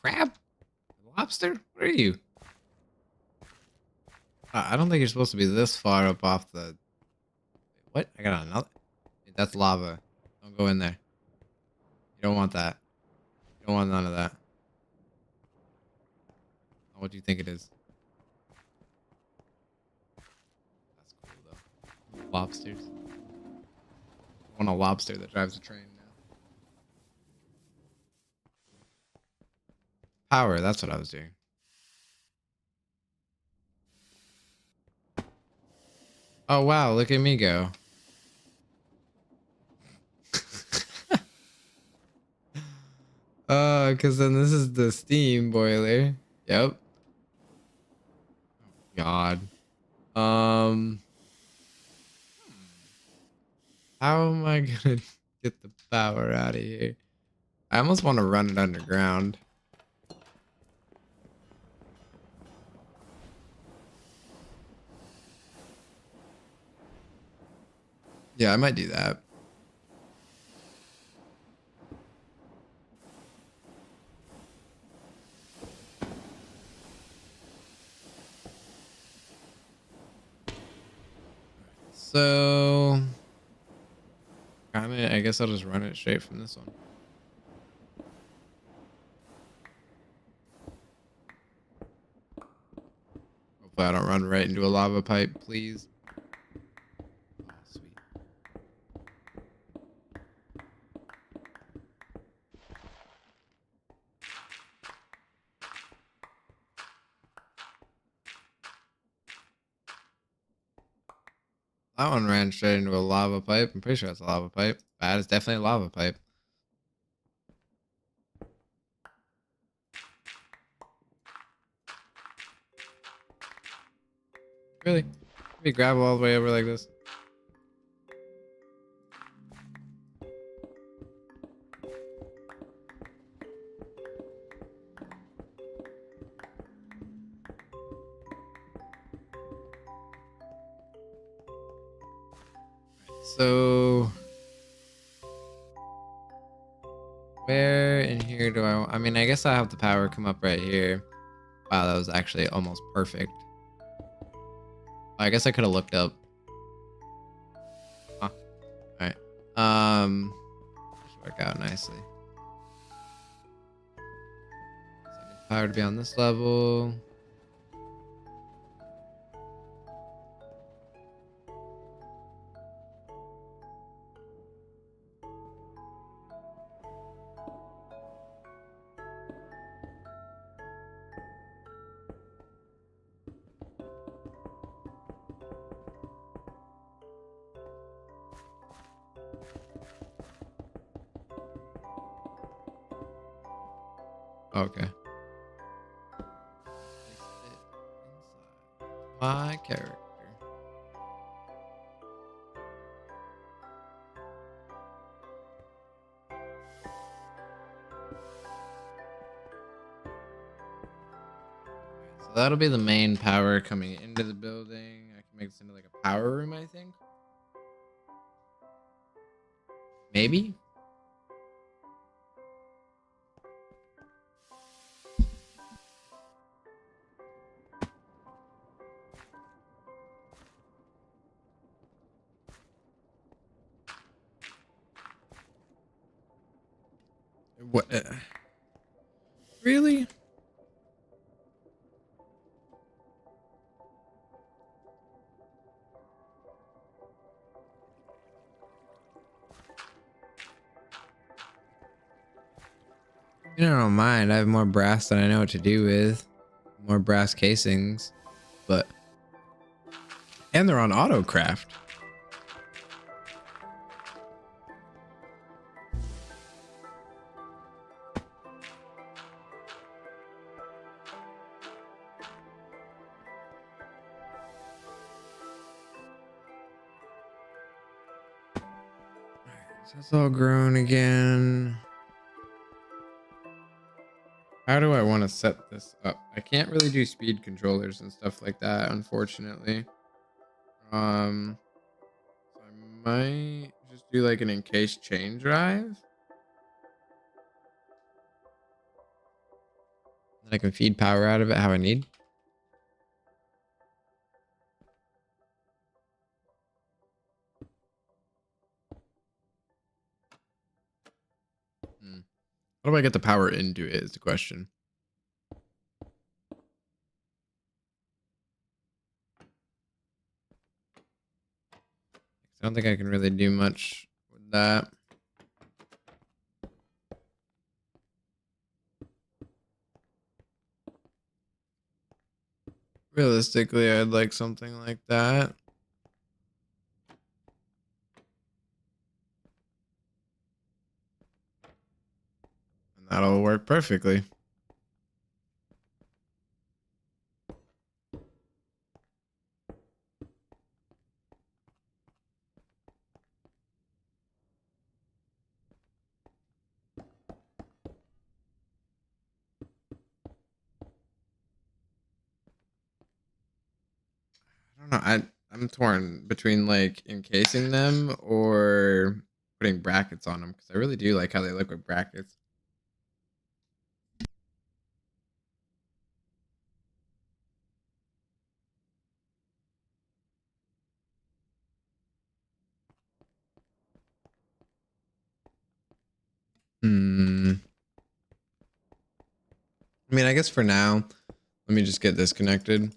Crab? Lobster? What are you? I don't think you're supposed to be this far up off the... What? I got another... That's lava. Don't go in there. You don't want that. You don't want none of that. What do you think it is? That's cool, though. Lobsters. I want a lobster that drives a train now. Power, that's what I was doing. Oh, wow, look at me go. Because then this is the steam boiler. Yep. Oh, God. Um, how am I gonna get the power out of here? I almost want to run it underground. Yeah, I might do that. So, I guess I'll just run it straight from this one. Hopefully I don't run right into a lava pipe, please. Oh, sweet. That one ran straight into a lava pipe. I'm pretty sure it's a lava pipe. That is definitely a lava pipe. Really? Let me grab all the way over like this. So, where in here do I mean, I guess I have the power come up right here. Wow, that was actually almost perfect. I guess I could have looked up. Huh. All right. Should work out nicely. So I need power to be on this level. Okay. My character. So that'll be the main power coming into the building. I can make this into like a power room, I think. Maybe? What? Really? You know, I don't mind. I have more brass than I know what to do with. More brass casings. But... And they're on autocraft. So it's all grown again. How do I want to set this up? I can't really do speed controllers and stuff like that, unfortunately. So I might just do like an encased chain drive. And I can feed power out of it how I need. How do I get the power into it is the question. I don't think I can really do much with that. Realistically, I'd like something like that. And that'll work perfectly. I don't know. I'm torn between like encasing them or putting brackets on them because I really do like how they look with brackets. I mean, I guess for now, let me just get disconnected.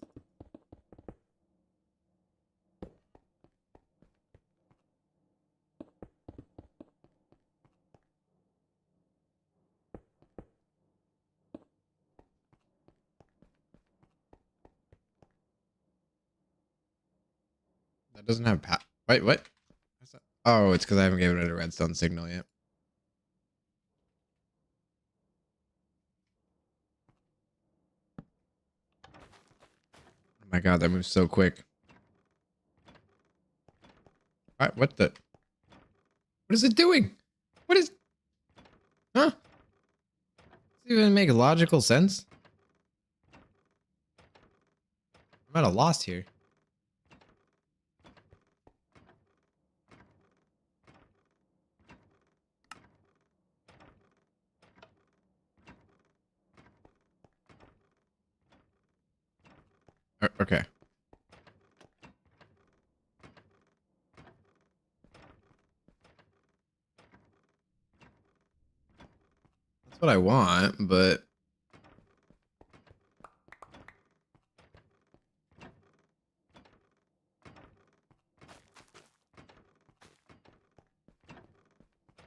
That doesn't have Wait, what? Oh, it's because I haven't given it a redstone signal yet. Oh my god, that moves so quick. What the? What is it doing? What is? Huh? Does it even make logical sense? I'm at a loss here. Okay. That's what I want, but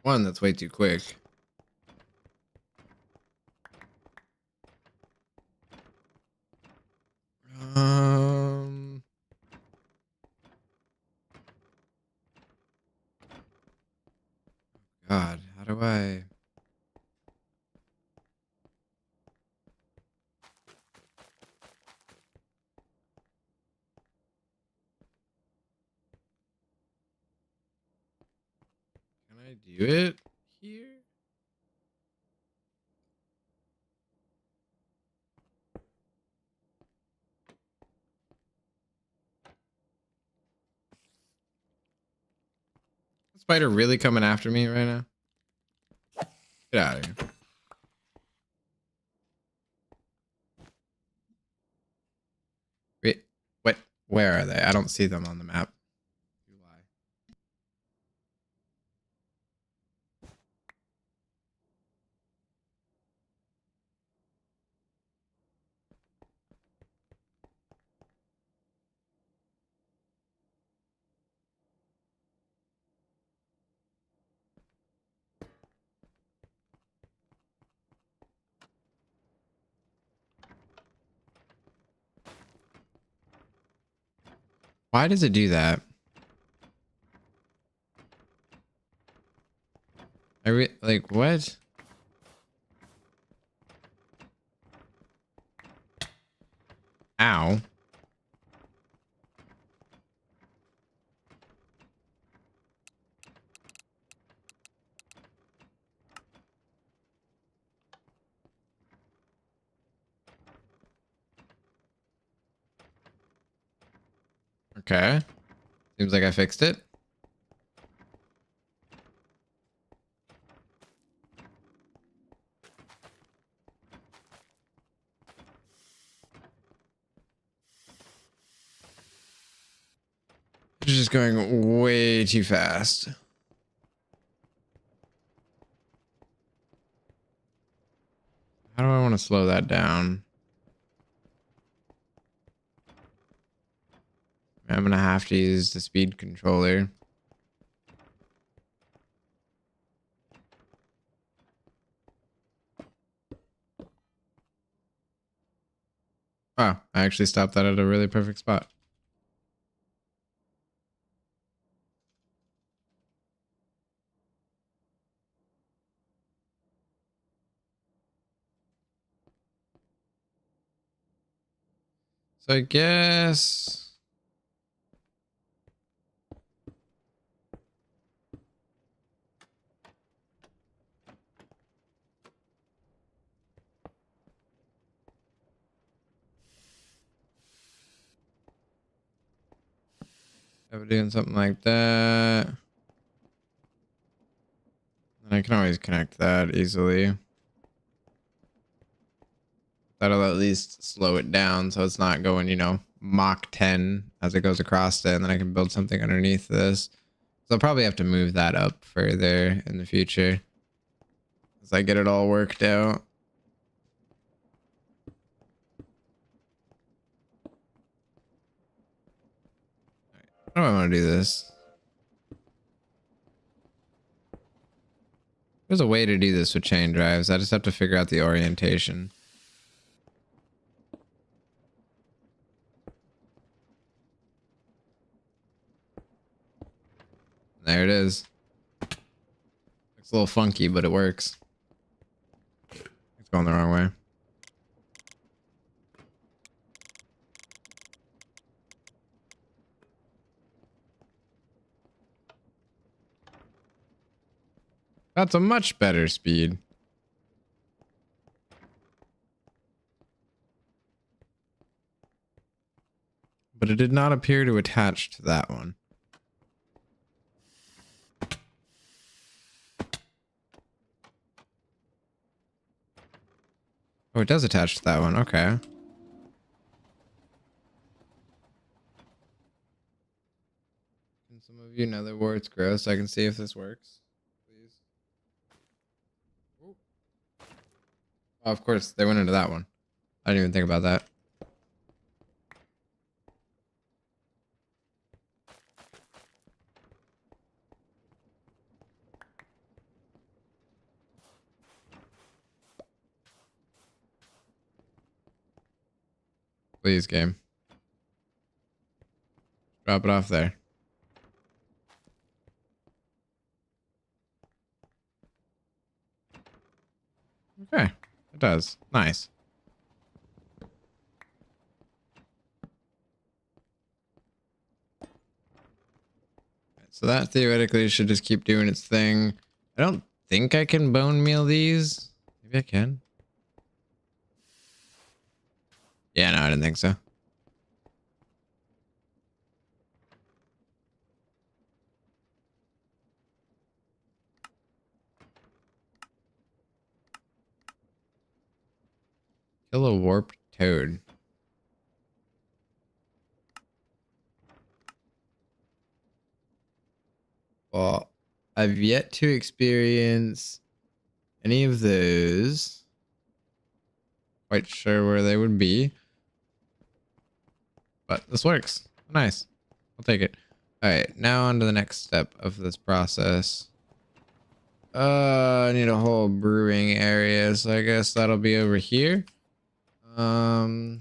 one, that's way too quick. Um, God, how do I? Can I do it here? Spider really coming after me right now? Get out of here. Wait, what? Where are they? I don't see them on the map. You lie. Why does it do that? Like what? Ow. Okay. Seems like I fixed it. going way too fast. How do I want to slow that down? I'm gonna have to use the speed controller. Wow, I actually stopped that at a really perfect spot. So I guess if we're doing something like that, then I can always connect that easily. That'll at least slow it down so it's not going, you know, Mach 10 as it goes across it, and then I can build something underneath this. So I'll probably have to move that up further in the future as I get it all worked out. How do I want to do this? There's a way to do this with chain drives. I just have to figure out the orientation. There it is. Looks a little funky, but it works. It's going the wrong way. That's a much better speed. But it did not appear to attach to that one. Oh, it does attach to that one. Okay. Can some of you know that words grow so I can see if this works? Please. Oh, of course. They went into that one. I didn't even think about that. Please, game. Drop it off there. Okay. It does. Nice. So that theoretically should just keep doing its thing. I don't think I can bone meal these. Maybe I can. Yeah, no, I didn't think so. Kill a warped toad. Well, I've yet to experience any of those. Quite sure where they would be. But this works. Nice. I'll take it. Alright, now on to the next step of this process. I need a whole brewing area, so I guess that'll be over here. So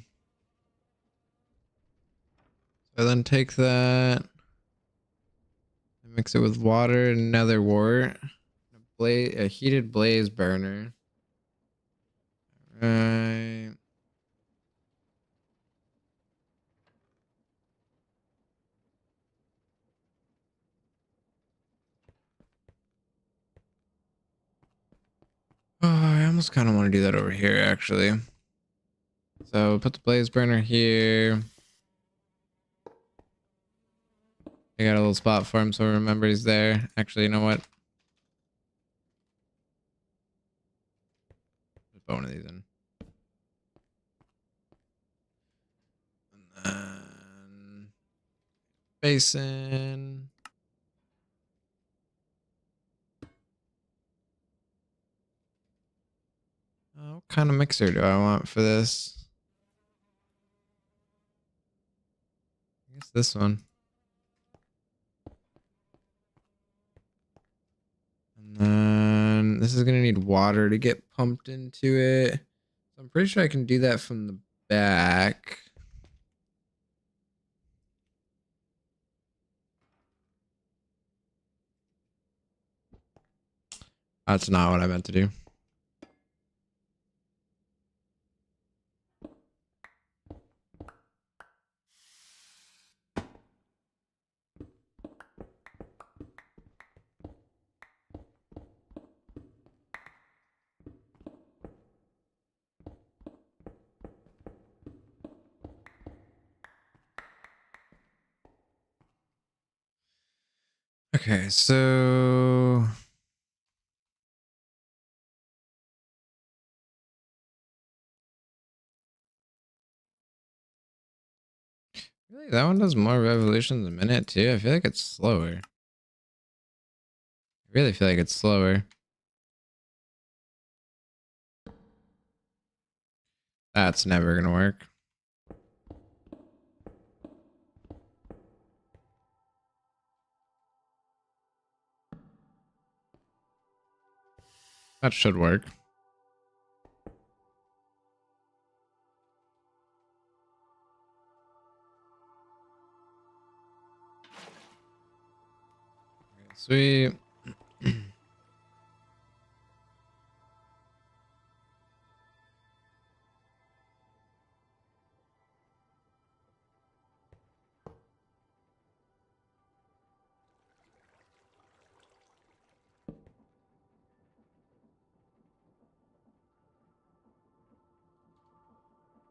then take that, mix it with water and nether wart. A heated blaze burner. Right. Oh, I almost kind of want to do that over here, actually. So put the blaze burner here. I got a little spot for him so remember he's there. Actually, you know what? Just put one of these in. And then basin. What kind of mixer do I want for this? I guess this one. And then this is gonna need water to get pumped into it. So I'm pretty sure I can do that from the back. That's not what I meant to do. Okay, so really that one does more revolutions a minute too. I feel like it's slower. I really feel like it's slower. That's never gonna work. That should work. Okay, sweet.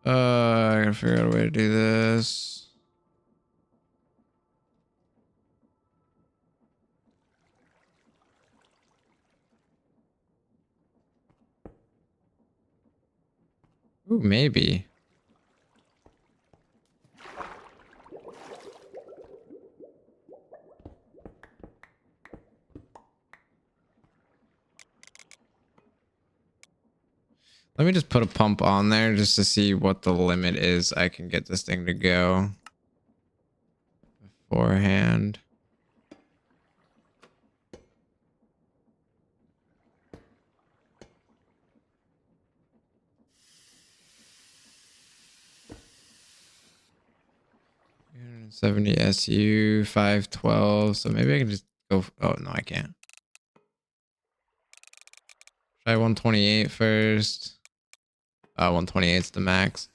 I gotta figure out a way to do this. Ooh, maybe. Let me just put a pump on there just to see what the limit is I can get this thing to go beforehand. $70 SU 512. So maybe I can just go. Oh no, I can't. Try 128 first. 128 is the max.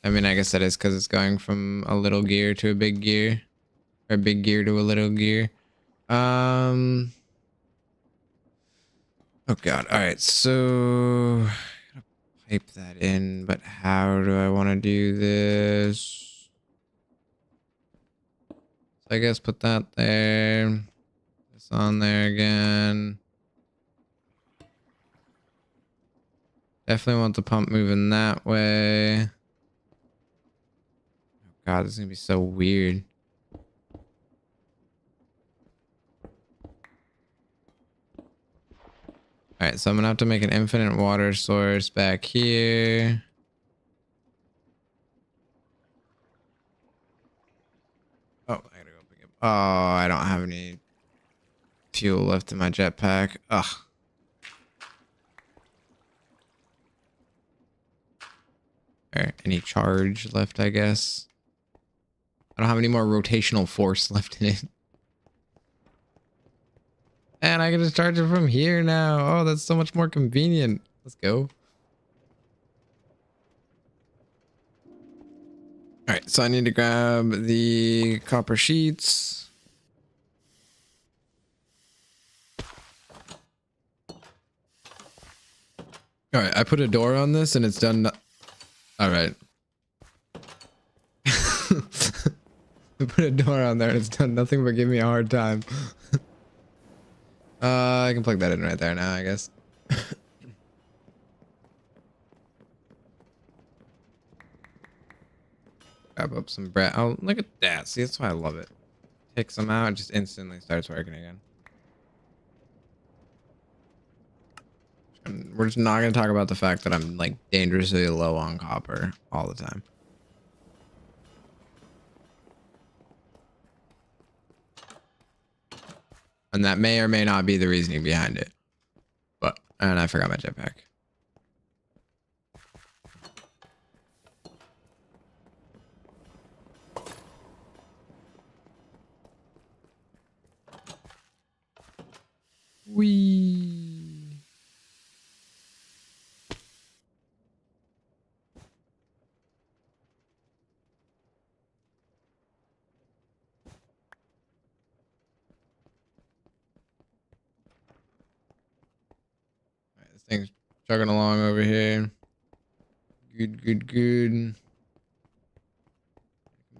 I mean, I guess that is because it's going from a little gear to a big gear, or a big gear to a little gear. Oh god. All right, so pipe that in, but how do I want to do this? So I guess put that there. This on there again. Definitely want the pump moving that way. Oh god, this is gonna be so weird. Alright, so I'm gonna have to make an infinite water source back here. Oh, I gotta go pick up. Oh, I don't have any fuel left in my jetpack. Ugh. Or any charge left, I guess. I don't have any more rotational force left in it. And I can just charge it from here now. Oh, that's so much more convenient. Let's go. All right, so I need to grab the copper sheets. All right, I put a door on this and it's done. All right. I put a door on there and it's done nothing but give me a hard time. I can plug that in right there now, I guess. Grab up some bread. Oh, look at that. See, that's why I love it. Takes them out, it just instantly starts working again. And we're just not going to talk about the fact that I'm like dangerously low on copper all the time. And that may or may not be the reasoning behind it. But, and I forgot my jetpack. Whee! Alright, this thing's chugging along over here. Good, good, good.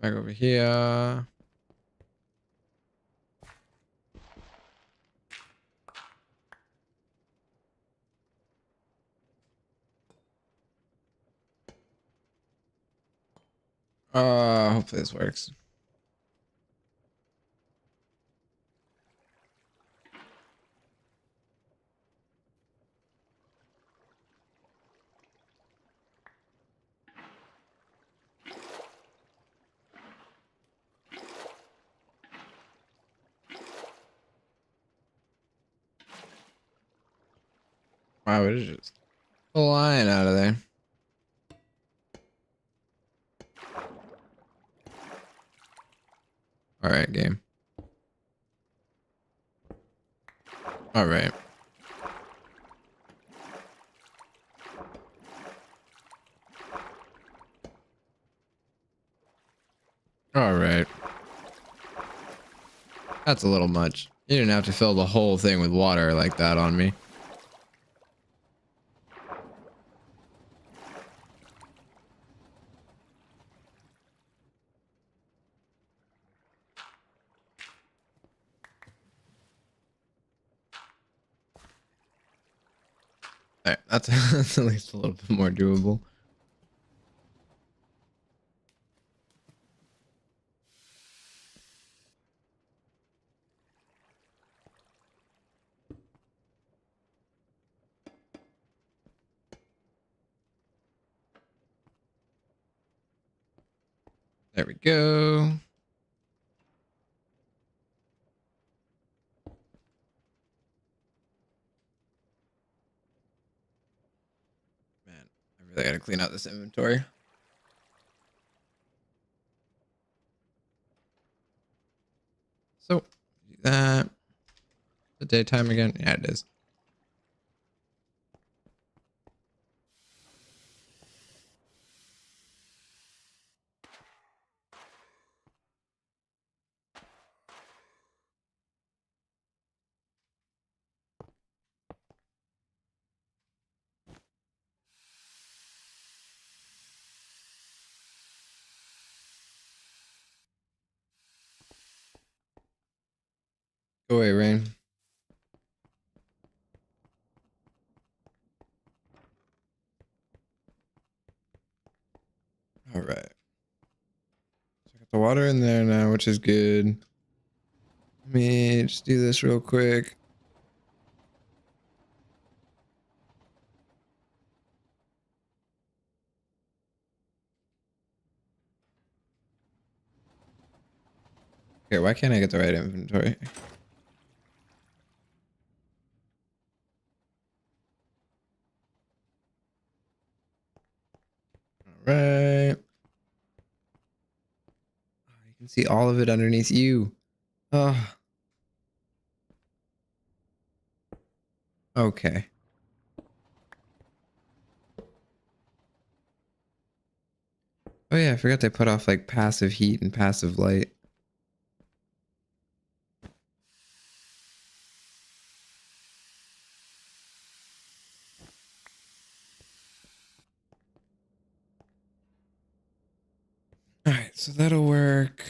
Back over here. Hopefully this works. Wow, it is just flying out of there. All right, game. All right. All right. That's a little much. You didn't have to fill the whole thing with water like that on me. All right, that's at least a little bit more doable. There we go. Man, I really gotta clean out this inventory. So, do that. The daytime again? Yeah, it is. Go away, Rain. All right. So I got the water in there now, which is good. Let me just do this real quick. Okay, why can't I get the right inventory? All right. Oh, you can see all of it underneath you. Oh. Okay. Oh yeah, I forgot they put off like passive heat and passive light. All right, so that'll work.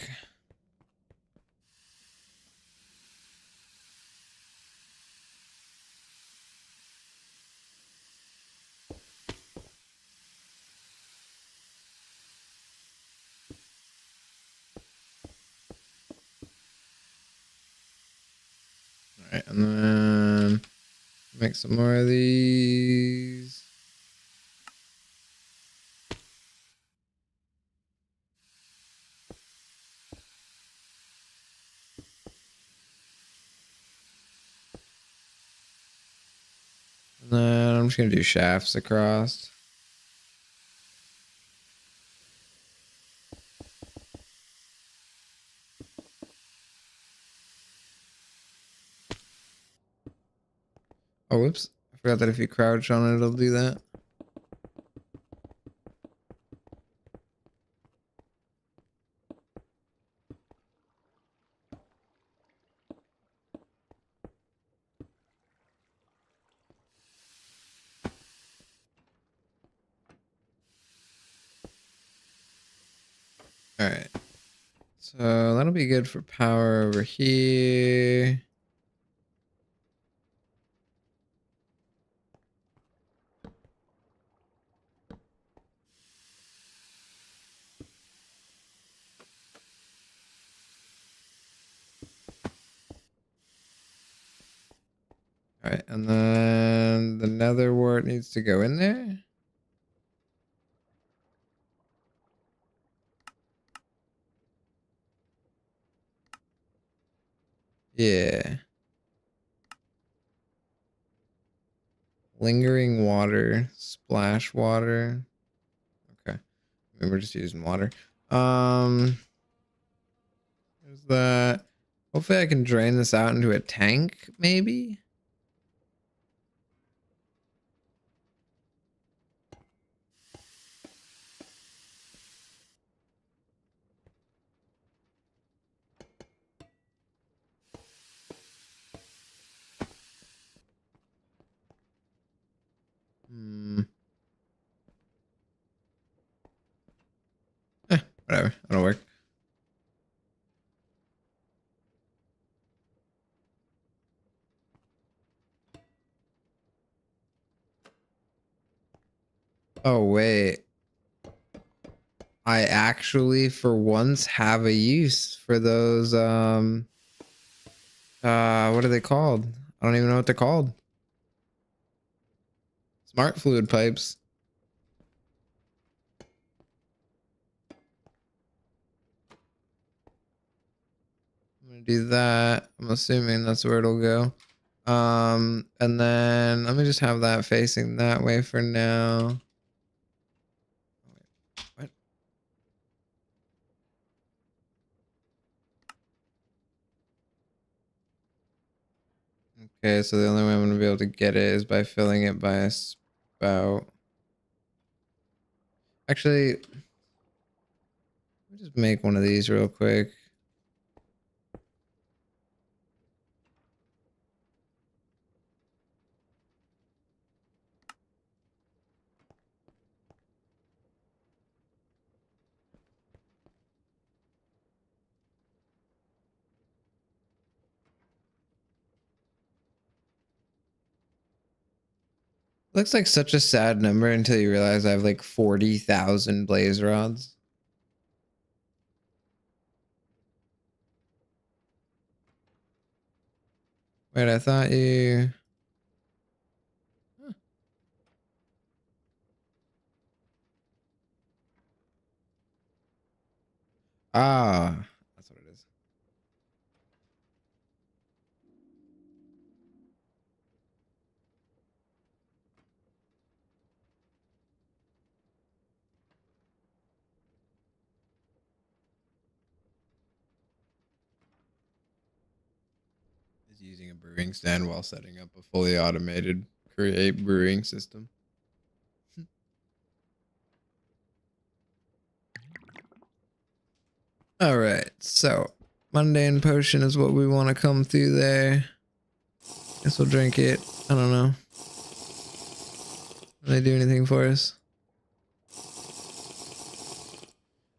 Alright, and then make some more of these. And then I'm just gonna do shafts across. Oh, whoops. I forgot that if you crouch on it, it'll do that. Alright. So that'll be good for power over here. Alright, and then the nether wart needs to go in there. Yeah. Lingering water, splash water. Okay. I mean, we're just using water. There's that. Hopefully I can drain this out into a tank, maybe? Whatever. That'll work. Oh, wait. I actually, for once, have a use for those, what are they called? I don't even know what they're called. Smart fluid pipes. I'm gonna do that. I'm assuming that's where it'll go. And then let me just have that facing that way for now. What? Okay, so the only way I'm gonna be able to get it is by filling it by a spout. Actually, let me just make one of these real quick. Looks like such a sad number until you realize I have like 40,000 blaze rods. Wait, I thought you... Huh. Ah, that's what it is. Is using a brewing stand while setting up a fully automated create brewing system. All right, so mundane potion is what we want to come through there. Guess we'll drink it. I don't know. Do they do anything for us?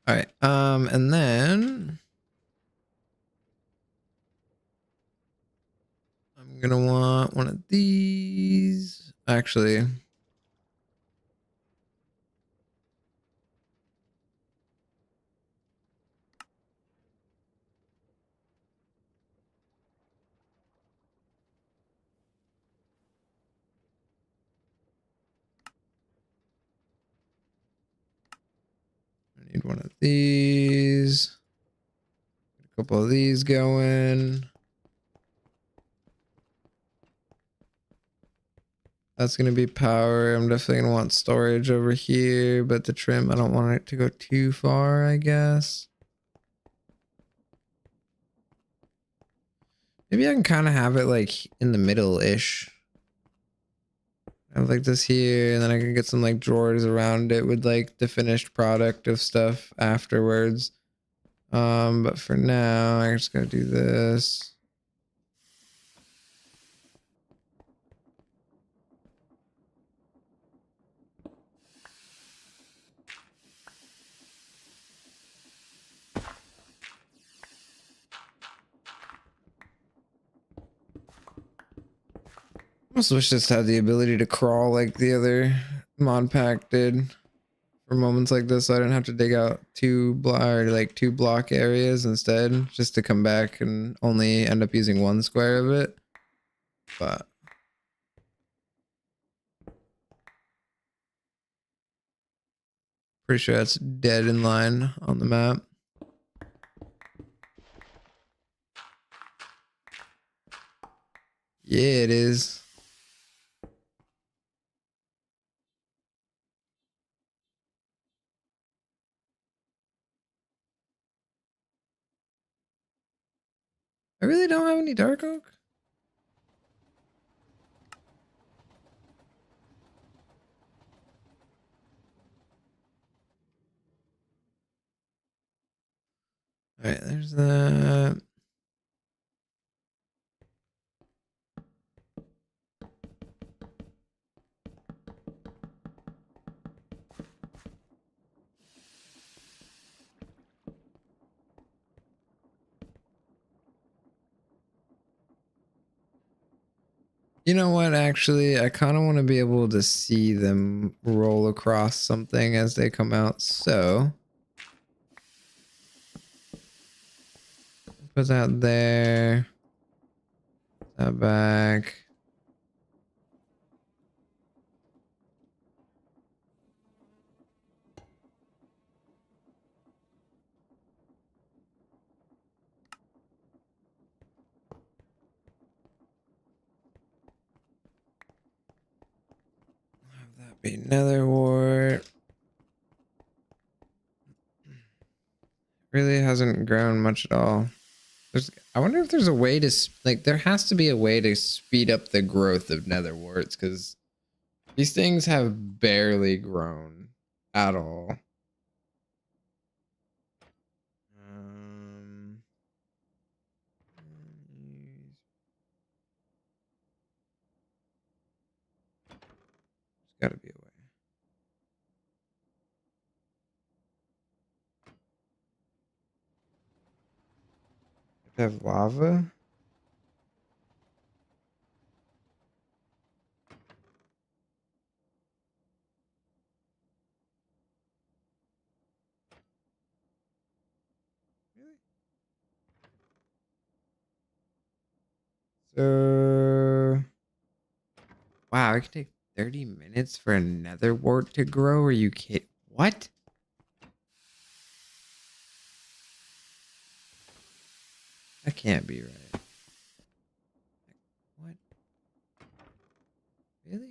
All right. And then I'm gonna want one of these. Actually, these. A couple of these going. That's going to be power. I'm definitely going to want storage over here, but the trim, I don't want it to go too far, I guess. Maybe I can kind of have it like in the middle-ish. I have like this here, and then I can get some like drawers around it with like the finished product of stuff afterwards. But for now, I just gotta do this. I also wish this had the ability to crawl like the other mod pack did for moments like this, so I didn't have to dig out two block areas instead, just to come back and only end up using one square of it. But pretty sure that's dead in line on the map. Yeah, it is. I really don't have any dark oak. All right, there's that. You know what? Actually, I kind of want to be able to see them roll across something as they come out. So put that there. That back. Have that be nether wart. Really hasn't grown much at all. I wonder if there's a way to like. There has to be a way to speed up the growth of nether warts, because these things have barely grown at all. There's got to be a way. Have lava. Really? So, wow, it can take 30 minutes for a nether wart to grow. Are you kidding? What? That can't be right. What? Really?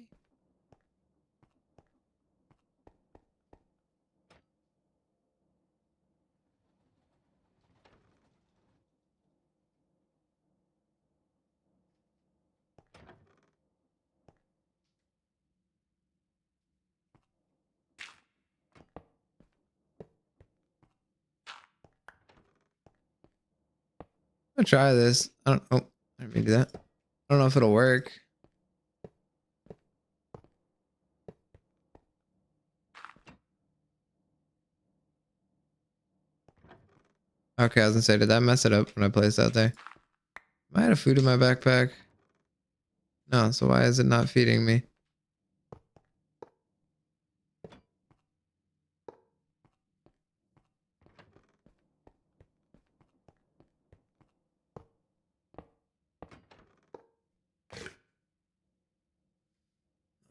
I'm gonna try this. I don't. Oh, I didn't mean to do that. I don't know if it'll work. Okay, I was gonna say, did that mess it up when I placed that there? Am I out of food in my backpack? No, so why is it not feeding me?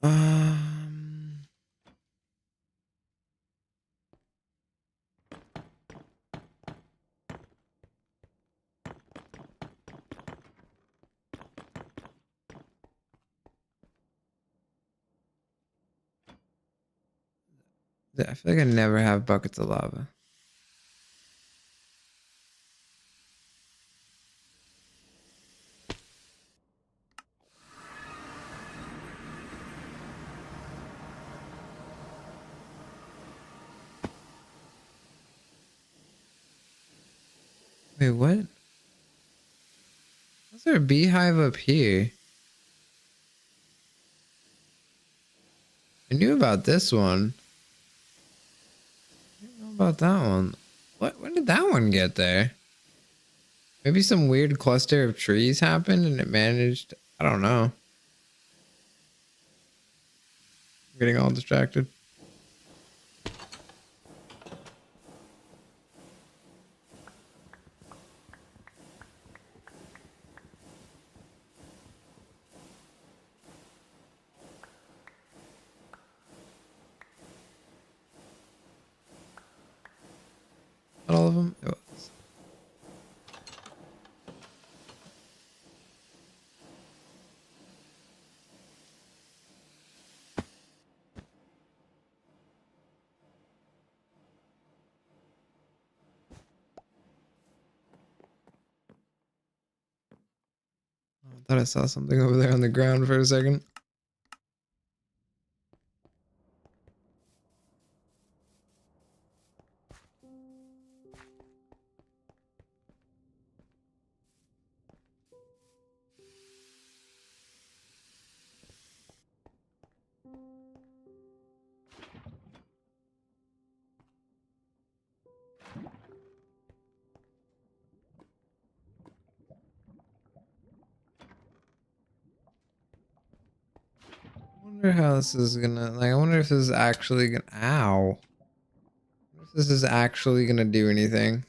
Um, I feel like I never have buckets of lava. Wait, what? Is there a beehive up here? I knew about this one. I didn't know about that one. What? When did that one get there? Maybe some weird cluster of trees happened and it managed. I don't know. I'm getting all distracted. Not all of them. It was. I thought I saw something over there on the ground for a second. I wonder how this is gonna, like, I wonder if this is actually gonna, ow. I wonder if this is actually gonna do anything.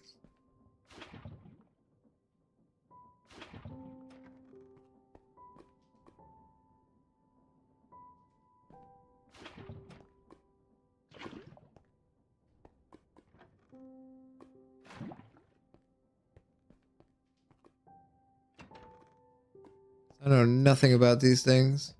I know nothing about these things.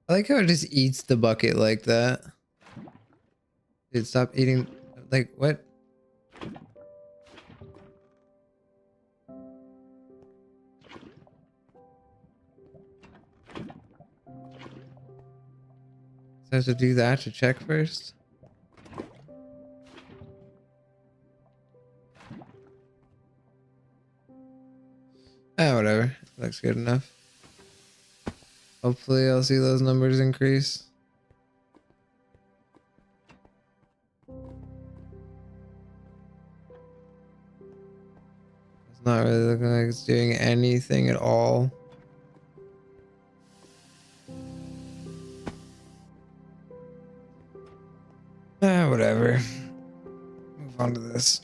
I like how it just eats the bucket like that. Dude, stop eating. Like, what? So I have to do that to check first? Ah, whatever. Looks good enough. Hopefully I'll see those numbers increase. It's not really looking like it's doing anything at all. Ah, whatever. Move on to this.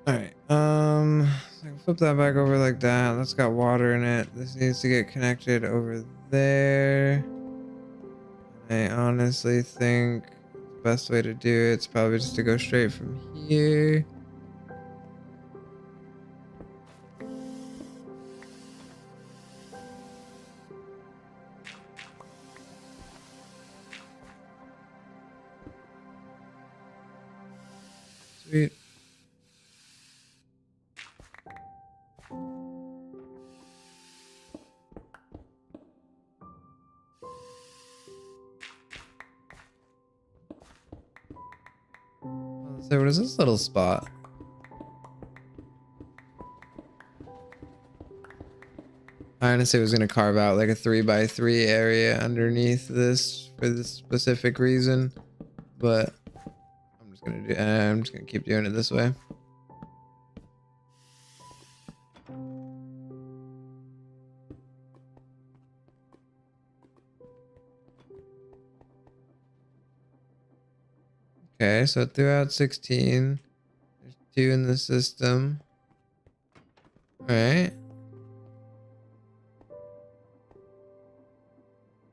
Alright, so I can flip that back over like that. That's got water in it. This needs to get connected over there. I honestly think the best way to do it's probably just to go straight from here. Sweet. So what is this little spot? I honestly was gonna carve out like a 3x3 area underneath this for this specific reason, but I'm just gonna keep doing it this way. Okay, so throughout 16, there's 2 in the system. All right.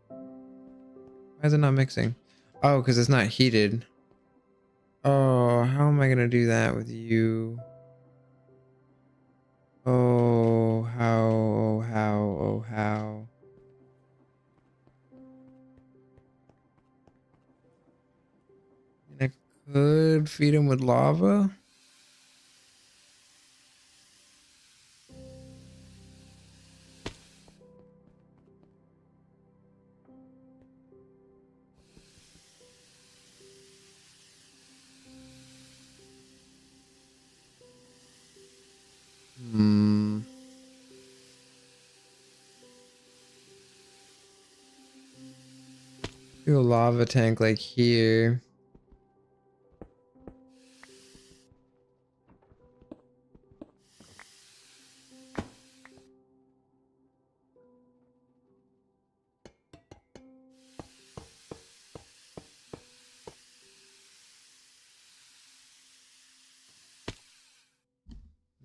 Why is it not mixing? Oh, because it's not heated. Oh, how am I gonna do that with you? Oh, how, oh, how, oh, how. And I could feed him with lava. Hmm. Do a lava tank like here.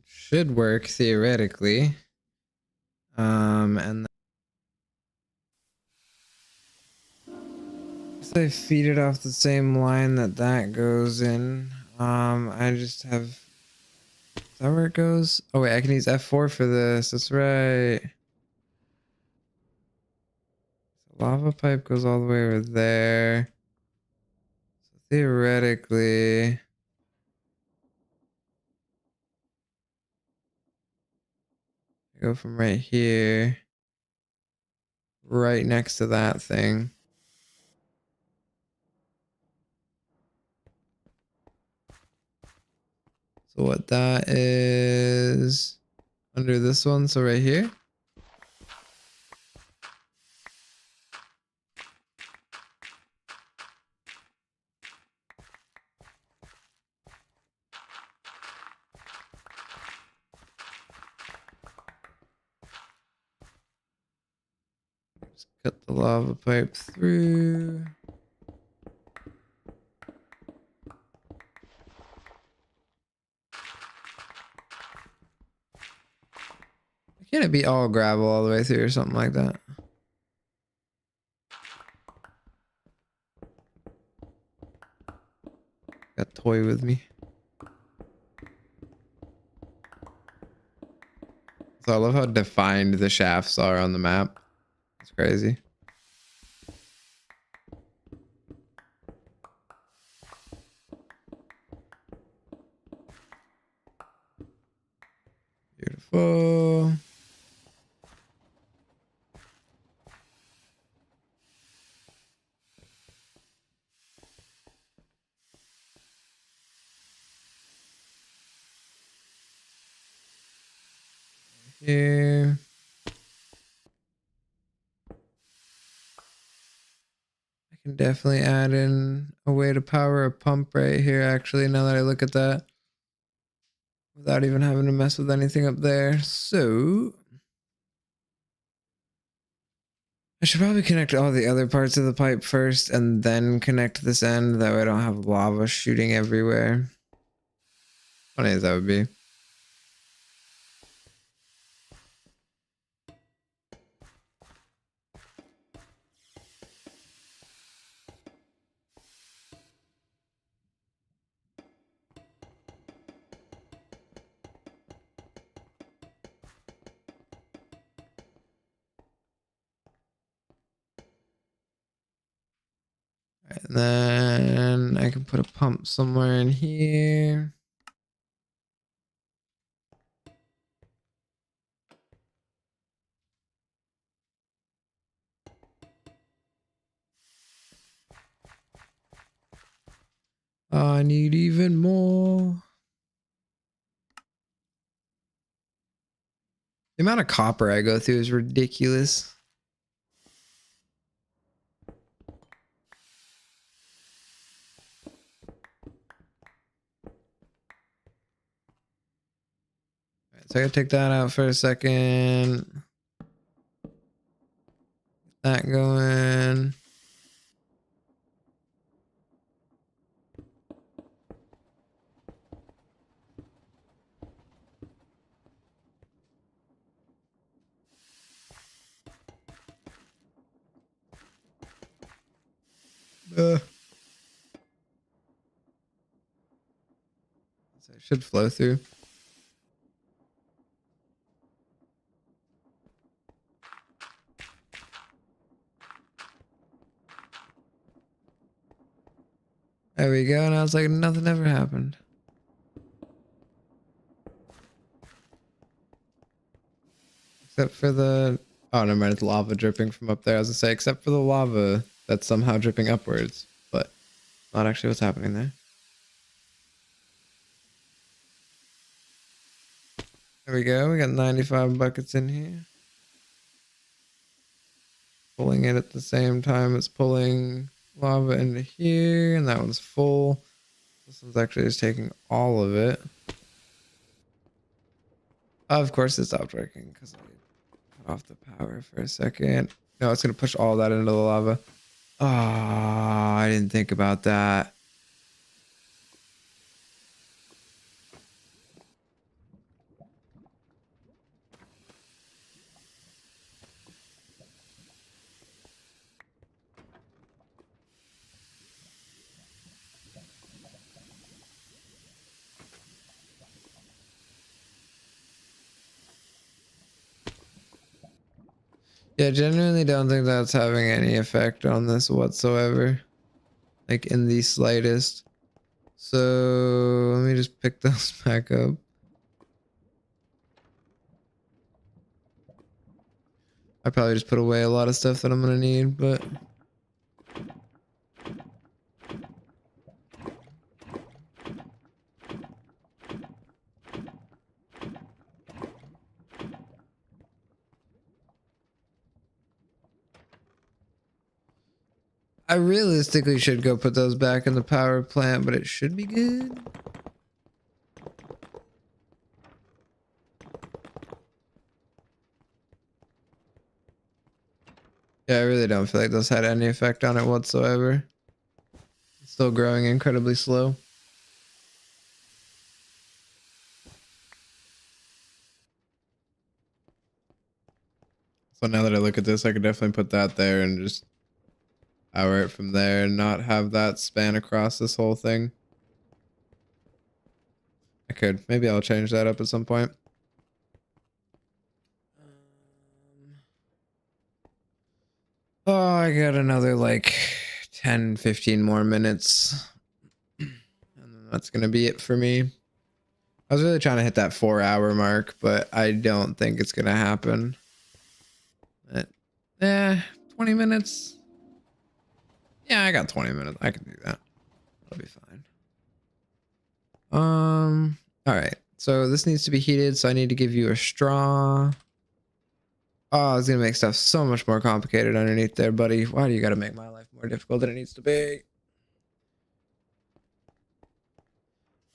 Should work theoretically. And if I feed it off the same line that goes in, I just have. Is that where it goes? Oh wait, I can use F4 for this. That's right. So lava pipe goes all the way over there. So theoretically, I go from right here, right next to that thing. So what that is under this one, so right here. Just cut the lava pipe through. Can't it be all gravel all the way through or something like that? Got toy with me. So I love how defined the shafts are on the map. It's crazy. Beautiful. Here. I can definitely add in a way to power a pump right here, actually, now that I look at that. Without even having to mess with anything up there. So I should probably connect all the other parts of the pipe first and then connect this end. That way I don't have lava shooting everywhere. Funny as that would be. And then I can put a pump somewhere in here. I need even more. The amount of copper I go through is ridiculous. So I gotta take that out for a second. That going. So it should flow through. There we go. And I was like, nothing ever happened. Except for the... Oh, never mind. It's lava dripping from up there. I was going to say, except for the lava that's somehow dripping upwards. But not actually what's happening there. There we go. We got 95 buckets in here. Pulling it at the same time it's pulling lava into here. And that one's full. This one's actually just taking all of it. Of course it stopped working because I cut off the power for a second. No, it's going to push all that into the lava. Oh, I didn't think about that. Yeah, genuinely don't think that's having any effect on this whatsoever. Like in the slightest. So let me just pick those back up. I probably just put away a lot of stuff that I'm gonna need, but I realistically should go put those back in the power plant, but it should be good. Yeah, I really don't feel like those had any effect on it whatsoever. It's still growing incredibly slow. So now that I look at this, I could definitely put that there and just power it from there and not have that span across this whole thing. I could. Maybe I'll change that up at some point. Oh, I got another like 10, 15 more minutes. And then that's going to be it for me. I was really trying to hit that 4-hour mark, but I don't think it's going to happen. But, 20 minutes. Yeah, I got 20 minutes. I can do that. That'll be fine. All right. So this needs to be heated, so I need to give you a straw. Oh, it's gonna make stuff so much more complicated underneath there, buddy. Why do you gotta make my life more difficult than it needs to be?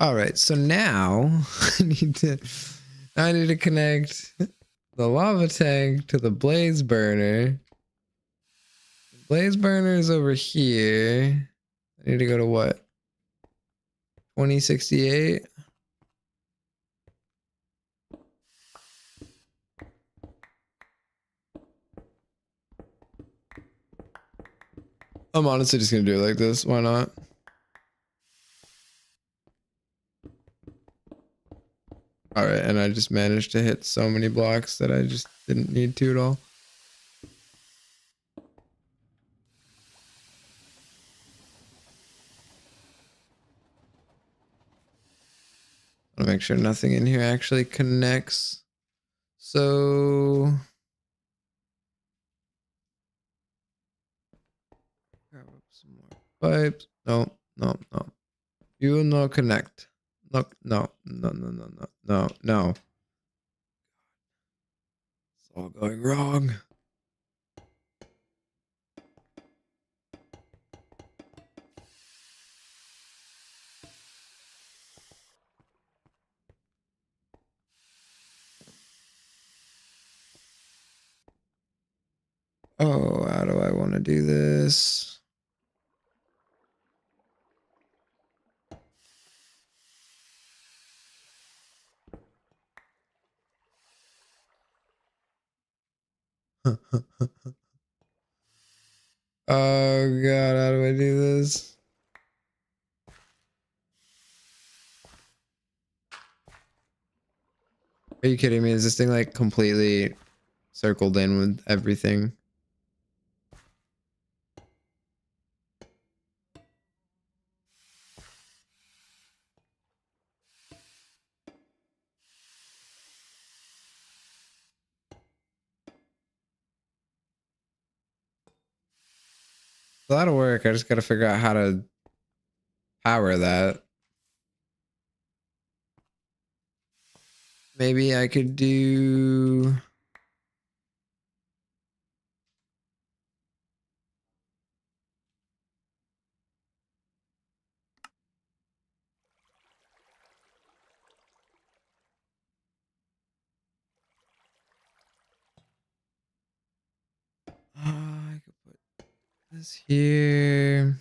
All right, so now I need to connect the lava tank to the blaze burner. The blaze burner is over here. I need to go to what? 2068. I'm honestly just gonna do it like this. Why not? All right, and I just managed to hit so many blocks that I just didn't need to at all. I want to make sure nothing in here actually connects. So grab up some more pipes. No, no, no. You no connect. No, no, no, no, no, no, no, no. It's all going wrong. Oh, how do I want to do this? Oh god, how do I do this? Are you kidding me? Is this thing like completely circled in with everything? a lot of work. I just gotta figure out how to power that. Maybe I could do... I could put this here.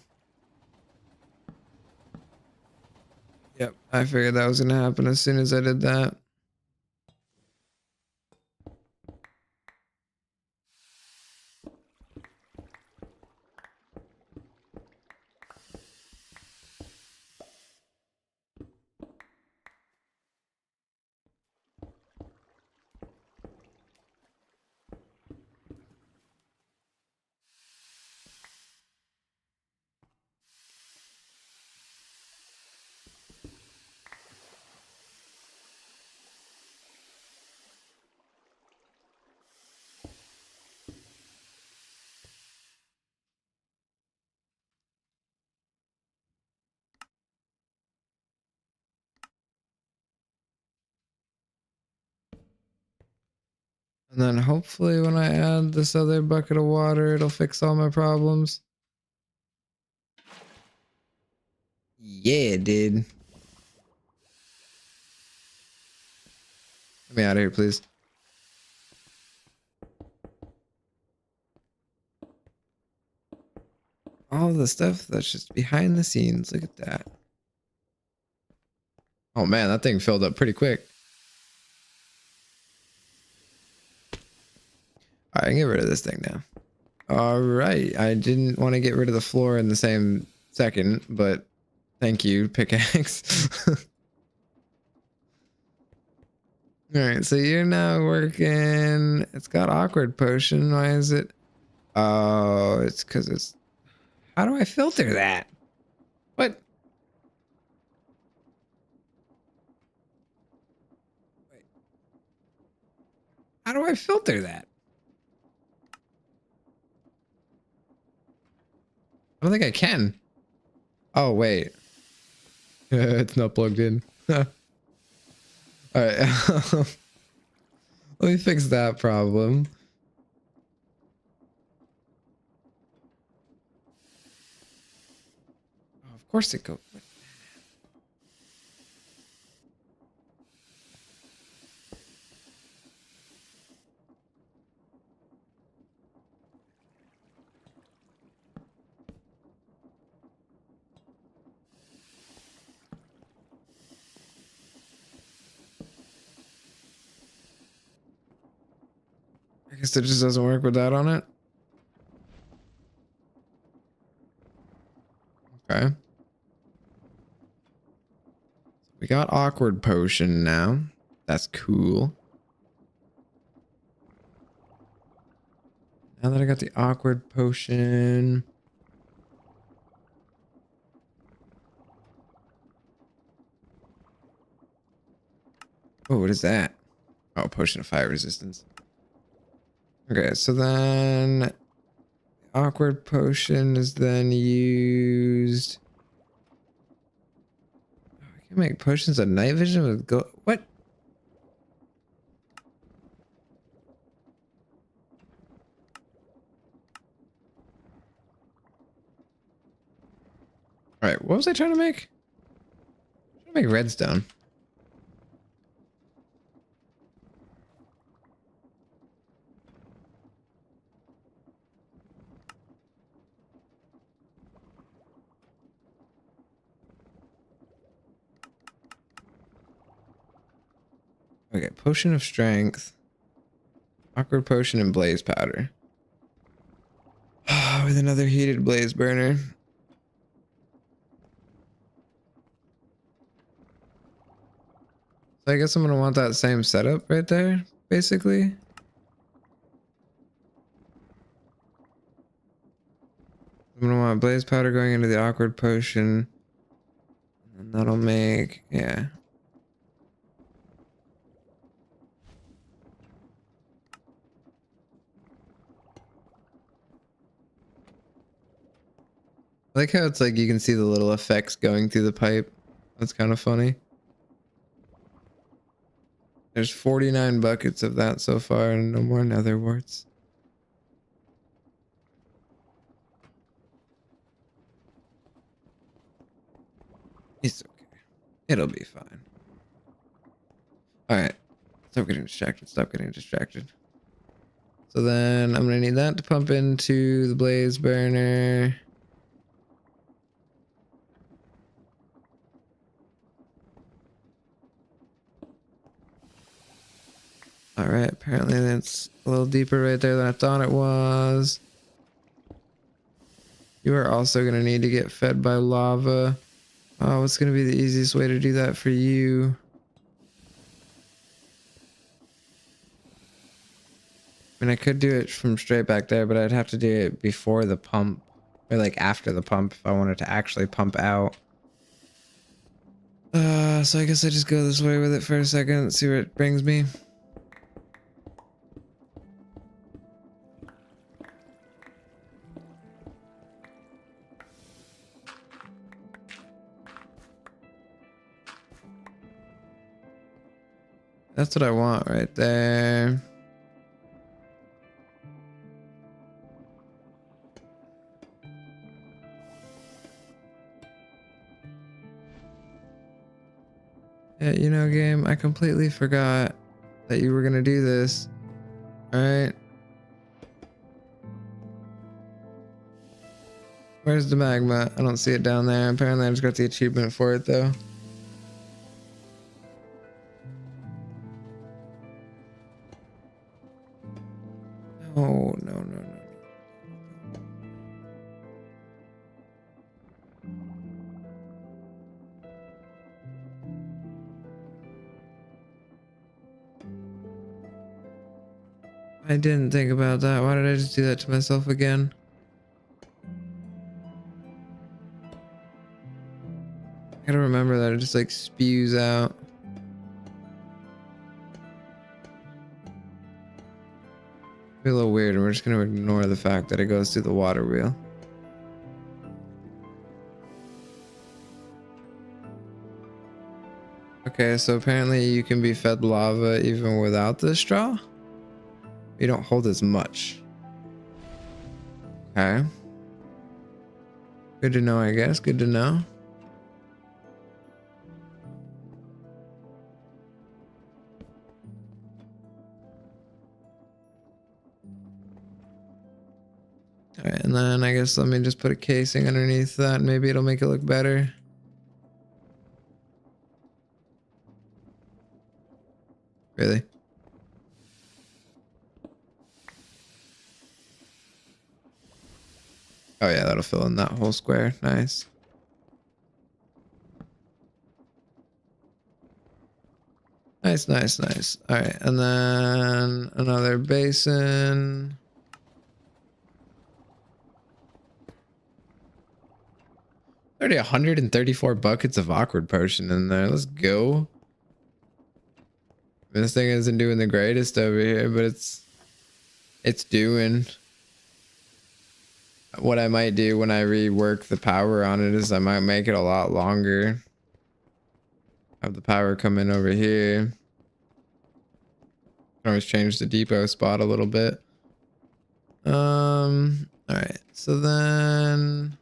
Yep, I figured that was gonna happen as soon as I did that. And then hopefully when I add this other bucket of water, it'll fix all my problems. Yeah, dude. Get me out of here, please. All the stuff that's just behind the scenes. Look at that. Oh man, that thing filled up pretty quick. All right, I can get rid of this thing now. All right, I didn't want to get rid of the floor in the same second, but thank you, pickaxe. All right, so you're now working. It's got awkward potion. Why is it? Oh, it's because it's. How do I filter that? What? Wait, how do I filter that? I don't think I can. Oh wait, it's not plugged in. All right, let me fix that problem. Oh, of course it goes. I guess it just doesn't work with that on it. Okay. We got awkward potion now. That's cool. Now that I got the awkward potion. Oh, what is that? Oh, potion of fire resistance. Okay, so then awkward potion is then used. Oh, I can make potions of night vision with go. What? All right, what was I trying to make? I'm trying to make redstone. Okay, potion of strength, awkward potion, and blaze powder. With another heated blaze burner. So I guess I'm gonna want that same setup right there, basically. I'm gonna want blaze powder going into the awkward potion. And that'll make, yeah. I like how it's like you can see the little effects going through the pipe. That's kind of funny. There's 49 buckets of that so far and no more nether warts. It's okay. It'll be fine. Alright. Stop getting distracted. Stop getting distracted. So then I'm going to need that to pump into the blaze burner. Alright, apparently that's a little deeper right there than I thought it was. You are also going to need to get fed by lava. Oh, what's going to be the easiest way to do that for you? I mean, I could do it from straight back there, but I'd have to do it before the pump. Or like after the pump if I wanted to actually pump out. So I guess I just go this way with it for a second, see where it brings me. That's what I want right there. Yeah, you know, game, I completely forgot that you were gonna do this. Alright. Where's the magma? I don't see it down there. Apparently I just got the achievement for it though. Oh, no, no, no. I didn't think about that. Why did I just do that to myself again? I gotta remember that it just like spews out. Be a little weird, and we're just gonna ignore the fact that it goes through the water wheel. Okay, so apparently you can be fed lava even without the straw. You don't hold as much. Okay. Good to know, I guess. Good to know. Alright, and then I guess let me just put a casing underneath that. Maybe it'll make it look better. Really? Oh yeah, that'll fill in that whole square. Nice. Nice, nice, nice. Alright, and then another basin. Already 134 buckets of awkward potion in there. Let's go. This thing isn't doing the greatest over here, but it's doing. What I might do when I rework the power on it is I might make it a lot longer. Have the power come in over here. Can always change the depot spot a little bit. All right. So then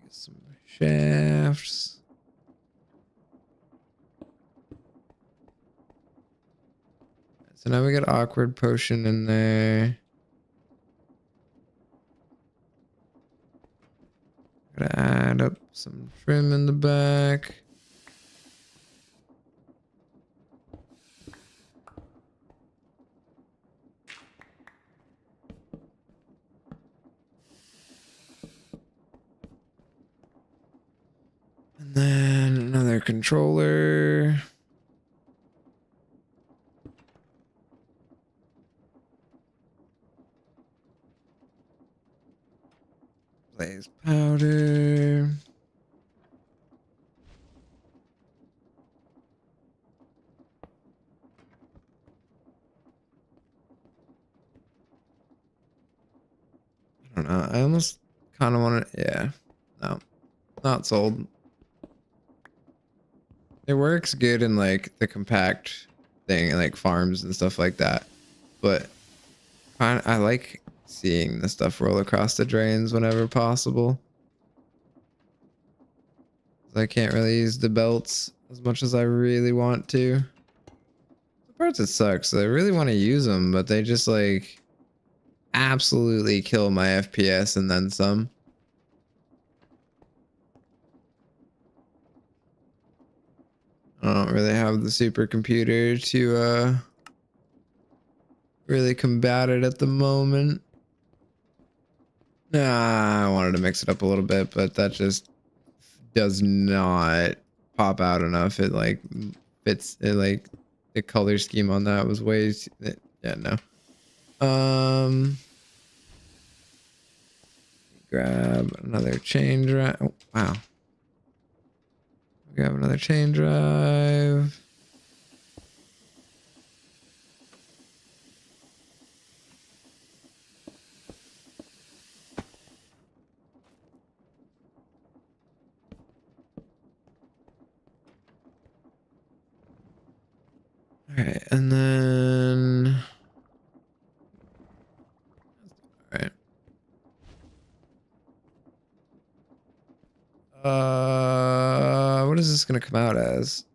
get some shafts. So now we got awkward potion in there. Gotta add up some trim in the back. And then another controller. Blaze powder. I almost kind of want to. Yeah, no, not sold. It works good in like the compact thing, like farms and stuff like that. But I like seeing the stuff roll across the drains whenever possible. I can't really use the belts as much as I really want to. The parts it sucks. I really want to use them, but they just like absolutely kill my FPS and then some. I don't really have the supercomputer to really combat it at the moment. Nah, I wanted to mix it up a little bit, but that just does not pop out enough. It like fits it, like the color scheme on that was way yeah, no. Grab another chain drive. Oh, wow. Grab another chain drive. All right, and then all right. What is this gonna come out as?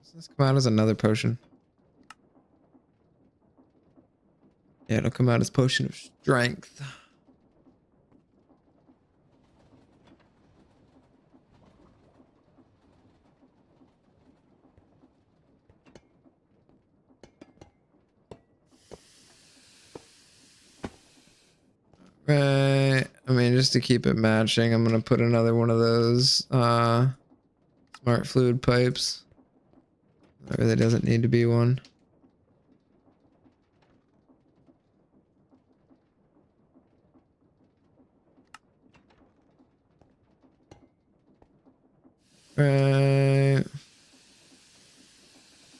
Does this come out as another potion? Yeah, it'll come out as potion of strength. Right. I mean, just to keep it matching, I'm gonna put another one of those smart fluid pipes. There really doesn't need to be one. Right.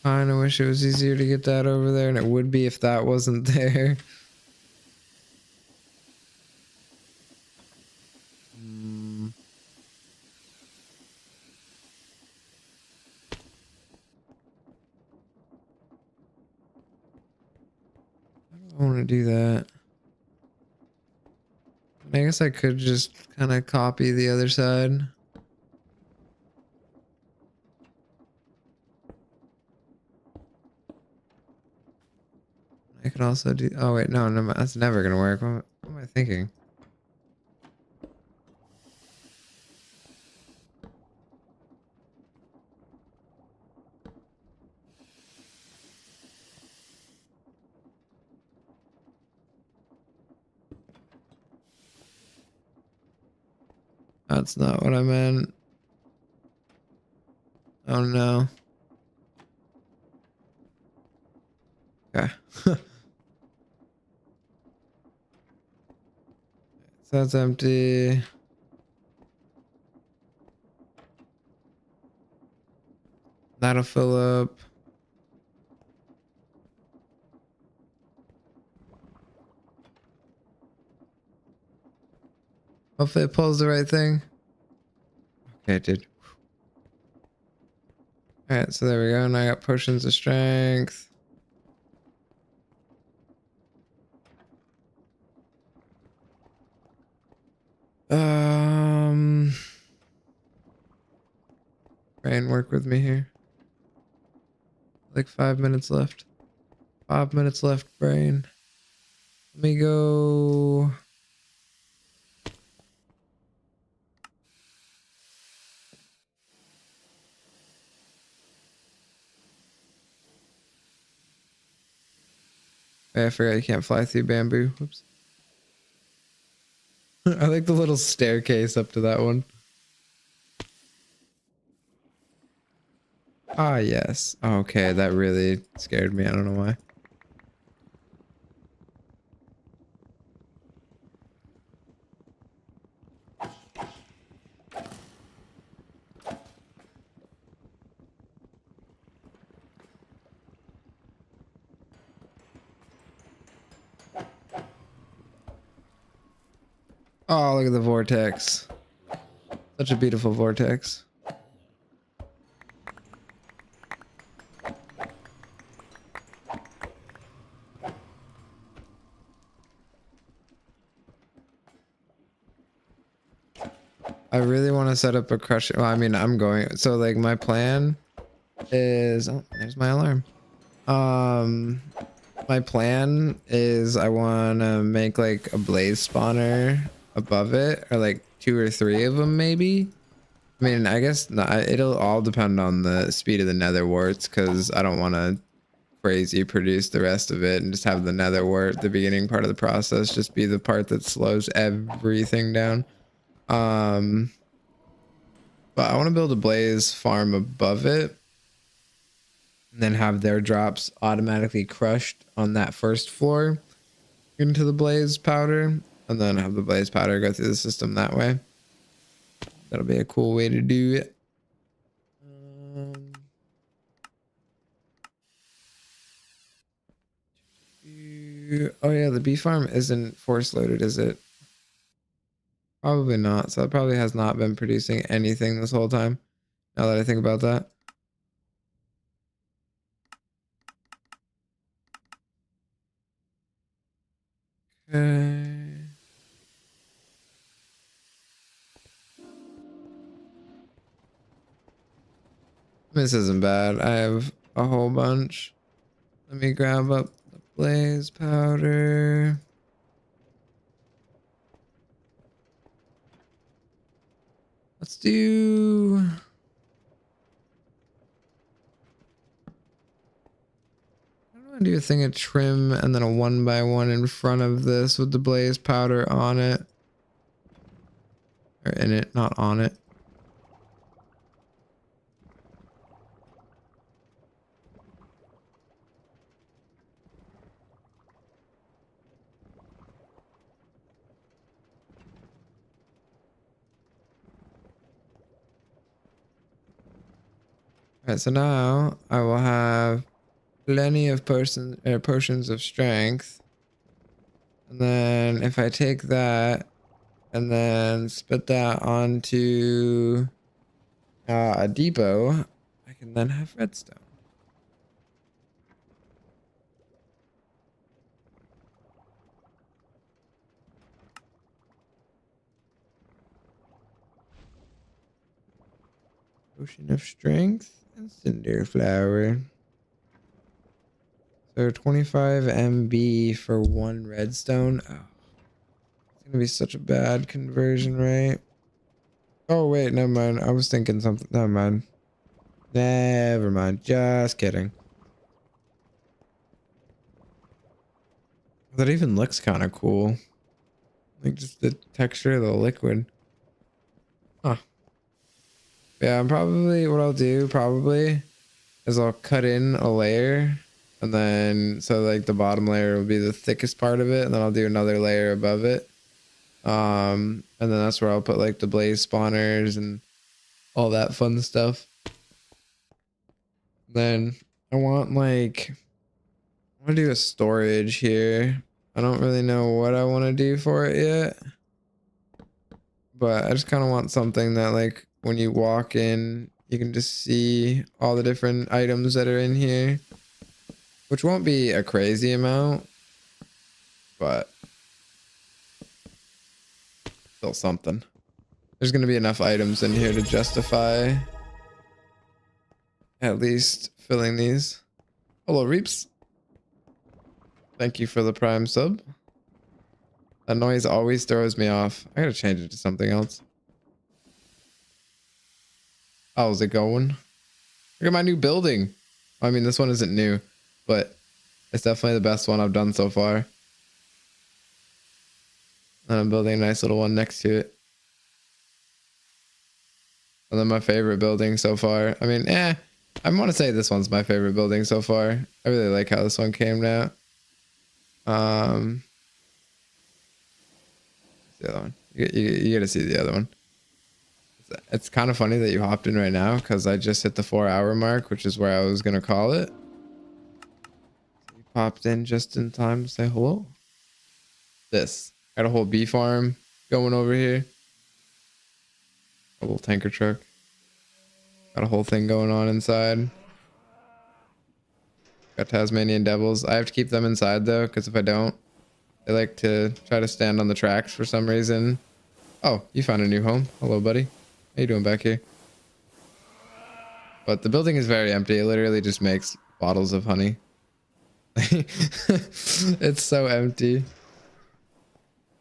Kinda wish it was easier to get that over there, and it would be if that wasn't there. I want to do that. I guess I could just kind of copy the other side. I could also do. Oh wait, no, no, that's never gonna work. What am I thinking? That's not what I meant. Oh no. Okay. So that's empty. That'll fill up. Hopefully it pulls the right thing. Okay, it did. Alright, so there we go. And I got potions of strength. Brain, work with me here. Like 5 minutes left. 5 minutes left, brain. Let me go. I forgot you can't fly through bamboo. Whoops. I like the little staircase up to that one. Ah, yes. Okay, that really scared me. I don't know why. Oh, look at the vortex. Such a beautiful vortex. I really want to set up a crush. Well, I mean, I'm going. So, like, my plan is. Oh, there's my alarm. My plan is I want to make like a blaze spawner above it, or like 2 or 3 of them, maybe. I mean, I guess not, it'll all depend on the speed of the nether warts, because I don't want to crazy produce the rest of it and just have the nether wart, the beginning part of the process, just be the part that slows everything down. But I want to build a blaze farm above it, and then have their drops automatically crushed on that first floor into the blaze powder, and then have the blaze powder go through the system that way. That'll be a cool way to do it. Oh yeah, the bee farm isn't force loaded, is it? Probably not. So it probably has not been producing anything this whole time, now that I think about that. Okay. This isn't bad. I have a whole bunch. Let me grab up the blaze powder. Let's do... I do a thing of trim and then a 1x1 in front of this with the blaze powder on it. Or in it, not on it. Alright, so now I will have plenty of potions of strength. And then if I take that and then spit that onto a depot, I can then have redstone. Potion of strength and cinder flower. So 25 MB for 1 redstone. Oh, it's gonna be such a bad conversion rate. Oh wait, never mind. I was thinking something. Never mind. Never mind. Just kidding. That even looks kind of cool. Like just the texture of the liquid. Huh. Yeah, I'm probably, what I'll do probably is I'll cut in a layer, and then so like the bottom layer will be the thickest part of it, and then I'll do another layer above it. And then that's where I'll put like the blaze spawners and all that fun stuff. Then I want to do a storage here. I don't really know what I want to do for it yet, but I just kind of want something that like when you walk in, you can just see all the different items that are in here, which won't be a crazy amount, but still something. There's going to be enough items in here to justify at least filling these. Hello, Reaps. Thank you for the prime sub. That noise always throws me off. I gotta change it to something else. How's it going? Look at my new building. I mean, this one isn't new, but it's definitely the best one I've done so far. And I'm building a nice little one next to it. And then my favorite building so far. I mean, I want to say this one's my favorite building so far. I really like how this one came out. The other one. You gotta see the other one. It's kind of funny that you hopped in right now, because I just hit the 4-hour mark, which is where I was gonna call it. You popped in just in time to say hello. Got a whole bee farm going over here. A little tanker truck. Got a whole thing going on inside. Got Tasmanian devils. I have to keep them inside though, because if I don't, they like to try to stand on the tracks for some reason. Oh, you found a new home. Hello, buddy. How you doing back here? But the building is very empty. It literally just makes bottles of honey. It's so empty.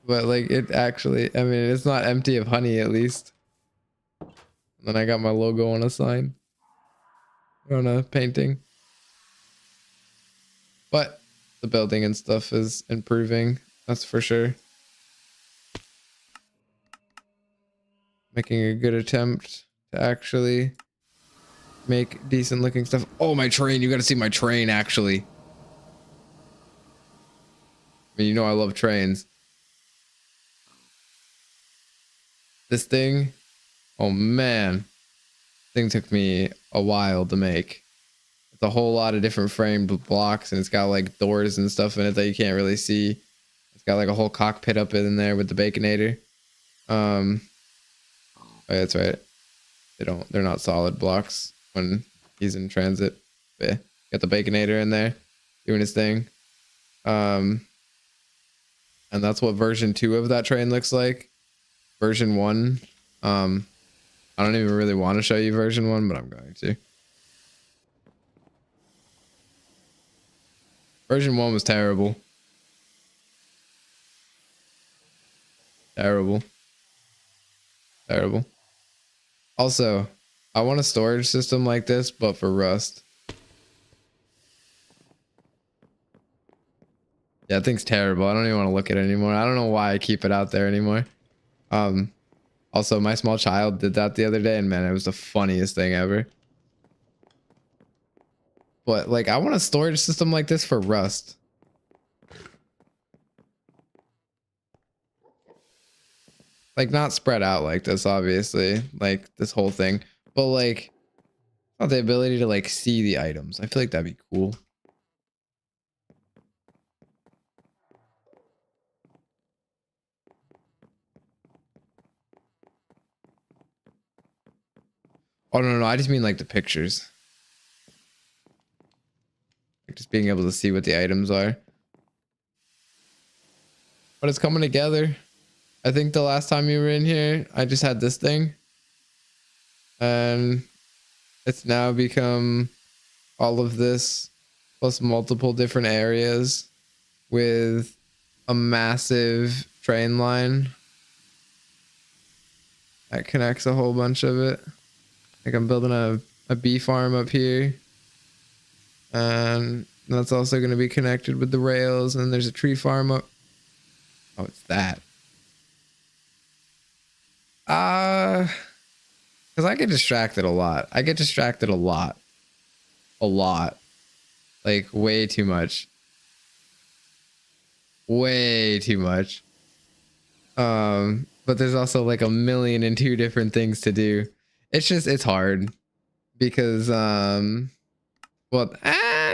But like it actually, I mean, it's not empty of honey at least. And then I got my logo on a sign. On a painting. But the building and stuff is improving. That's for sure. Making a good attempt to actually make decent looking stuff. Oh, my train. You got to see my train actually. I mean, you know I love trains. This thing, oh man, thing took me a while to make. It's a whole lot of different framed blocks, and it's got like doors and stuff in it that you can't really see. It's got like a whole cockpit up in there with the Baconator. Oh, that's right. They're not solid blocks when he's in transit. But yeah, got the Baconator in there doing his thing. And that's what version 2 of that train looks like. Version 1, I don't even really want to show you version 1, but I'm going to. Version 1 was terrible. Terrible. Terrible. Also, I want a storage system like this, but for Rust. Yeah, that thing's terrible. I don't even want to look at it anymore. I don't know why I keep it out there anymore. Also, my small child did that the other day, and man, it was the funniest thing ever. But like, I want a storage system like this for Rust. Like, not spread out like this, obviously, like this whole thing, but like, not the ability to like see the items. I feel like that'd be cool. Oh no, I just mean like the pictures. Like just being able to see what the items are. But it's coming together. I think the last time you were in here, I just had this thing. And it's now become all of this plus multiple different areas with a massive train line that connects a whole bunch of it. Like I'm building a bee farm up here. And that's also going to be connected with the rails. And there's a tree farm up. Oh, it's that. Because I get distracted a lot. I get distracted a lot. A lot. Like, way too much. Way too much. But there's also like 1,000,002 different things to do. It's just, it's hard. Because, well,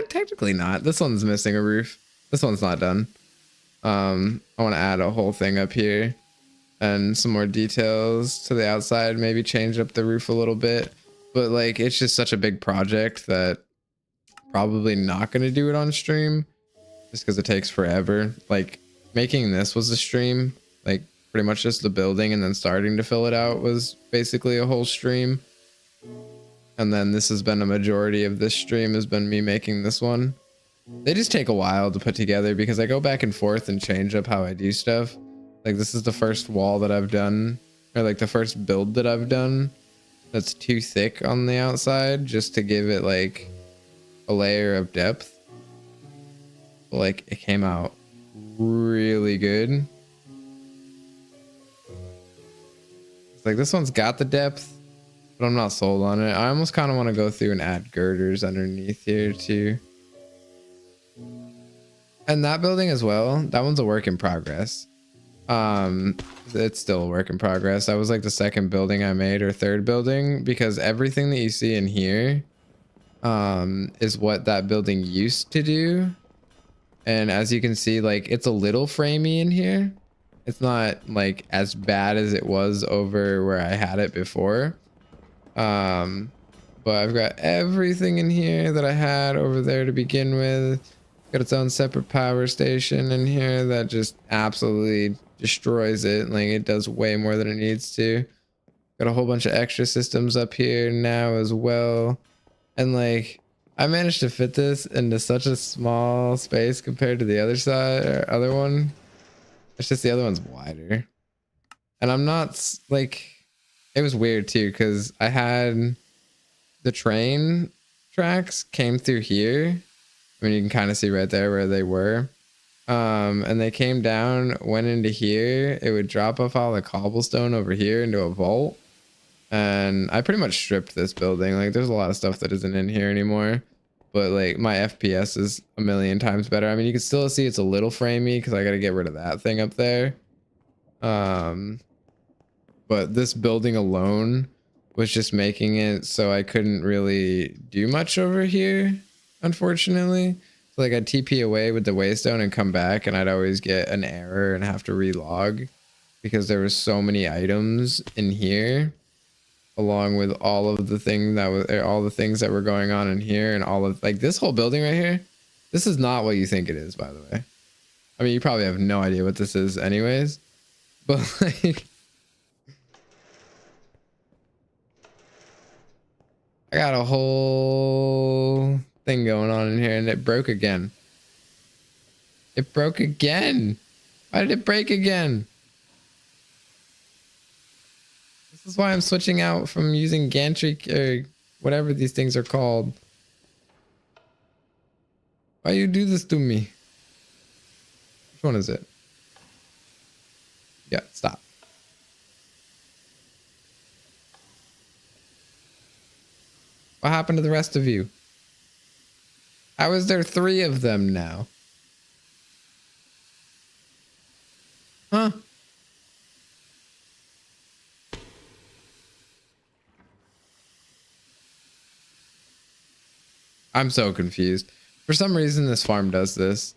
technically not. This one's missing a roof. This one's not done. I want to add a whole thing up here. And some more details to the outside, maybe change up the roof a little bit. But like, it's just such a big project that probably not going to do it on stream just because it takes forever. Like making this was a stream, like pretty much just the building and then starting to fill it out was basically a whole stream. And then this has been a majority of this stream has been me making this one. They just take a while to put together because I go back and forth and change up how I do stuff. Like this is the first wall that I've done, or like the first build that I've done that's too thick on the outside just to give it like a layer of depth. But, like it came out really good. It's like this one's got the depth, but I'm not sold on it. I almost kind of want to go through and add girders underneath here too. And that building as well, that one's a work in progress. It's still a work in progress. That was like the second building I made or third building because everything that you see in here is what that building used to do. And as you can see, like it's a little framey in here. It's not like as bad as it was over where I had it before. But I've got everything in here that I had over there to begin with. Got its own separate power station in here that just absolutely destroys it. Like, it does way more than it needs to. Got a whole bunch of extra systems up here now as well. And like, I managed to fit this into such a small space compared to the other side or other one. It's just the other one's wider. And I'm not like, it was weird too, because I had the train tracks came through here. I mean, you can kind of see right there where they were. And they came down, went into here. It would drop off all the cobblestone over here into a vault. And I pretty much stripped this building. Like, there's a lot of stuff that isn't in here anymore. But like, my FPS is a million times better. I mean, you can still see it's a little framey because I got to get rid of that thing up there. But this building alone was just making it so I couldn't really do much over here, unfortunately. So like, I'd TP away with the waystone and come back, and I'd always get an error and have to relog because there was so many items in here, along with all of the things that were going on in here, and all of like this whole building right here. This is not what you think it is, by the way. I mean, you probably have no idea what this is anyways, but like, I got a whole thing going on in here, and it broke again. It broke again. Why did it break again? This is why I'm switching out from using gantry or whatever these things are called. Why you do this to me? Which one is it? Yeah, stop. What happened to the rest of you? How is there 3 of them now? Huh? I'm so confused. For some reason, this farm does this.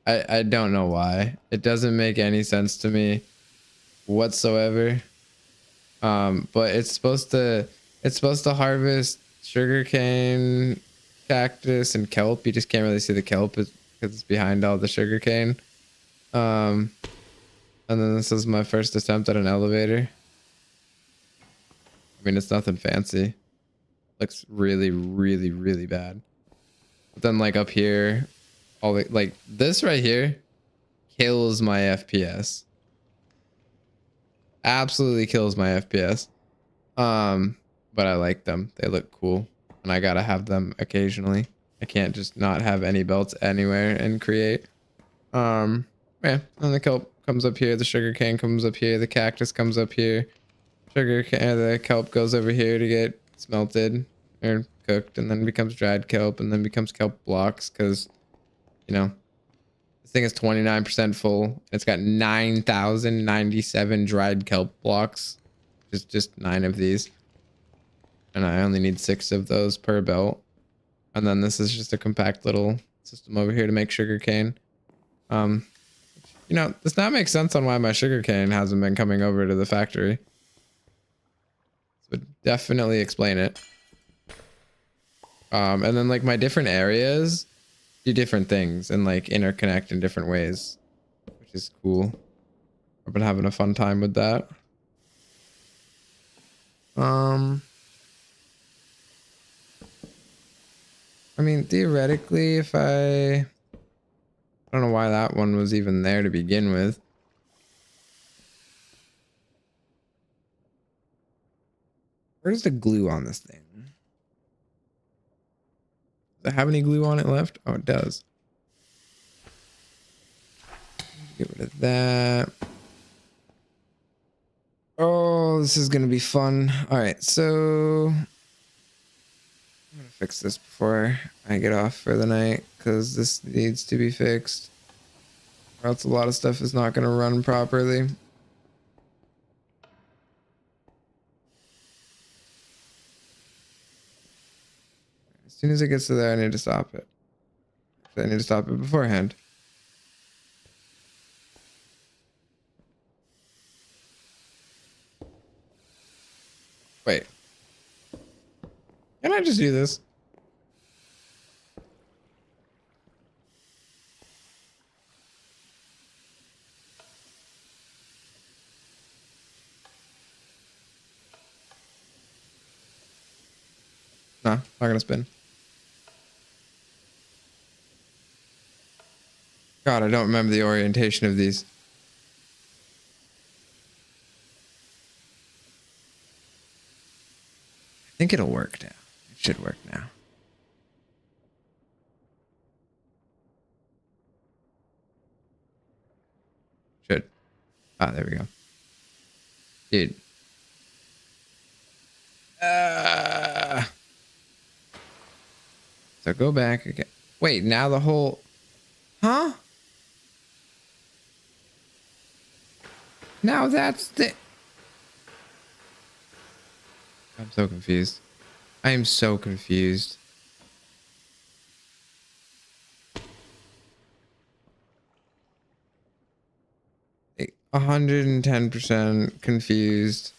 I don't know why. It doesn't make any sense to me whatsoever. But it's supposed to harvest sugarcane, cactus, and kelp. You just can't really see the kelp because it's behind all the sugarcane. And then this is my first attempt at an elevator. I mean, it's nothing fancy. Looks really, really, really bad. But then like up here, all the, like this right here kills my FPS. Absolutely kills my FPS. But I like them. They look cool, and I gotta have them occasionally. I can't just not have any belts anywhere and create. Yeah, and the kelp comes up here, the sugar cane comes up here, the cactus comes up here. The kelp goes over here to get smelted or cooked, and then becomes dried kelp, and then becomes kelp blocks because, you know, this thing is 29% full. It's got 9,097 dried kelp blocks. Just 9 of these. And I only need 6 of those per belt. And then this is just a compact little system over here to make sugar cane. You know, does not make sense on why my sugar cane hasn't been coming over to the factory. This would definitely explain it. And then like my different areas do different things and like interconnect in different ways, which is cool. I've been having a fun time with that. I mean, theoretically, if I don't know why that one was even there to begin with. Where's the glue on this thing? Does it have any glue on it left? Oh, it does. Get rid of that. Oh, this is gonna be fun. All right, so I'm gonna fix this before I get off for the night because this needs to be fixed, or else a lot of stuff is not gonna run properly. As soon as it gets to there, I need to stop it. I need to stop it beforehand. Wait. Can I just do this? No, not gonna spin. God, I don't remember the orientation of these. I think it'll work now. It should work now. Should. Ah, there we go. Dude. So go back again. Wait, now the whole... Huh? Now that's the... I'm so confused. I am so confused. Like, 110% confused.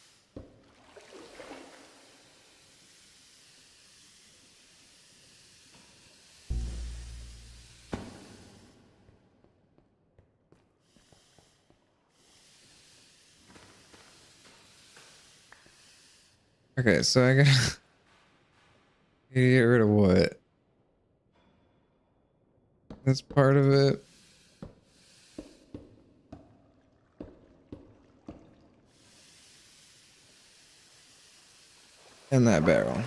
Okay, so I gotta get rid of what? That's part of it. And that barrel.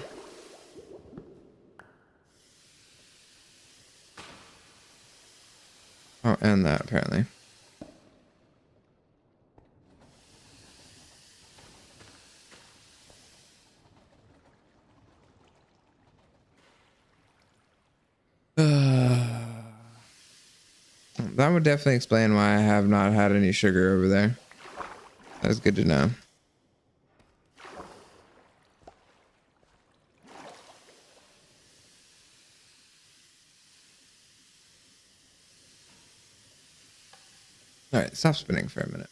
Oh, and that apparently. That would definitely explain why I have not had any sugar over there. That's good to know. All right, stop spinning for a minute.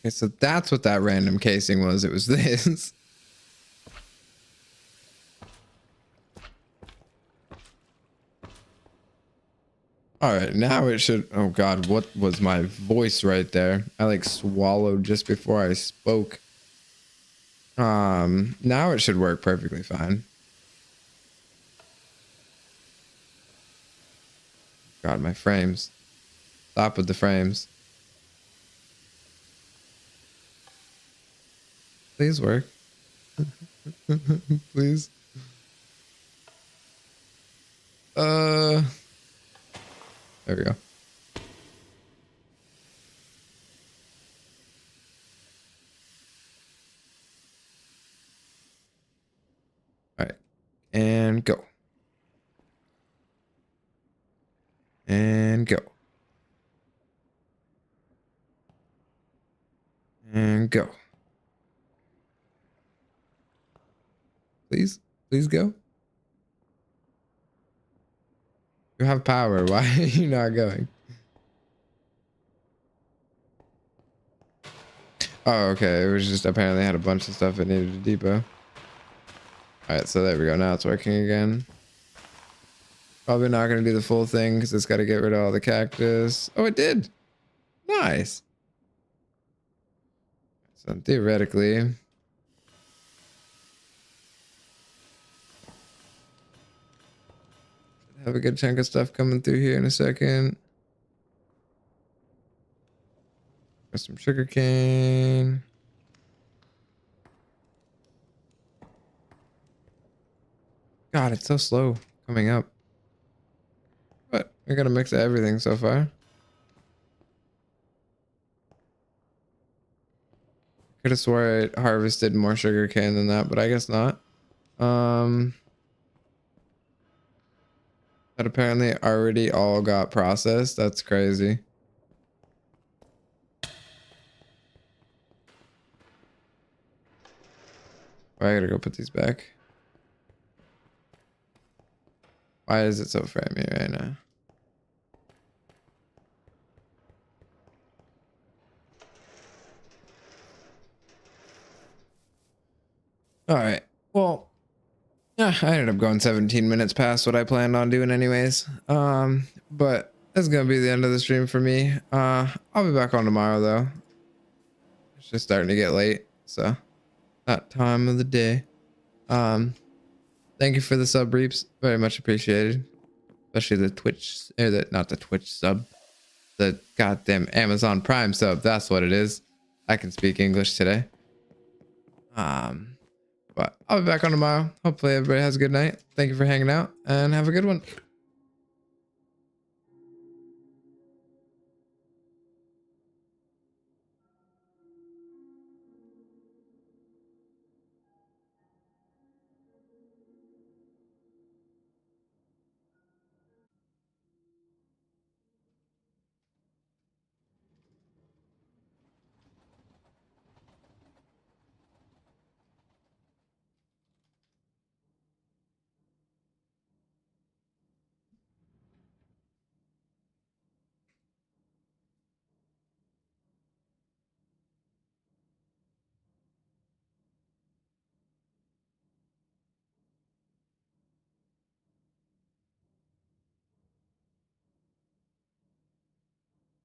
Okay, so that's what that random casing was. It was this. All right, now it should... Oh God, what was my voice right there? I like swallowed just before I spoke. Now it should work perfectly fine. God, my frames. Stop with the frames. Please work. Please. There we go. All right. And go. And go. And go. Please. Please go. You have power. Why are you not going? Oh, okay. It was just apparently had a bunch of stuff it needed a depot. Alright, so there we go. Now it's working again. Probably not going to do the full thing because it's got to get rid of all the cactus. Oh, it did. Nice. So theoretically... have a good chunk of stuff coming through here in a second. Got some sugar cane. God, it's so slow coming up. But I got a mix of everything so far. Could have swore I harvested more sugar cane than that, but I guess not. That apparently already all got processed. That's crazy. Oh, I gotta go put these back. Why is it so framey right now? All right. Well, yeah, I ended up going 17 minutes past what I planned on doing anyways. But that's gonna be the end of the stream for me. I'll be back on tomorrow though. It's just starting to get late, so that time of the day. Thank you for the sub reaps, very much appreciated. Especially the Twitch, or the not the Twitch sub, the goddamn Amazon Prime sub. That's what it is. I can speak English today. But I'll be back on tomorrow. Hopefully everybody has a good night. Thank you for hanging out and have a good one.